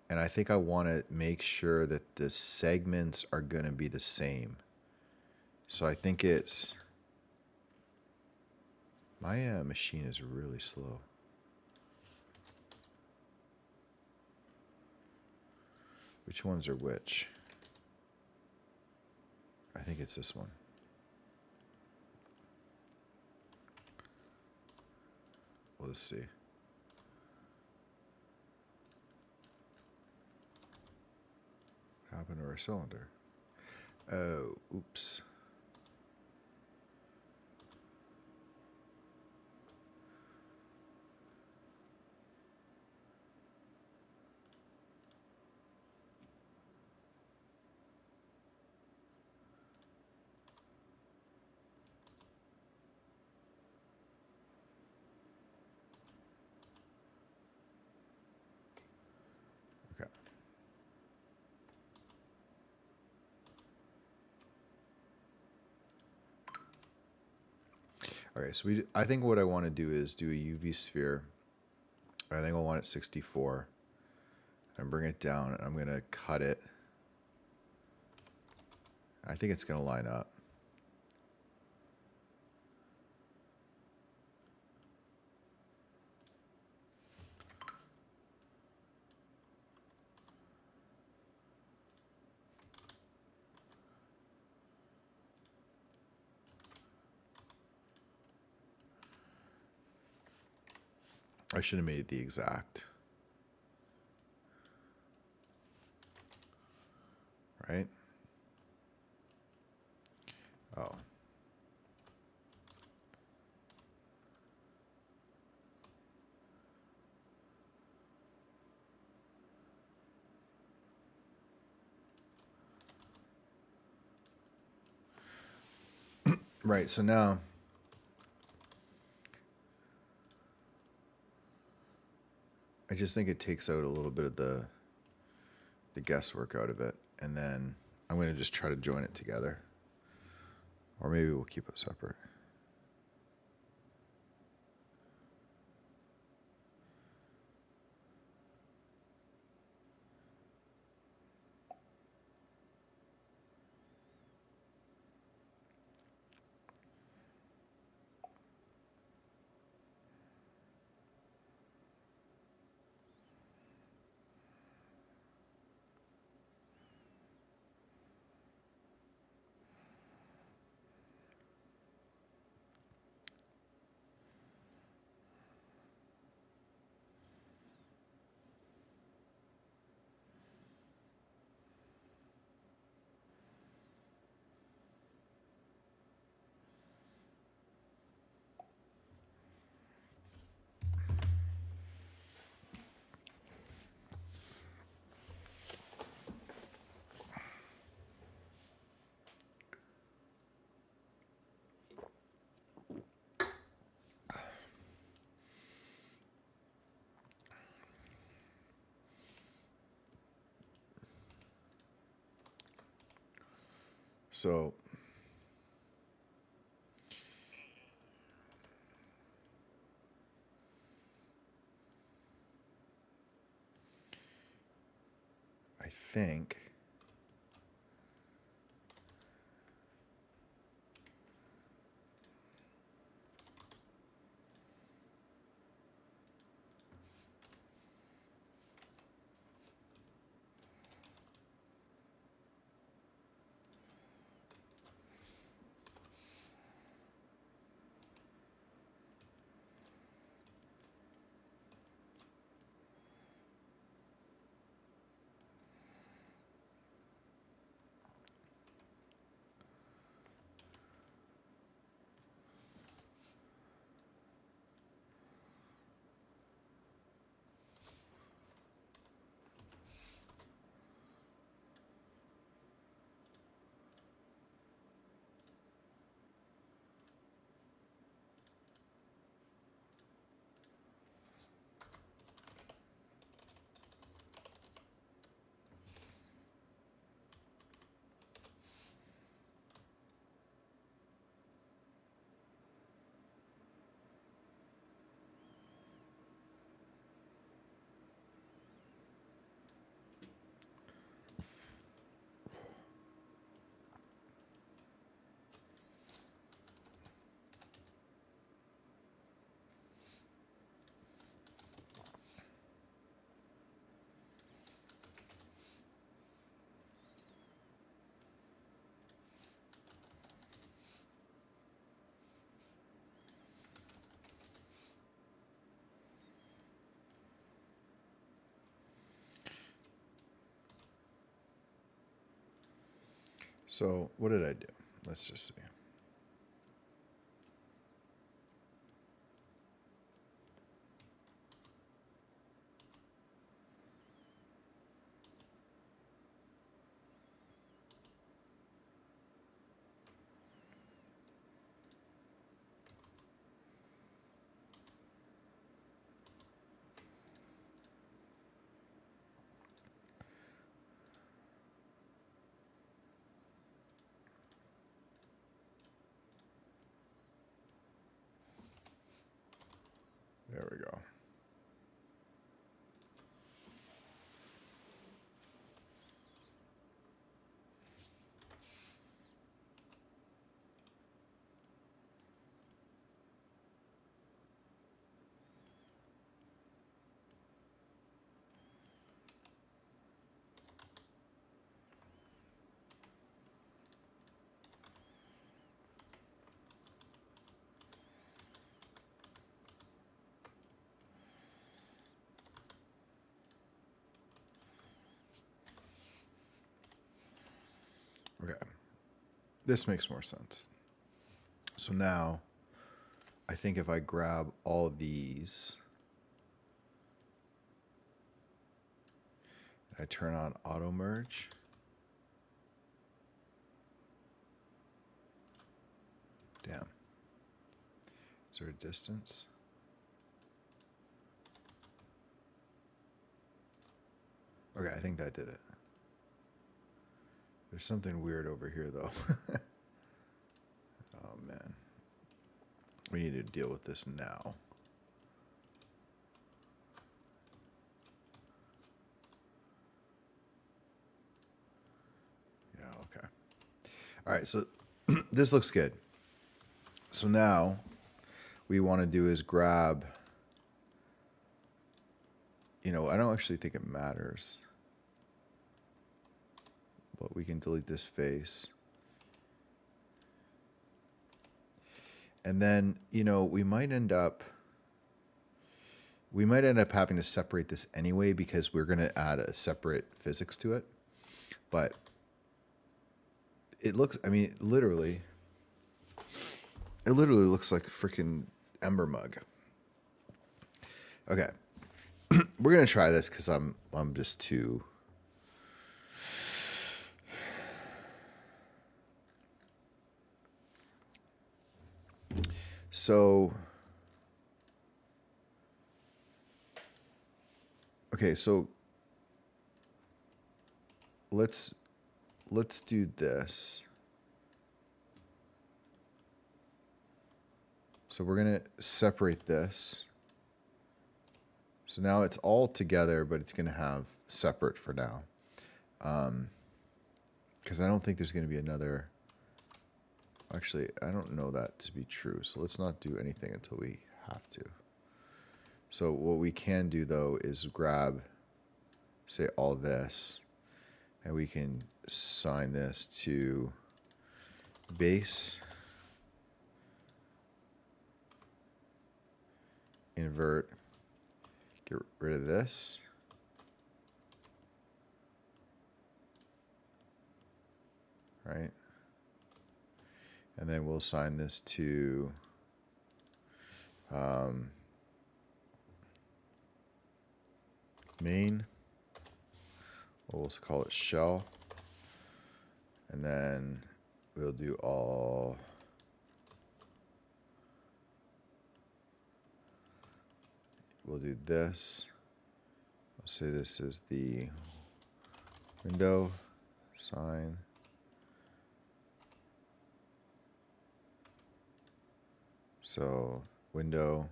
And I think I want to make sure that the segments are going to be the same. So I think it's... My machine is really slow. Which ones are which? I think it's this one. We'll just see. What happened to our cylinder? Oh, oops. Okay. Okay, so I think what I want to do is do a UV sphere. I think I want it 64. And bring it down, and I'm going to cut it. I think it's going to line up. I should have made it the exact. Right? Oh. Right, so now just think it takes out a little bit of the guesswork out of it, and then I'm going to just try to join it together, or maybe we'll keep it separate. So I think so. What did I do? Let's just see. There we go. Okay. This makes more sense. So now I think if I grab all these, I turn on auto merge. Damn. Is there a distance? Okay, I think that did it. There's something weird over here, though. Oh, man. We need to deal with this now. Yeah, okay. All right, so this looks good. So now we want to do is grab, you know, I don't actually think it matters, but we can delete this face. And then, you know, we might end up having to separate this anyway because we're going to add a separate physics to it. But it looks, I mean, literally, it literally looks like a freaking ember mug. Okay. We're going to try this because I'm just too. So, okay, so let's do this. So we're going to separate this. So now it's all together, but it's going to have separate for now. Because I don't think there's going to be another. Actually, I don't know that to be true. So let's not do anything until we have to. So what we can do, though, is grab, say, all this. And we can assign this to base, invert, get rid of this. Right? And then we'll assign this to main. We'll also call it shell. And then we'll do all we'll do this. I'll say this is the window sign. So window,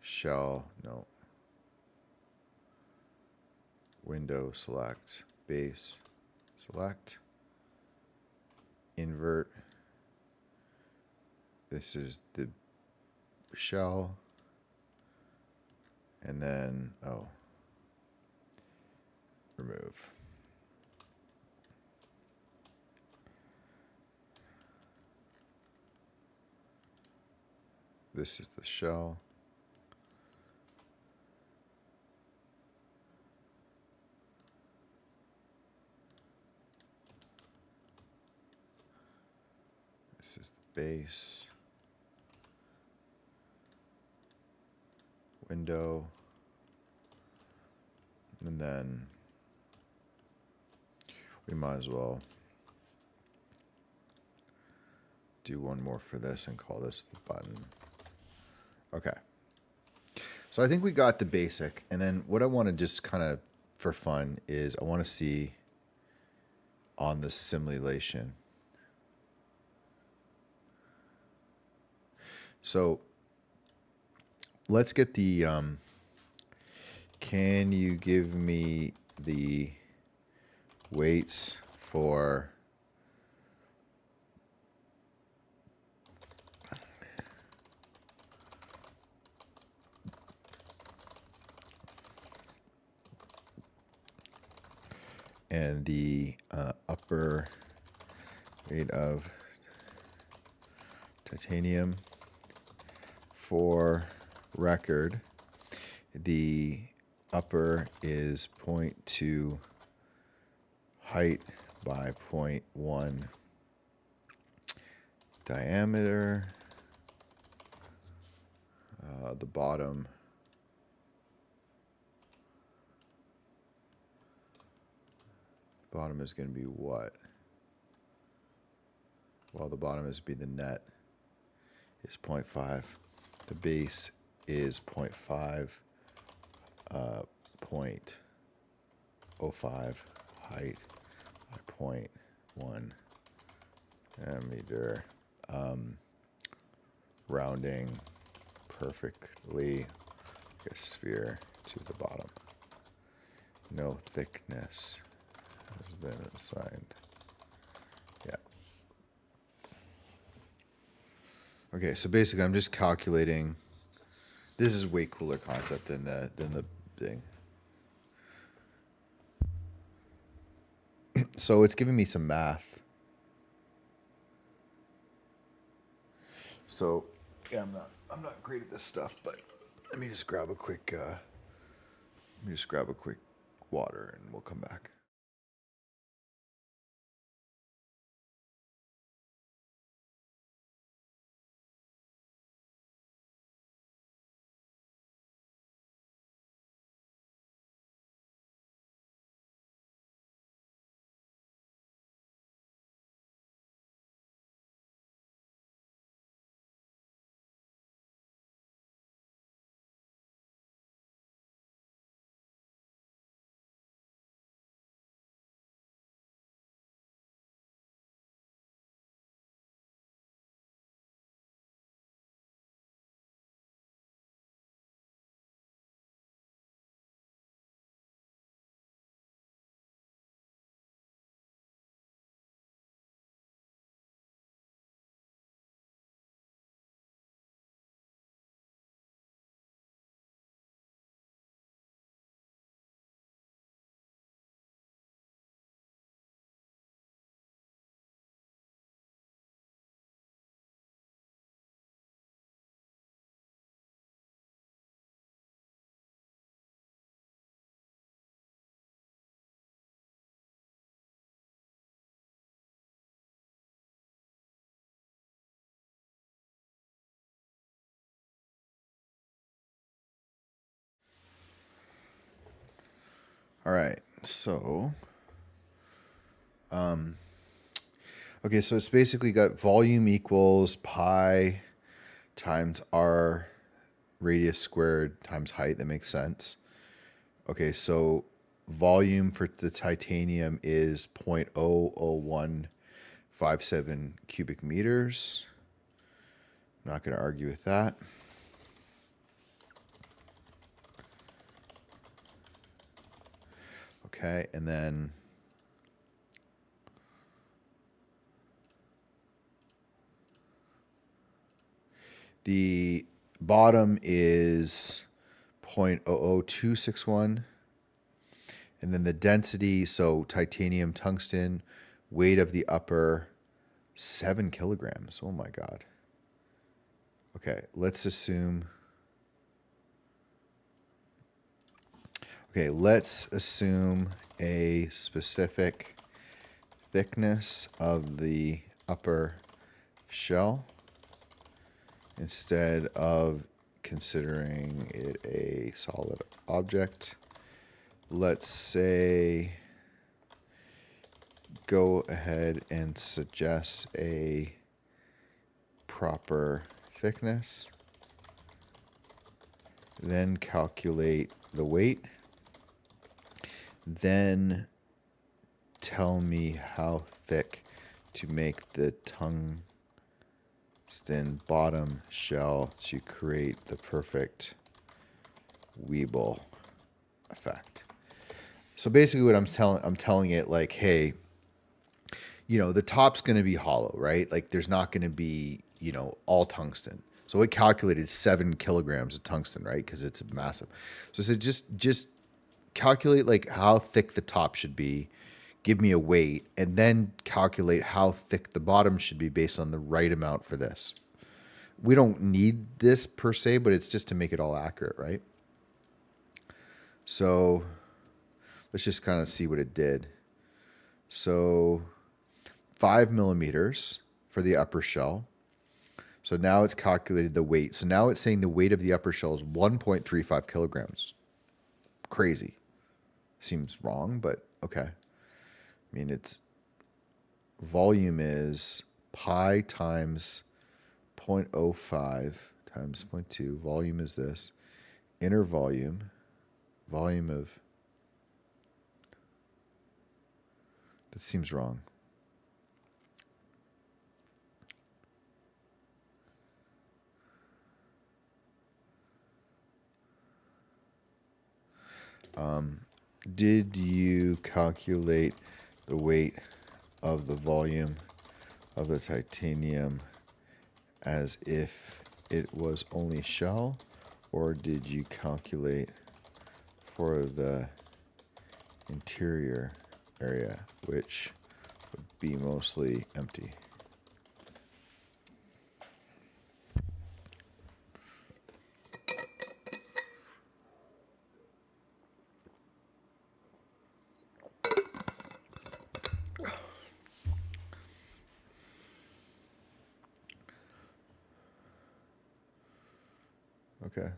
shell, no. Window, select, base, select, invert. This is the shell. And then, remove. This is the shell. This is the base. Window. And then we might as well do one more for this and call this the button. Okay. So I think we got the basic. And then what I want to just kind of, for fun, is I want to see on the simulation. So let's get the, can you give me the weights for and the upper weight of titanium for record. The upper is 0.2 height by 0.1 diameter. The bottom is going to be what? Well, the bottom is be the net is 0.5. The base is 0.5 point 0.05, height by 0.1 millimeter, rounding perfectly a sphere to the bottom. No thickness has been assigned. Yeah. Okay, so basically I'm just calculating. This is a way cooler concept than the thing. So it's giving me some math. So yeah, I'm not great at this stuff, but let me just grab a quick water and we'll come back. All right, so, okay, so it's basically got volume equals pi times r radius squared times height. That makes sense. Okay, so volume for the titanium is 0.00157 cubic meters. I'm not going to argue with that. Okay, and then the bottom is 0.00261. And then the density, so titanium, tungsten, weight of the upper, 7 kilograms. Oh my God. Okay, let's assume. Okay, let's assume a specific thickness of the upper shell instead of considering it a solid object. Let's say go ahead and suggest a proper thickness, then calculate the weight, then tell me how thick to make the tungsten bottom shell to create the perfect Weeble effect. So basically what I'm telling it, like, hey, the top's going to be hollow, right? Like there's not going to be, all tungsten. So it calculated 7 kilograms of tungsten, right? Because it's massive. So just calculate like how thick the top should be, give me a weight, and then calculate how thick the bottom should be based on the right amount for this. We don't need this per se, but it's just to make it all accurate, right? So let's just kind of see what it did. So 5 millimeters for the upper shell. So now it's calculated the weight. So now it's saying the weight of the upper shell is 1.35 kilograms. Crazy. Seems wrong, but okay. I mean, its volume is pi times 0.05 times 0.2. Volume is this. Inner volume of That seems wrong. Did you calculate the weight of the volume of the titanium as if it was only shell, or did you calculate for the interior area, which would be mostly empty? Okay.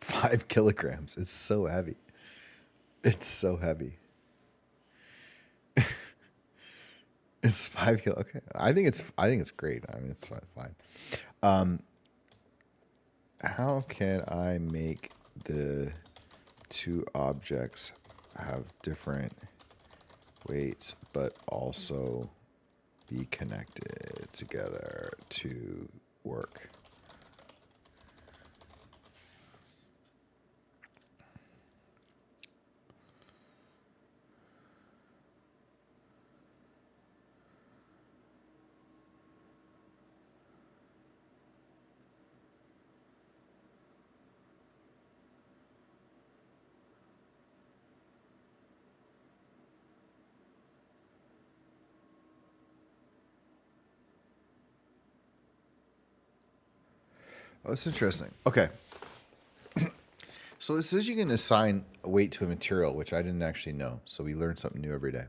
Five kilograms. It's so heavy. It's so heavy. It's 5 kilo. Okay, I think it's great. I mean, it's fine. How can I make the two objects have different weights, but also be connected together to work? Oh, that's interesting. Okay. So it says you can assign a weight to a material, which I didn't actually know. So we learn something new every day.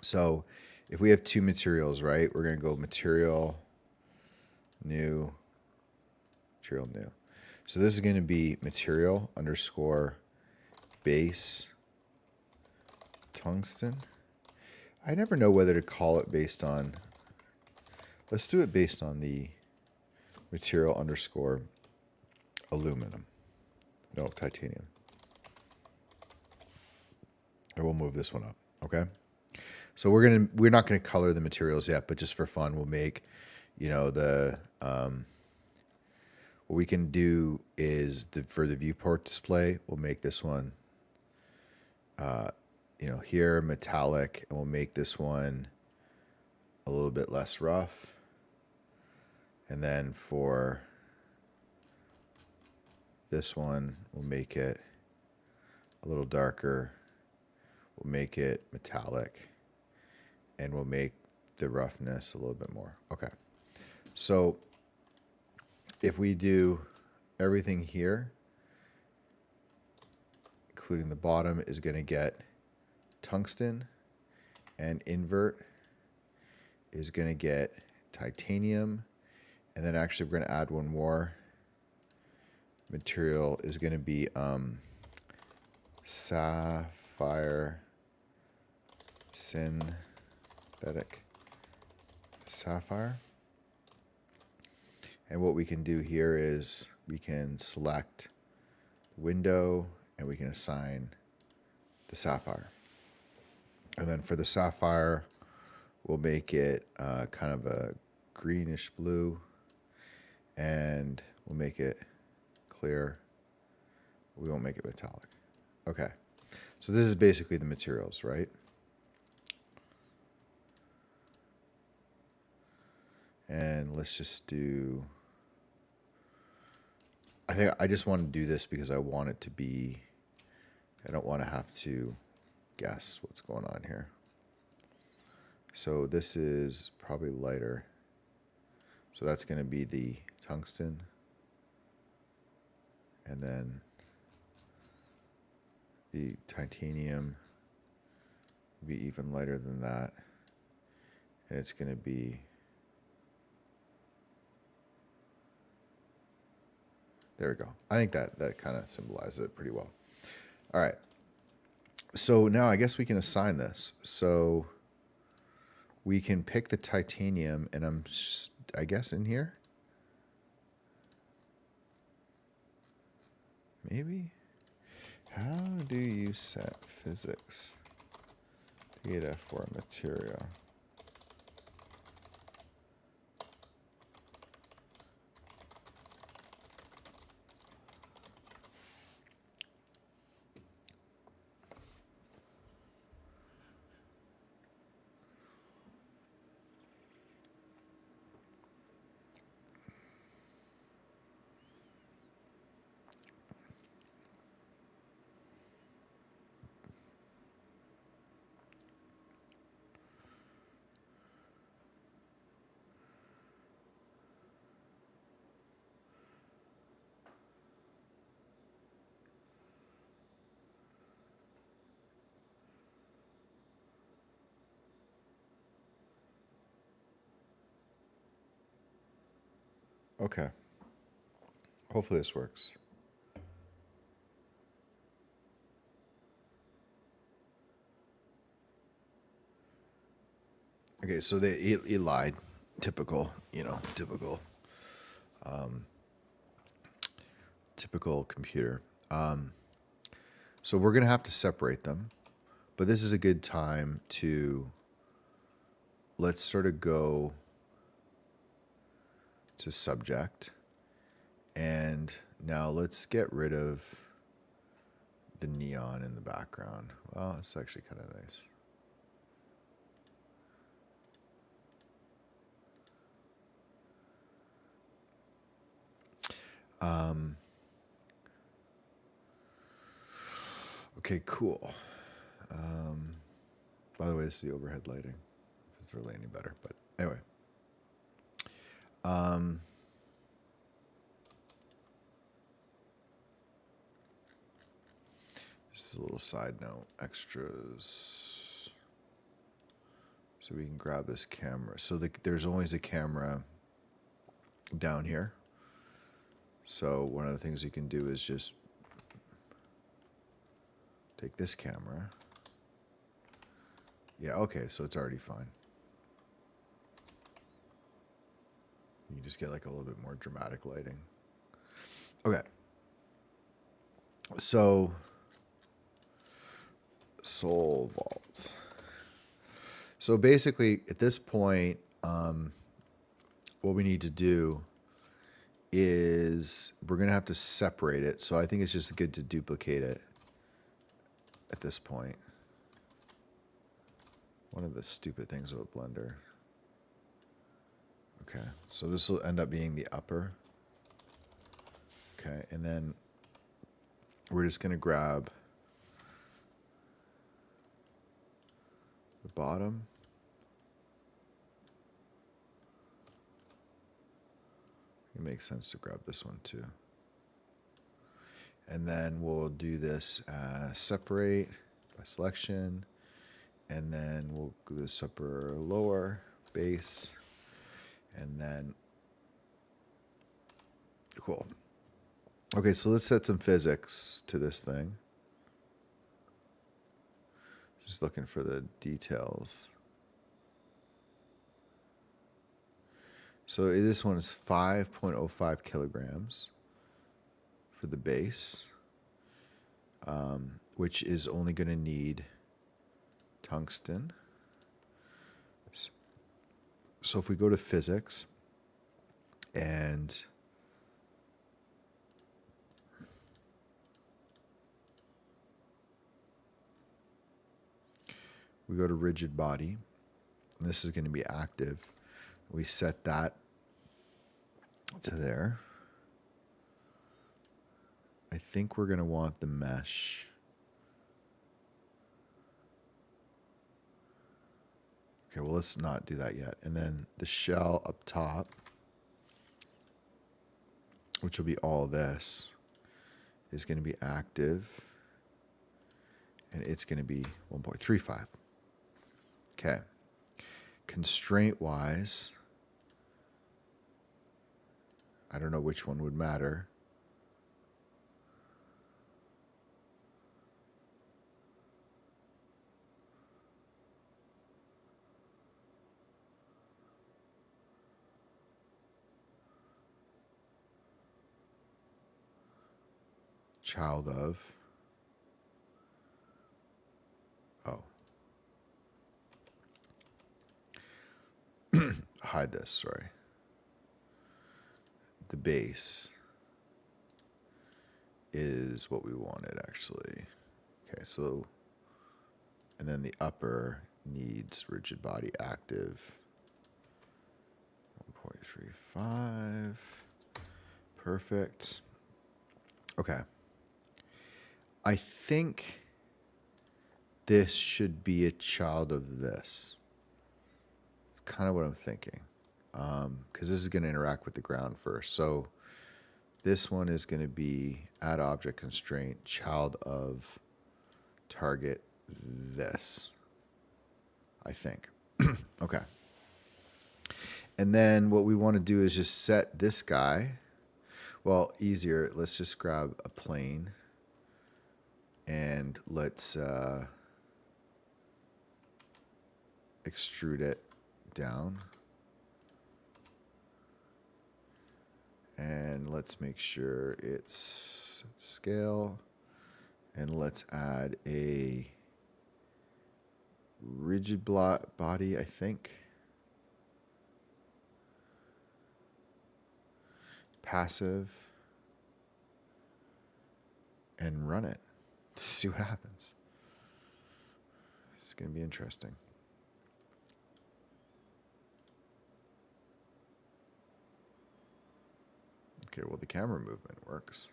So if we have two materials, right, we're going to go material, new, material, new. So this is going to be material underscore base tungsten. I never know whether to call it based on, let's do it based on the material underscore aluminum. No, titanium. And we'll move this one up, okay? So we're not gonna color the materials yet, but just for fun, we'll make, the what we can do is for the viewport display, we'll make this one, here metallic, and we'll make this one a little bit less rough, and then for this one, we'll make it a little darker. We'll make it metallic, and we'll make the roughness a little bit more. Okay. So if we do everything here, including the bottom, is going to get tungsten, and invert is going to get titanium, and then actually we're going to add one more. Material is going to be sapphire, synthetic sapphire. And what we can do here is we can select window and we can assign the sapphire. And then for the sapphire, we'll make it kind of a greenish blue, and we'll make it clear. We won't make it metallic. Okay. So this is basically the materials, right? And let's just do, I think I just want to do this because I want it to be, I don't want to have to guess what's going on here. So this is probably lighter. So that's going to be the tungsten. And then the titanium be even lighter than that. And it's going to be, there we go. I think that kind of symbolizes it pretty well. All right. So now I guess we can assign this. So we can pick the titanium, and I guess in here. Maybe? How do you set physics data for material? Okay. Hopefully this works. Okay, so he lied. Typical, typical computer. So we're going to have to separate them. But this is a good time to, let's sort of go to subject. And now let's get rid of the neon in the background. Well, it's actually kind of nice. Okay, cool. By the way, this is the overhead lighting. If it's really any better, but anyway. Just a little side note, extras. So we can grab this camera. So there's always a camera down here. So one of the things you can do is just take this camera. Yeah, okay, so it's already fine. You can just get like a little bit more dramatic lighting. Okay. So, Soul Vault. So basically, at this point, what we need to do is we're going to have to separate it. So I think it's just good to duplicate it at this point. One of the stupid things about Blender. Okay, so this will end up being the upper. Okay, and then we're just going to grab the bottom. It makes sense to grab this one too. And then we'll do this separate by selection. And then we'll do this upper lower base. And then, cool. Okay, so let's set some physics to this thing. Just looking for the details. So this one is 5.05 kilograms for the base, which is only going to need tungsten. So if we go to physics and we go to rigid body, and this is going to be active. We set that to there. I think we're going to want the mesh. Okay, well, let's not do that yet. And then the shell up top, which will be all this, is going to be active. And it's going to be 1.35. Okay. Constraint wise, I don't know which one would matter. Child of. Oh. Hide this, sorry. The base is what we wanted, actually. Okay, so, and then the upper needs rigid body active. 1.35. Perfect. Okay. I think this should be a child of this. It's kind of what I'm thinking. Because this is going to interact with the ground first. So this one is going to be add object constraint, child of target this, I think. Okay. And then what we want to do is just set this guy. Well, easier. Let's just grab a plane and let's extrude it down. And let's make sure it's scale. And let's add a rigid body, I think. Passive. And run it. See what happens. It's going to be interesting. Okay, well, the camera movement works.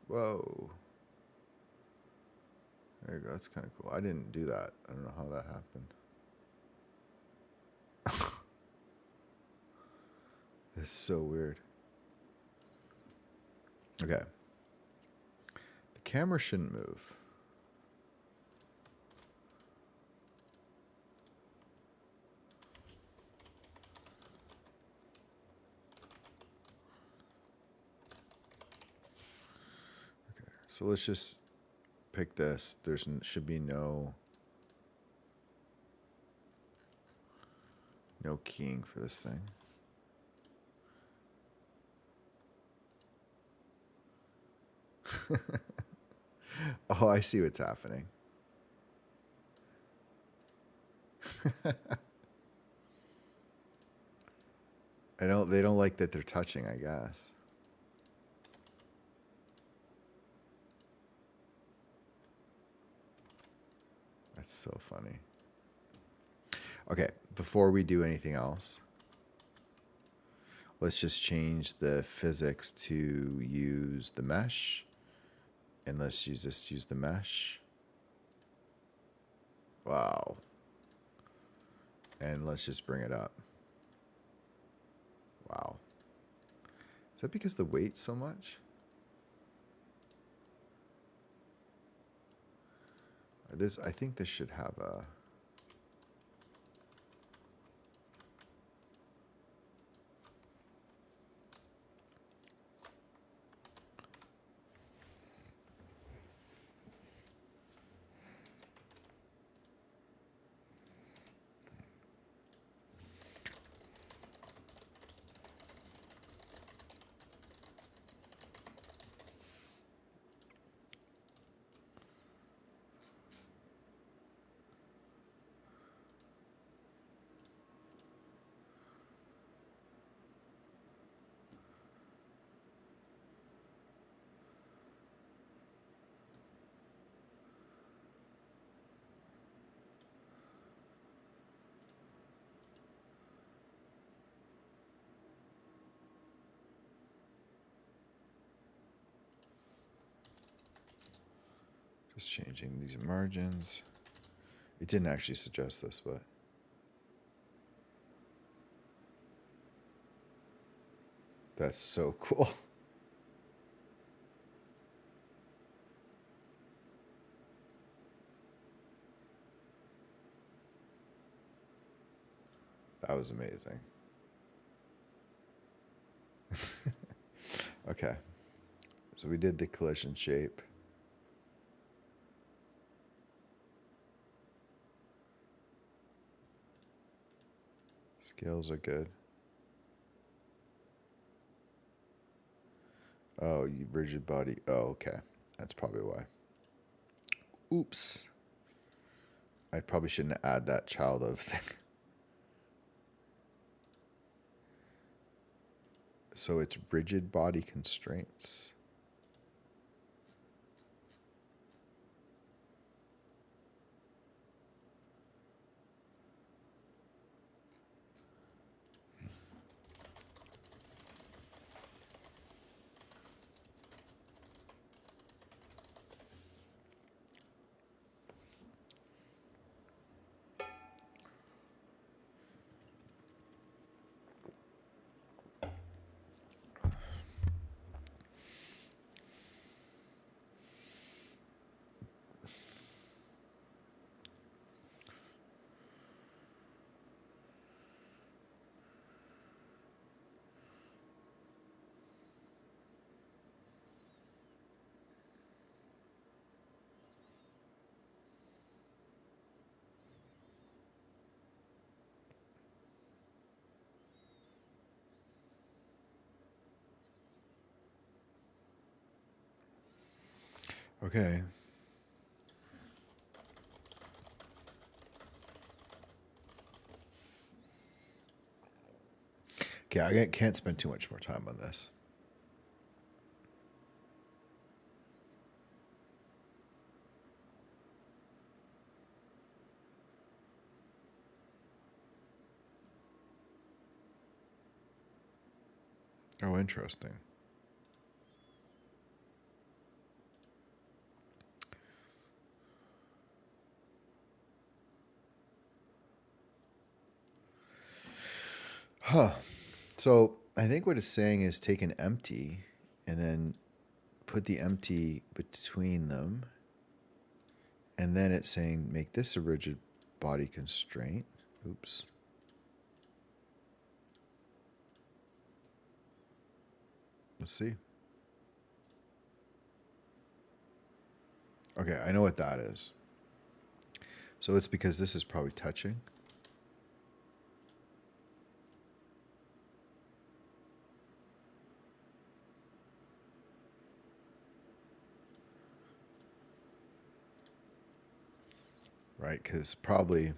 Whoa. There you go. That's kind of cool. I didn't do that. I don't know how that happened. This is so weird. Okay. The camera shouldn't move. Okay, so let's just pick this. There's should be no keying for this thing. Oh, I see what's happening. They don't like that they're touching, I guess. That's so funny. Okay, before we do anything else, let's just change the physics to use the mesh. And let's use the mesh. Wow. And let's just bring it up. Wow. Is that because the weight's so much? I think this should have a... Just changing these margins. It didn't actually suggest this, but... That's so cool. That was amazing. Okay. So we did the collision shape. Scales are good. Oh, you rigid body. Oh, okay. That's probably why. Oops. I probably shouldn't add that child of thing. So it's rigid body constraints. Okay. Okay, I can't spend too much more time on this. Oh, interesting. Huh. So I think what it's saying is take an empty and then put the empty between them. And then it's saying make this a rigid body constraint. Oops. Let's see. Okay, I know what that is. So it's because this is probably touching. Right, because probably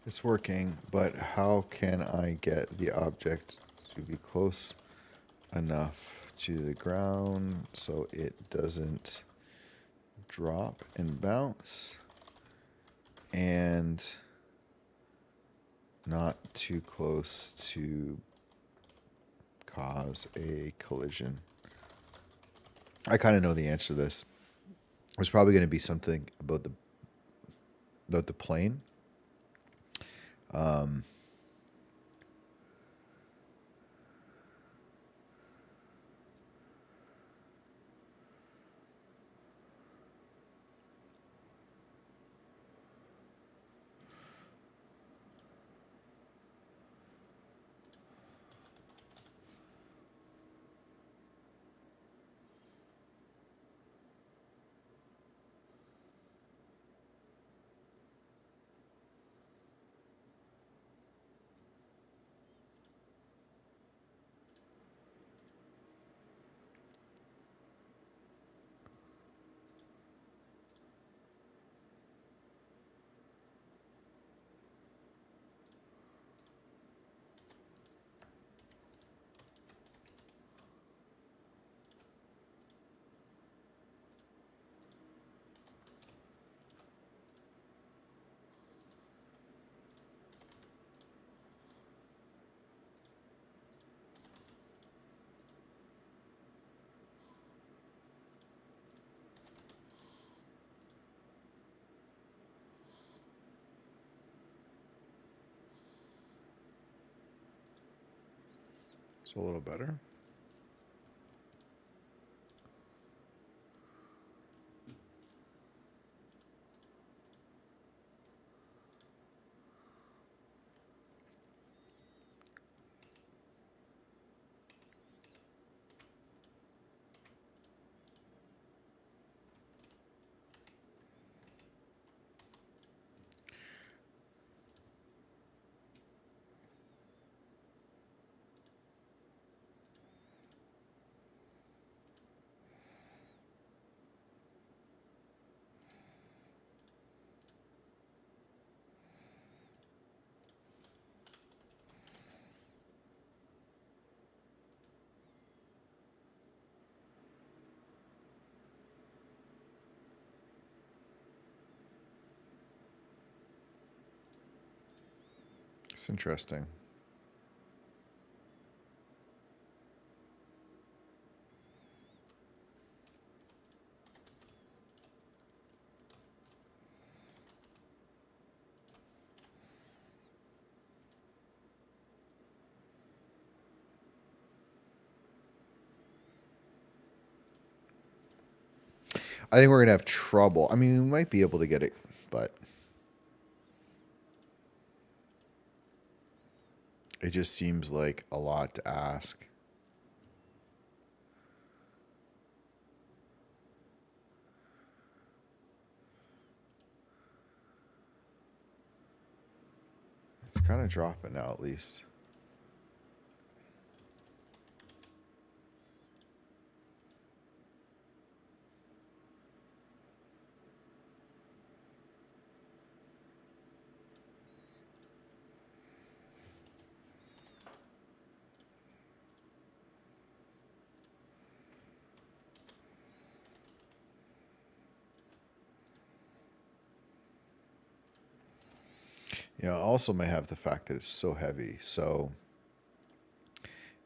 it's working, but how can I get the object to be close enough to the ground so it doesn't drop and bounce and not too close to cause a collision? I kind of know the answer to this. It's probably going to be something about the plane. It's a little better. It's interesting. I think we're going to have trouble. I mean, we might be able to get it, but it just seems like a lot to ask. It's kind of dropping now, at least. You know, also may have the fact that it's so heavy. So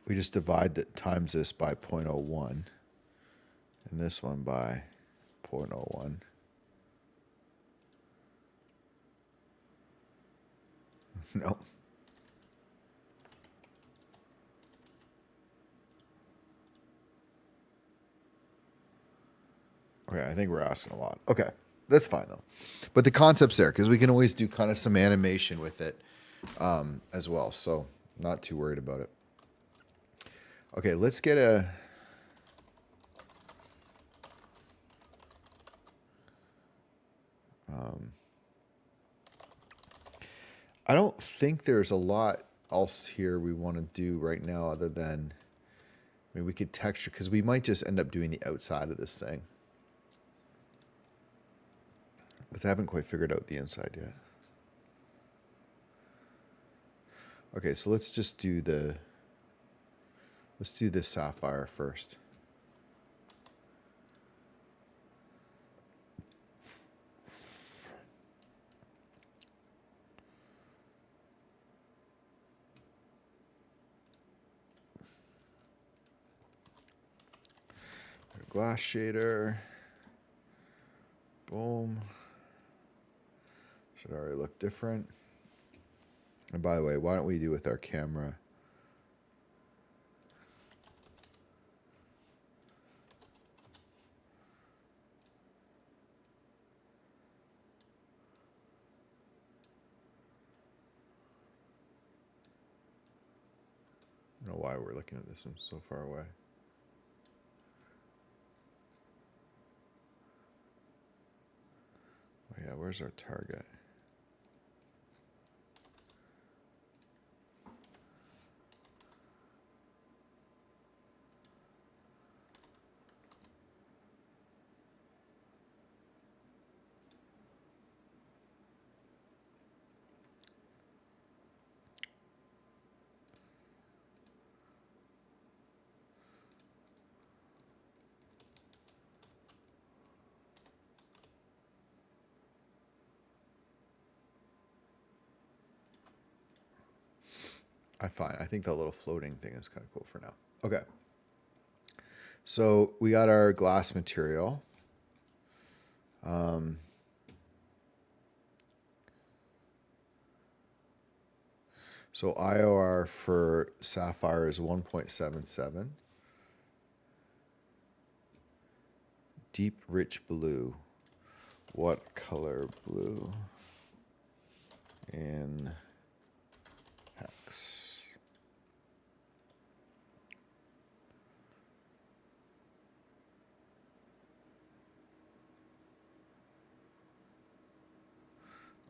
we just divide that times this by 0.01 and this one by 0.01. No. Okay, I think we're asking a lot. Okay, that's fine though. But the concept's there because we can always do kind of some animation with it as well. So not too worried about it. Okay, let's get a... I don't think there's a lot else here we want to do right now other than... I mean, we could texture because we might just end up doing the outside of this thing. Because I haven't quite figured out the inside yet. Okay, so let's just do the... Let's do this sapphire first. Glass shader. Boom. Should already look different. And by the way, why don't we do with our camera? I don't know why we're looking at this one so far away. Oh yeah, where's our target? I think that little floating thing is kind of cool for now. Okay. So we got our glass material. So IOR for Sapphire is 1.77. Deep rich blue. What color blue in hex?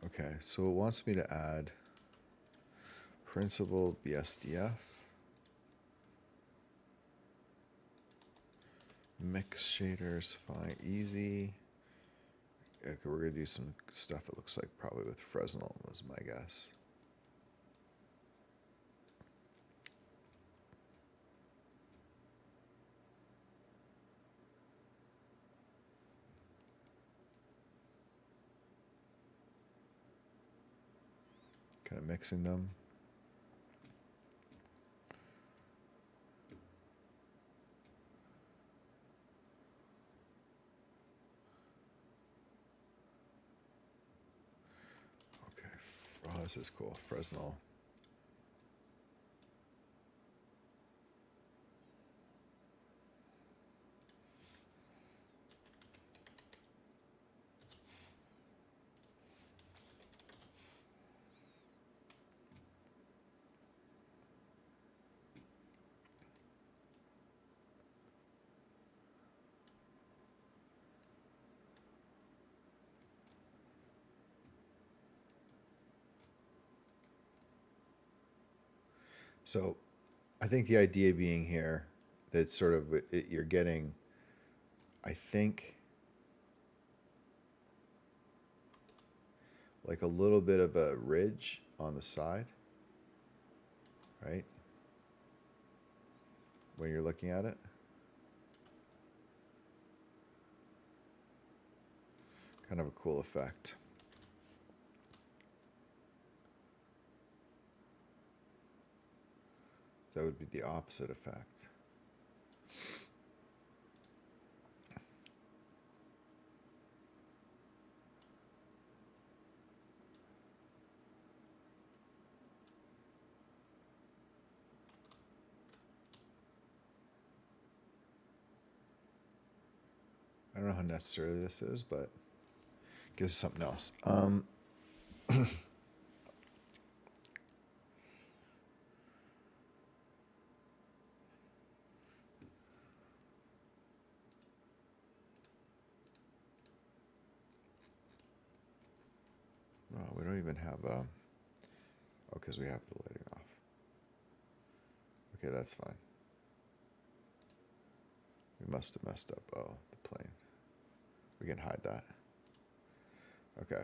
Okay, so it wants me to add principled BSDF, mix shaders, fine, easy. Okay, we're gonna do some stuff. It looks like probably with Fresnel was my guess. Kind of mixing them. Okay. Oh, this is cool. Fresnel. So I think the idea being here that sort of you're getting, I think, like a little bit of a ridge on the side, right? When you're looking at it. Kind of a cool effect. That would be the opposite effect. I don't know how necessary this is, but it gives us something else. Oh, we don't even have oh, because we have the lighting off. Okay, that's fine. We must have messed up. Oh, the plane. We can hide that. Okay.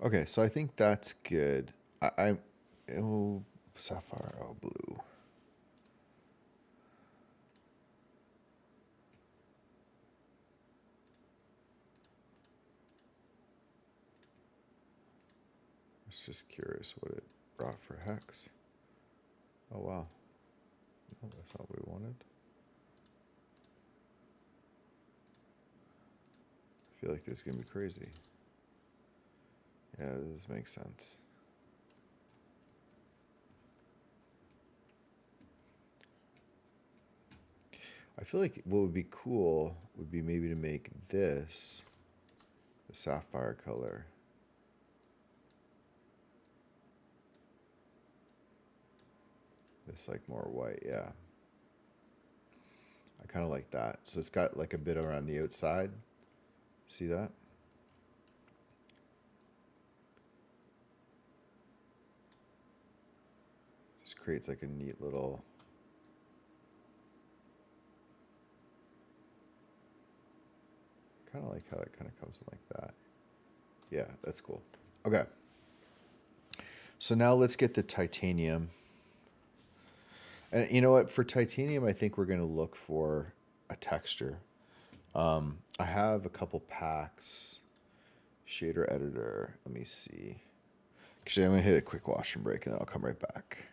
Okay, so I think that's good. Oh, sapphire, oh, blue. I was just curious what it brought for hex. Oh, wow. Oh, that's not what we wanted. I feel like this is going to be crazy. Yeah, this makes sense. I feel like what would be cool would be maybe to make this the sapphire color. This like more white, yeah. I kind of like that. So it's got like a bit around the outside. See that? Just creates like a neat little. Kind of like how it kind of comes in like that. Yeah, that's cool. Okay. So now let's get the titanium. And you know what? For titanium, I think we're going to look for a texture. I have a couple packs. Shader editor. Let me see. Actually, I'm going to hit a quick wash and break, and then I'll come right back.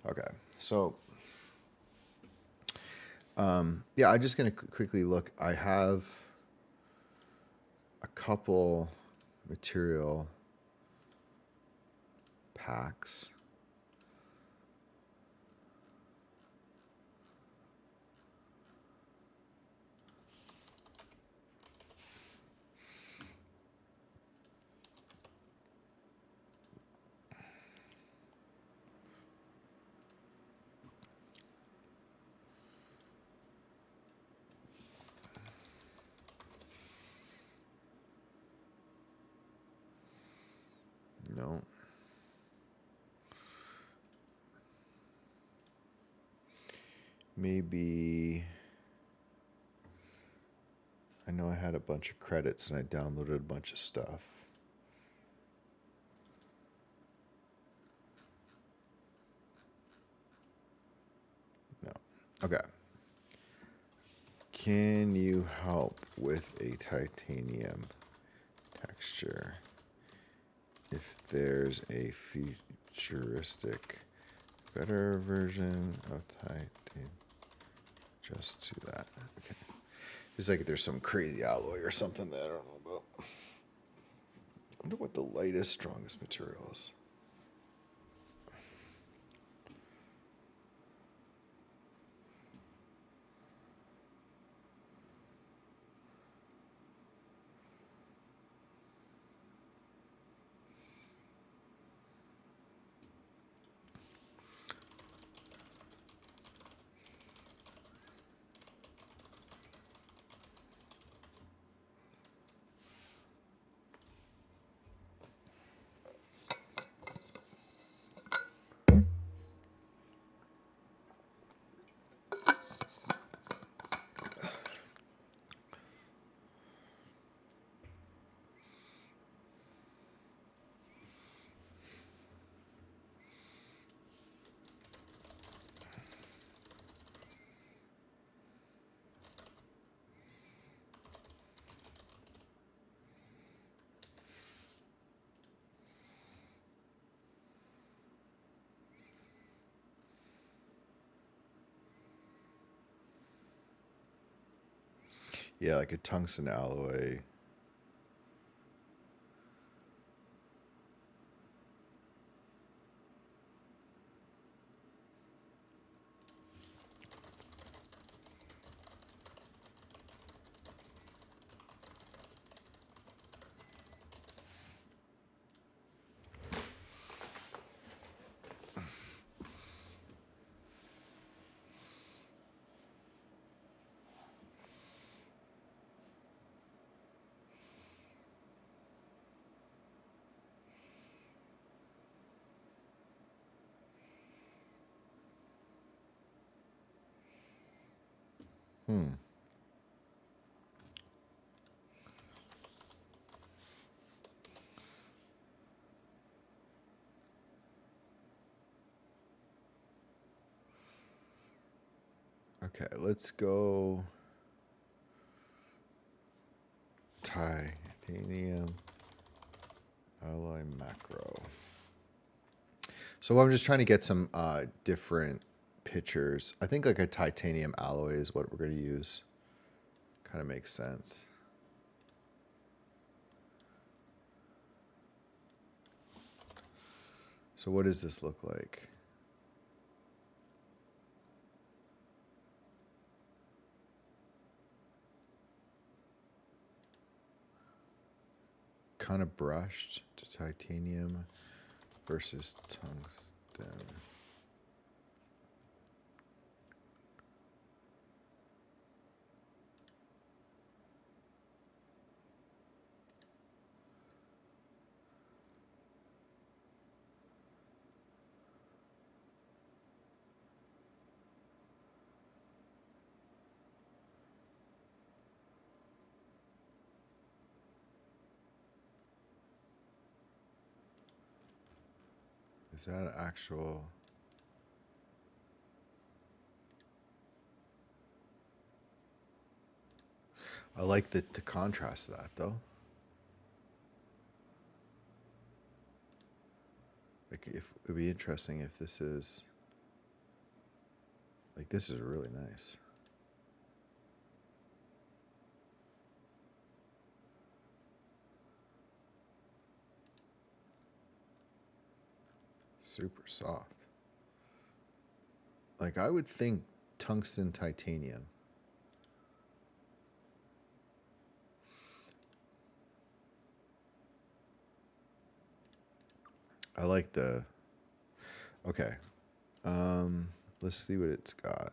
Okay, so yeah, I'm just gonna quickly look. I have a couple material packs. No. Maybe I know I had a bunch of credits and I downloaded a bunch of stuff. No. Okay. Can you help with a titanium texture if there's a futuristic better version of titanium? Just to that. Okay. It's like there's some crazy alloy or something that I don't know about. I wonder what the lightest, strongest material is. Yeah, like a tungsten alloy. Okay, let's go titanium alloy macro. So I'm just trying to get some different pictures. I think like a titanium alloy is what we're going to use. Kind of makes sense. So what does this look like? kind of brushed to titanium versus tungsten. Is that an actual? I like the contrast of that though. Like if it'd be interesting if this is like this is really nice. Super soft. Like I would think tungsten titanium. I like the. Okay. Let's see what it's got.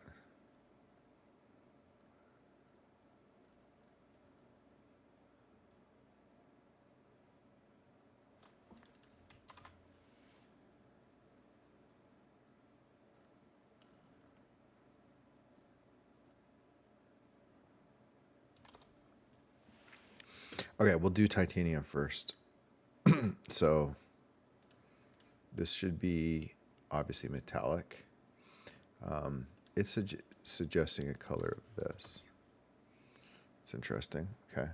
Okay, we'll do titanium first. So this should be obviously metallic. It's suggesting a color of this. It's interesting. Okay.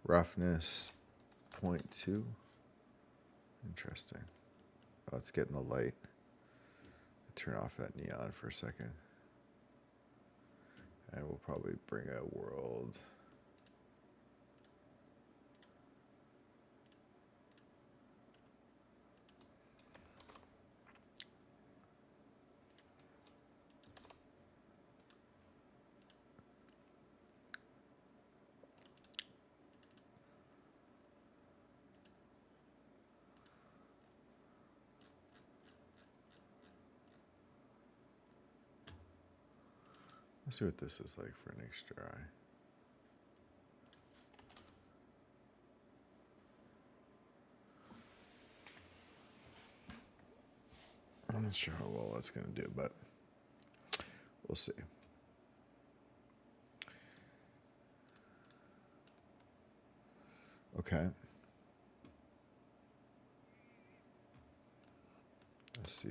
Roughness 0.2. Interesting. Oh, it's getting the light. Turn off that neon for a second. And we'll probably bring a world. Let's see what this is like for an extra eye. I'm not sure how well that's going to do, but we'll see. Okay. Let's see.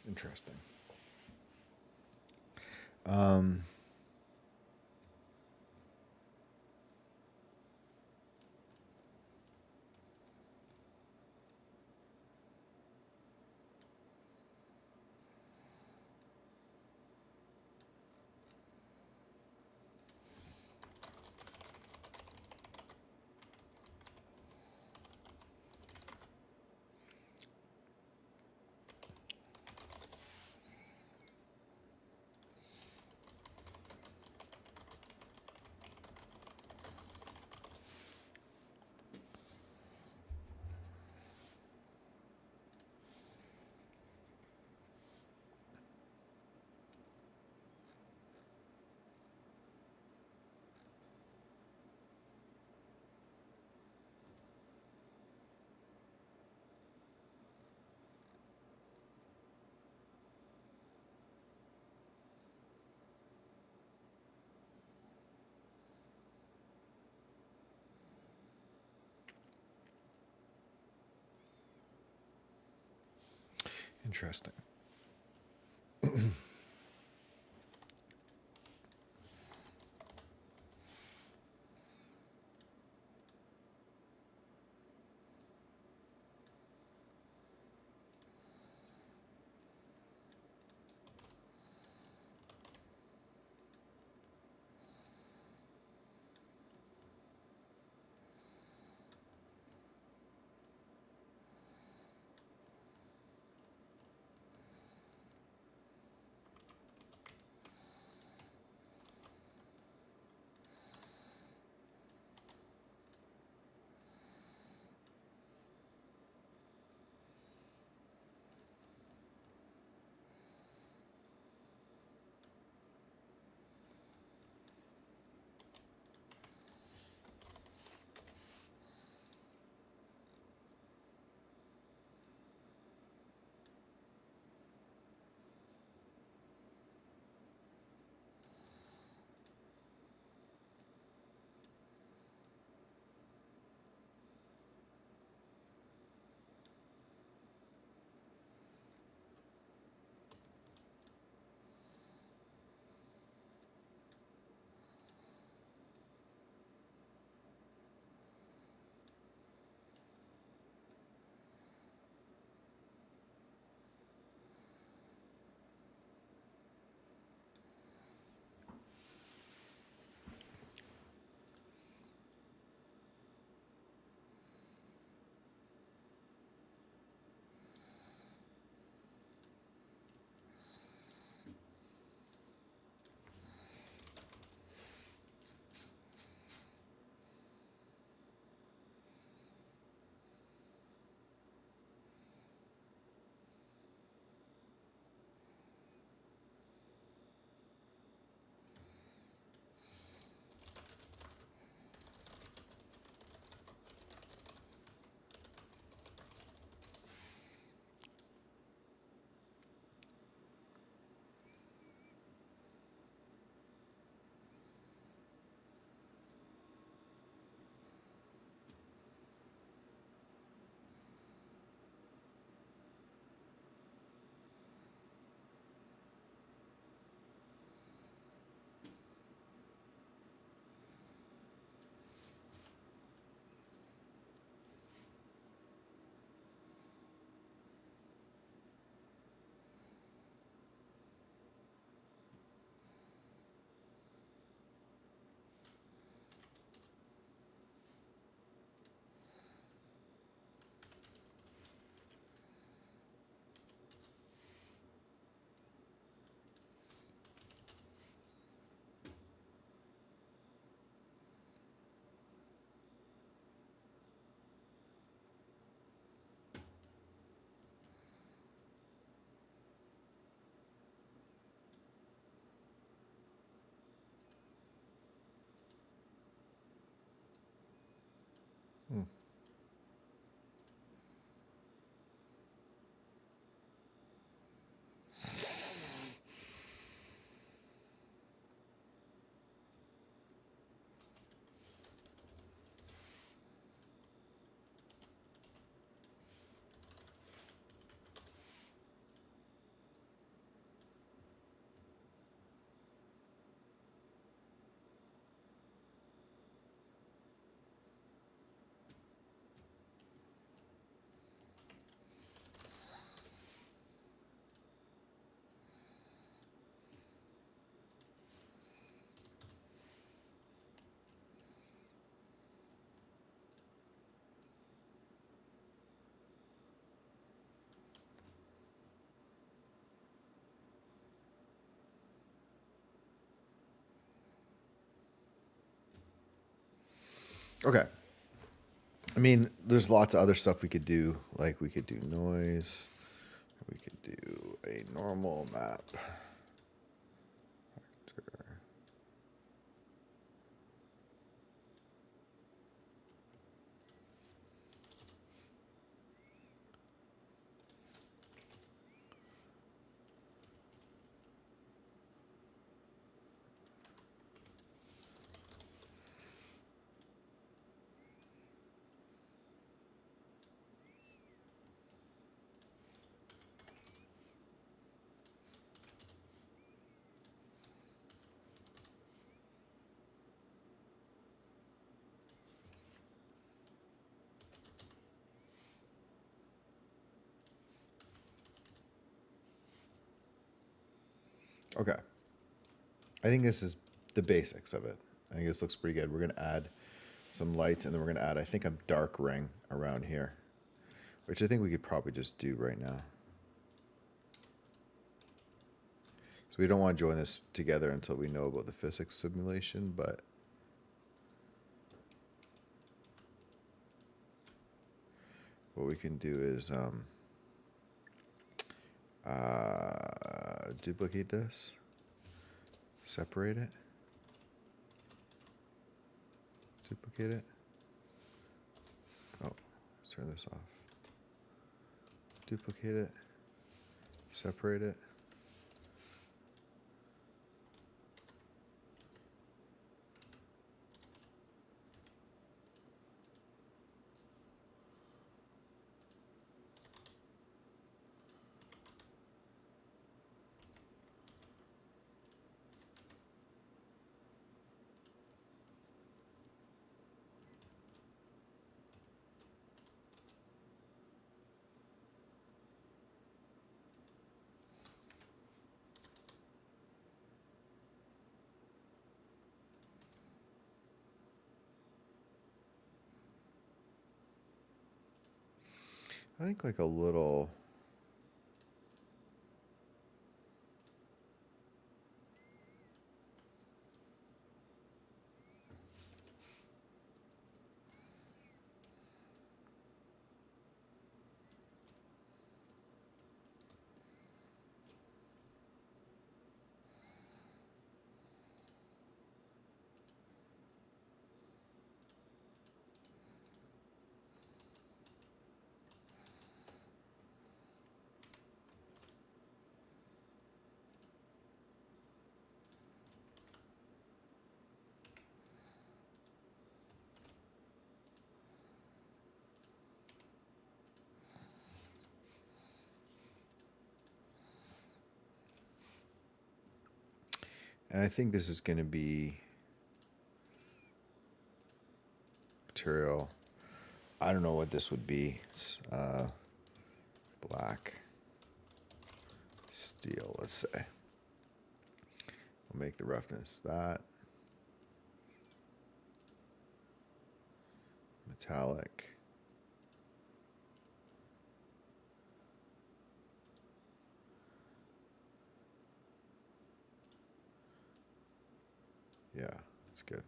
Interesting. Interesting. Okay. I mean, there's lots of other stuff we could do. Like we could do noise. We could do a normal map. Okay. I think this is the basics of it. I think this looks pretty good. We're going to add some lights, and then we're going to add, I think, a dark ring around here, which I think we could probably just do right now. So we don't want to join this together until we know about the physics simulation, but what we can do is duplicate this, separate it, duplicate it. Oh, let's turn this off. Duplicate it, separate it. I think like a little. And I think this is going to be material. I don't know what this would be. It's, black steel, let's say. We'll make the roughness that. Metallic. Yeah, that's good.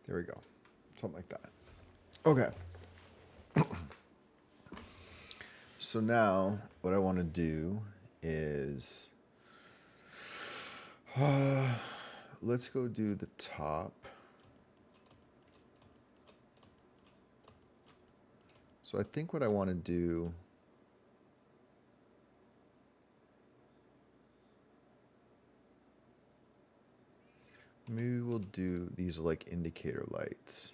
There we go. Something like that. Okay. So now what I want to do is let's go do the top. So I think what I want to do maybe we'll do these like indicator lights.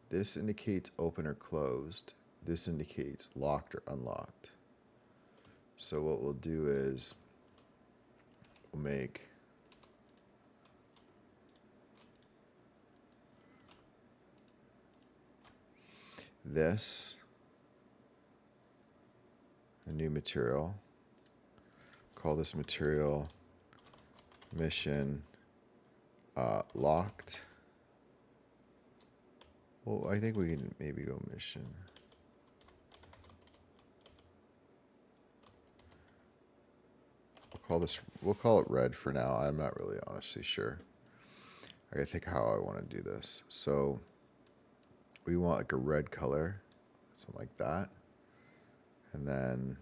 This indicates open or closed. This indicates locked or unlocked. So what we'll do is we'll make this a new material. Call this material mission locked. Well, I think we can maybe go mission. We'll call it red for now. I'm not really honestly sure. I gotta think how I want to do this. So we want like a red color, something like that. And then,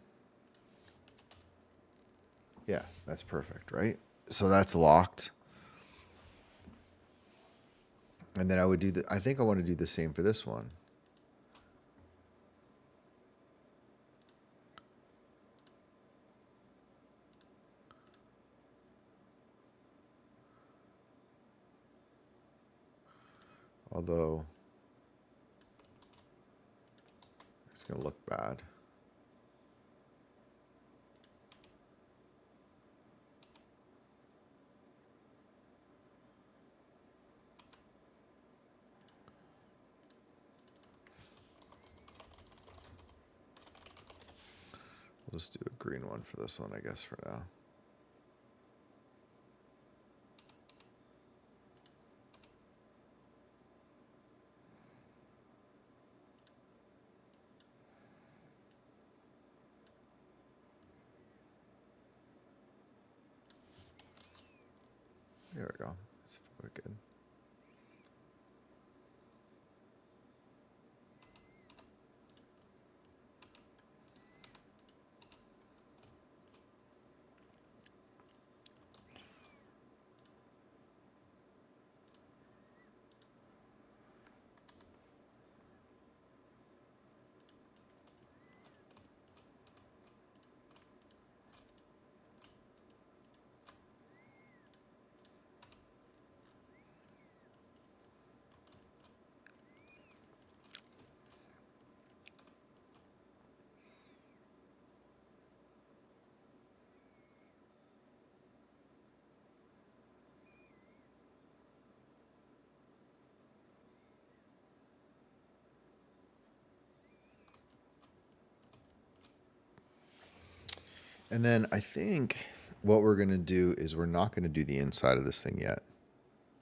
yeah, that's perfect, right? So that's locked. And then I would do I think I want to do the same for this one. Although it's going to look bad. We'll just do a green one for this one, I guess, for now. There we go. That's good. And then I think what we're going to do is we're not going to do the inside of this thing yet.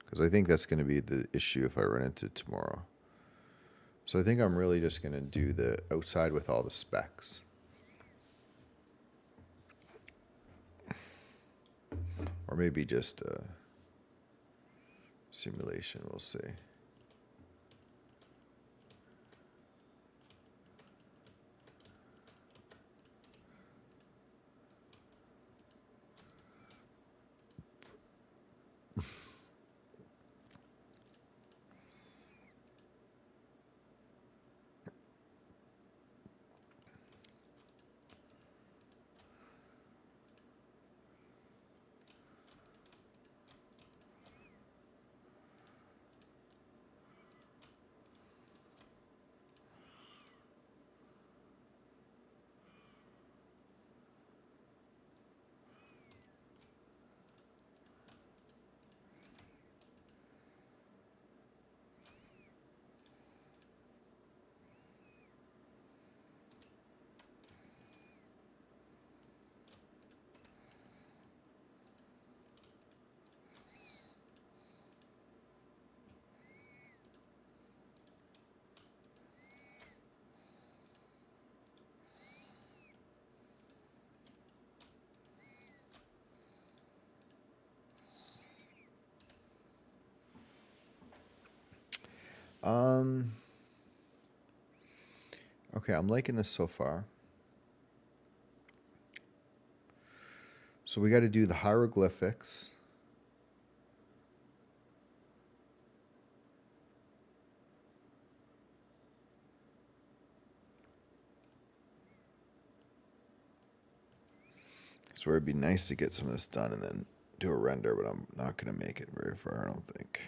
Because I think that's going to be the issue if I run into it tomorrow. So I think I'm really just going to do the outside with all the specs. Or maybe just a simulation, we'll see. Okay, I'm liking this so far. So we got to do the hieroglyphics. So it'd be nice to get some of this done and then do a render, but I'm not going to make it very far, I don't think.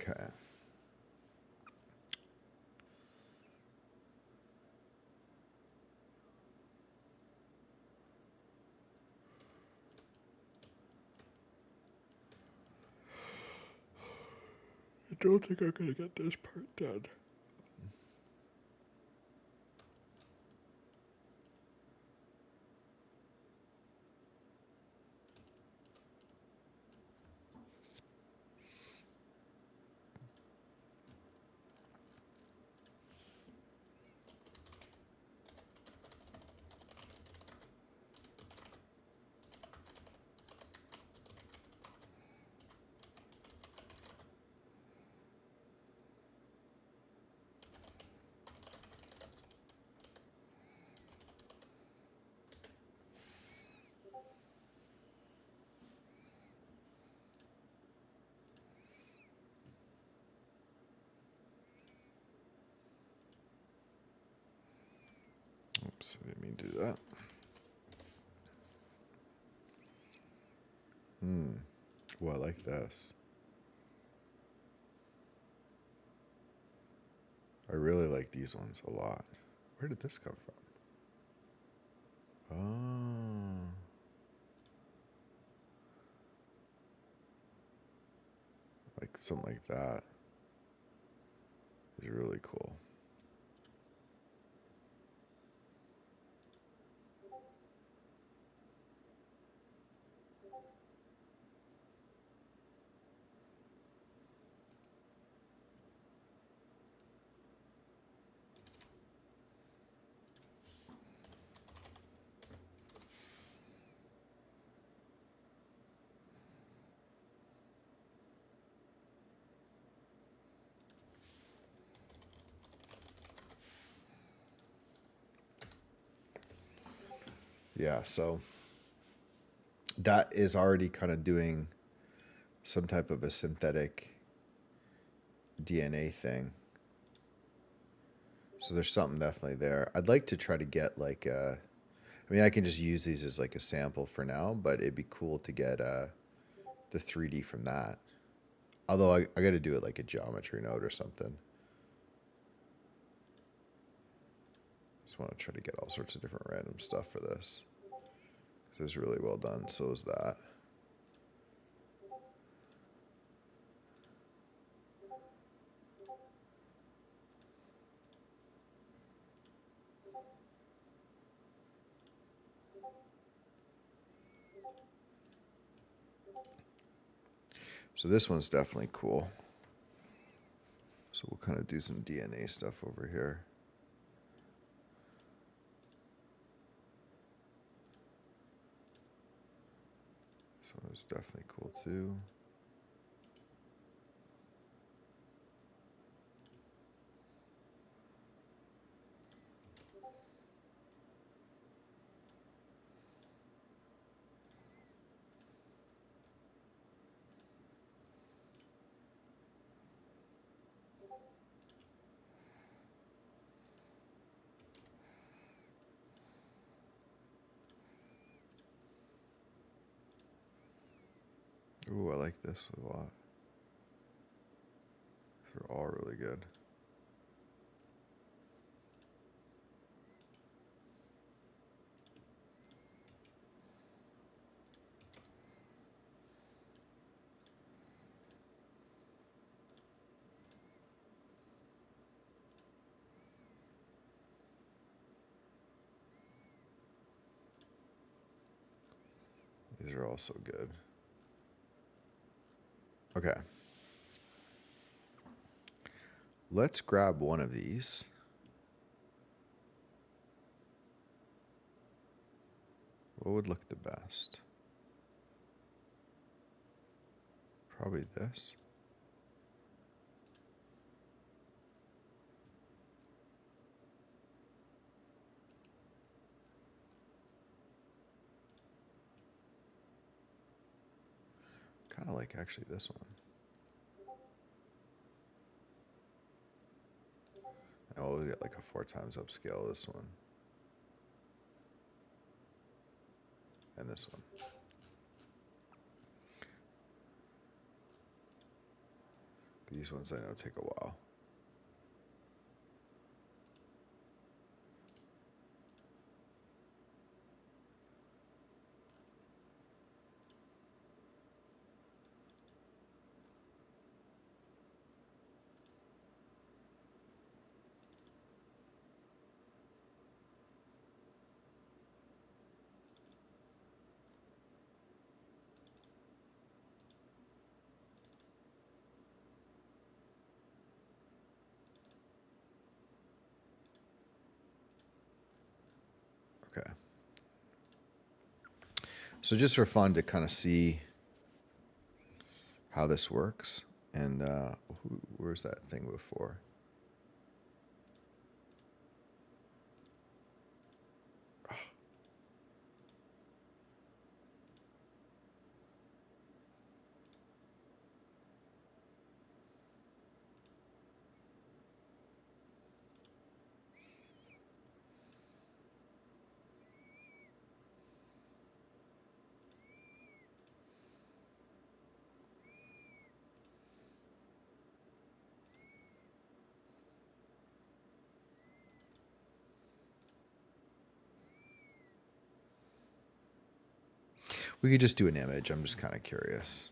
Okay. I don't think I'm gonna get this part done. Oops, I didn't mean to do that. Well, I like this. I really like these ones a lot. Where did this come from? Oh. Like something like that is really cool. Yeah, so that is already kind of doing some type of a synthetic DNA thing. So there's something definitely there. I'd like to try to get like I mean, I can just use these as like a sample for now, but it'd be cool to get the 3D from that. Although I got to do it like a geometry node or something. Just want to try to get all sorts of different random stuff for this. This is really well done. So is that. So this one's definitely cool. So we'll kind of do some DNA stuff over here. This one is definitely cool too. Ooh, I like this a lot. They're all really good. These are also good. Okay. Let's grab one of these. What would look the best? Probably this. Kind of like actually this one. And we'll get like a 4 times upscale of this one. And this one. These ones I know take a while. Okay. So just for fun to kind of see how this works, and where's that thing before? We could just do an image. I'm just kind of curious.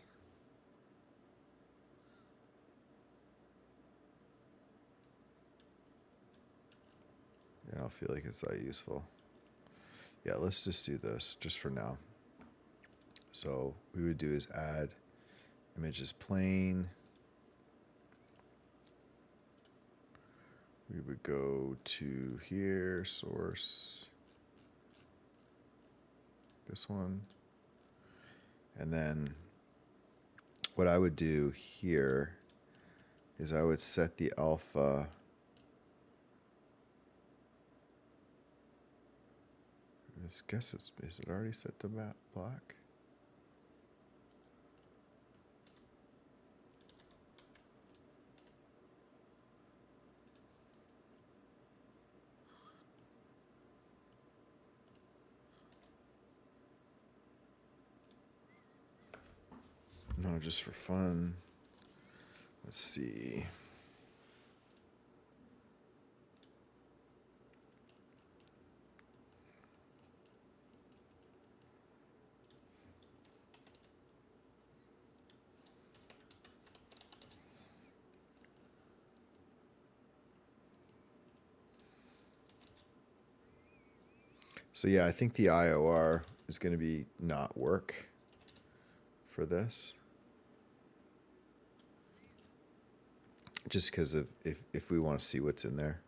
I don't feel like it's that useful. Yeah, let's just do this just for now. So what we would do is add images plain. We would go to here, source, this one. And then what I would do here is I would set the alpha. I guess is it already set to black? No, just for fun. Let's see. So yeah, I think the IOR is going to be not work for this. Just because of if we want to see what's in there.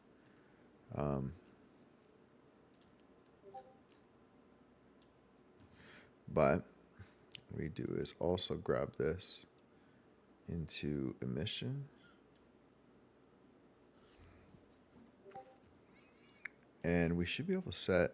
But what we do is also grab this into emission. And we should be able to set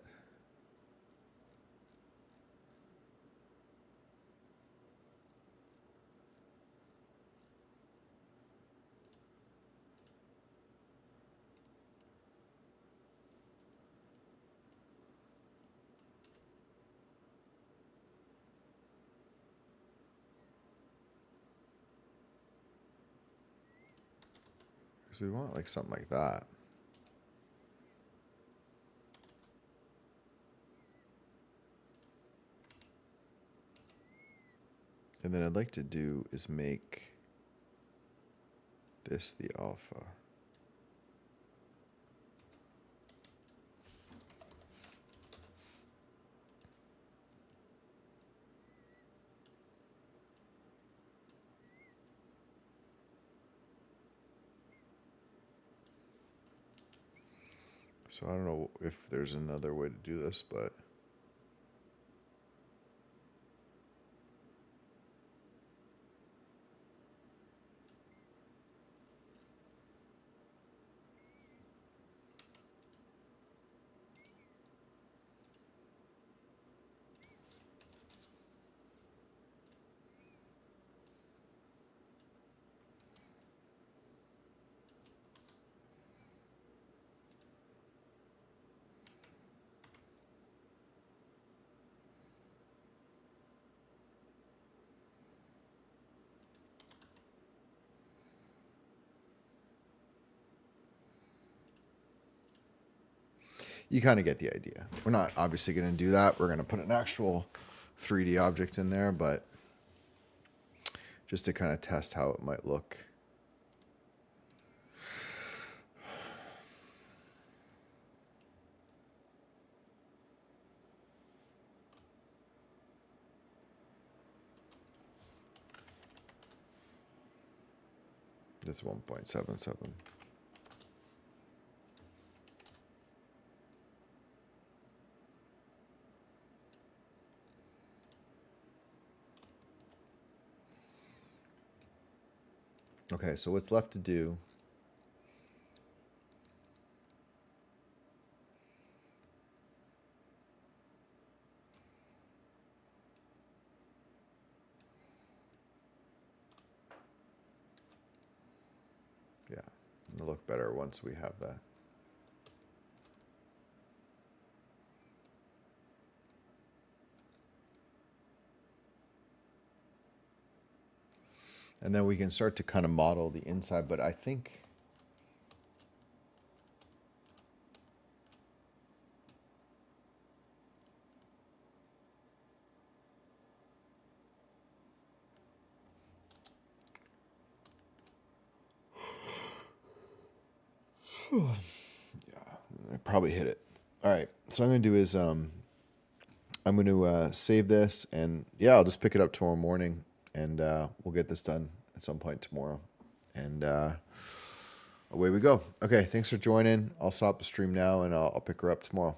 because we want like something like that. And then I'd like to do is make this the alpha. So I don't know if there's another way to do this, but you kind of get the idea. We're not obviously going to do that. We're going to put an actual 3D object in there, but just to kind of test how it might look. This 1.77. Okay, so what's left to do? Yeah, it'll look better once we have that. And then we can start to kind of model the inside, but I think I probably hit it. All right, so I'm going to do is I'm going to save this, and yeah, I'll just pick it up tomorrow morning, and we'll get this done at some point tomorrow. And away we go. Okay, thanks for joining. I'll stop the stream now, and I'll pick her up tomorrow.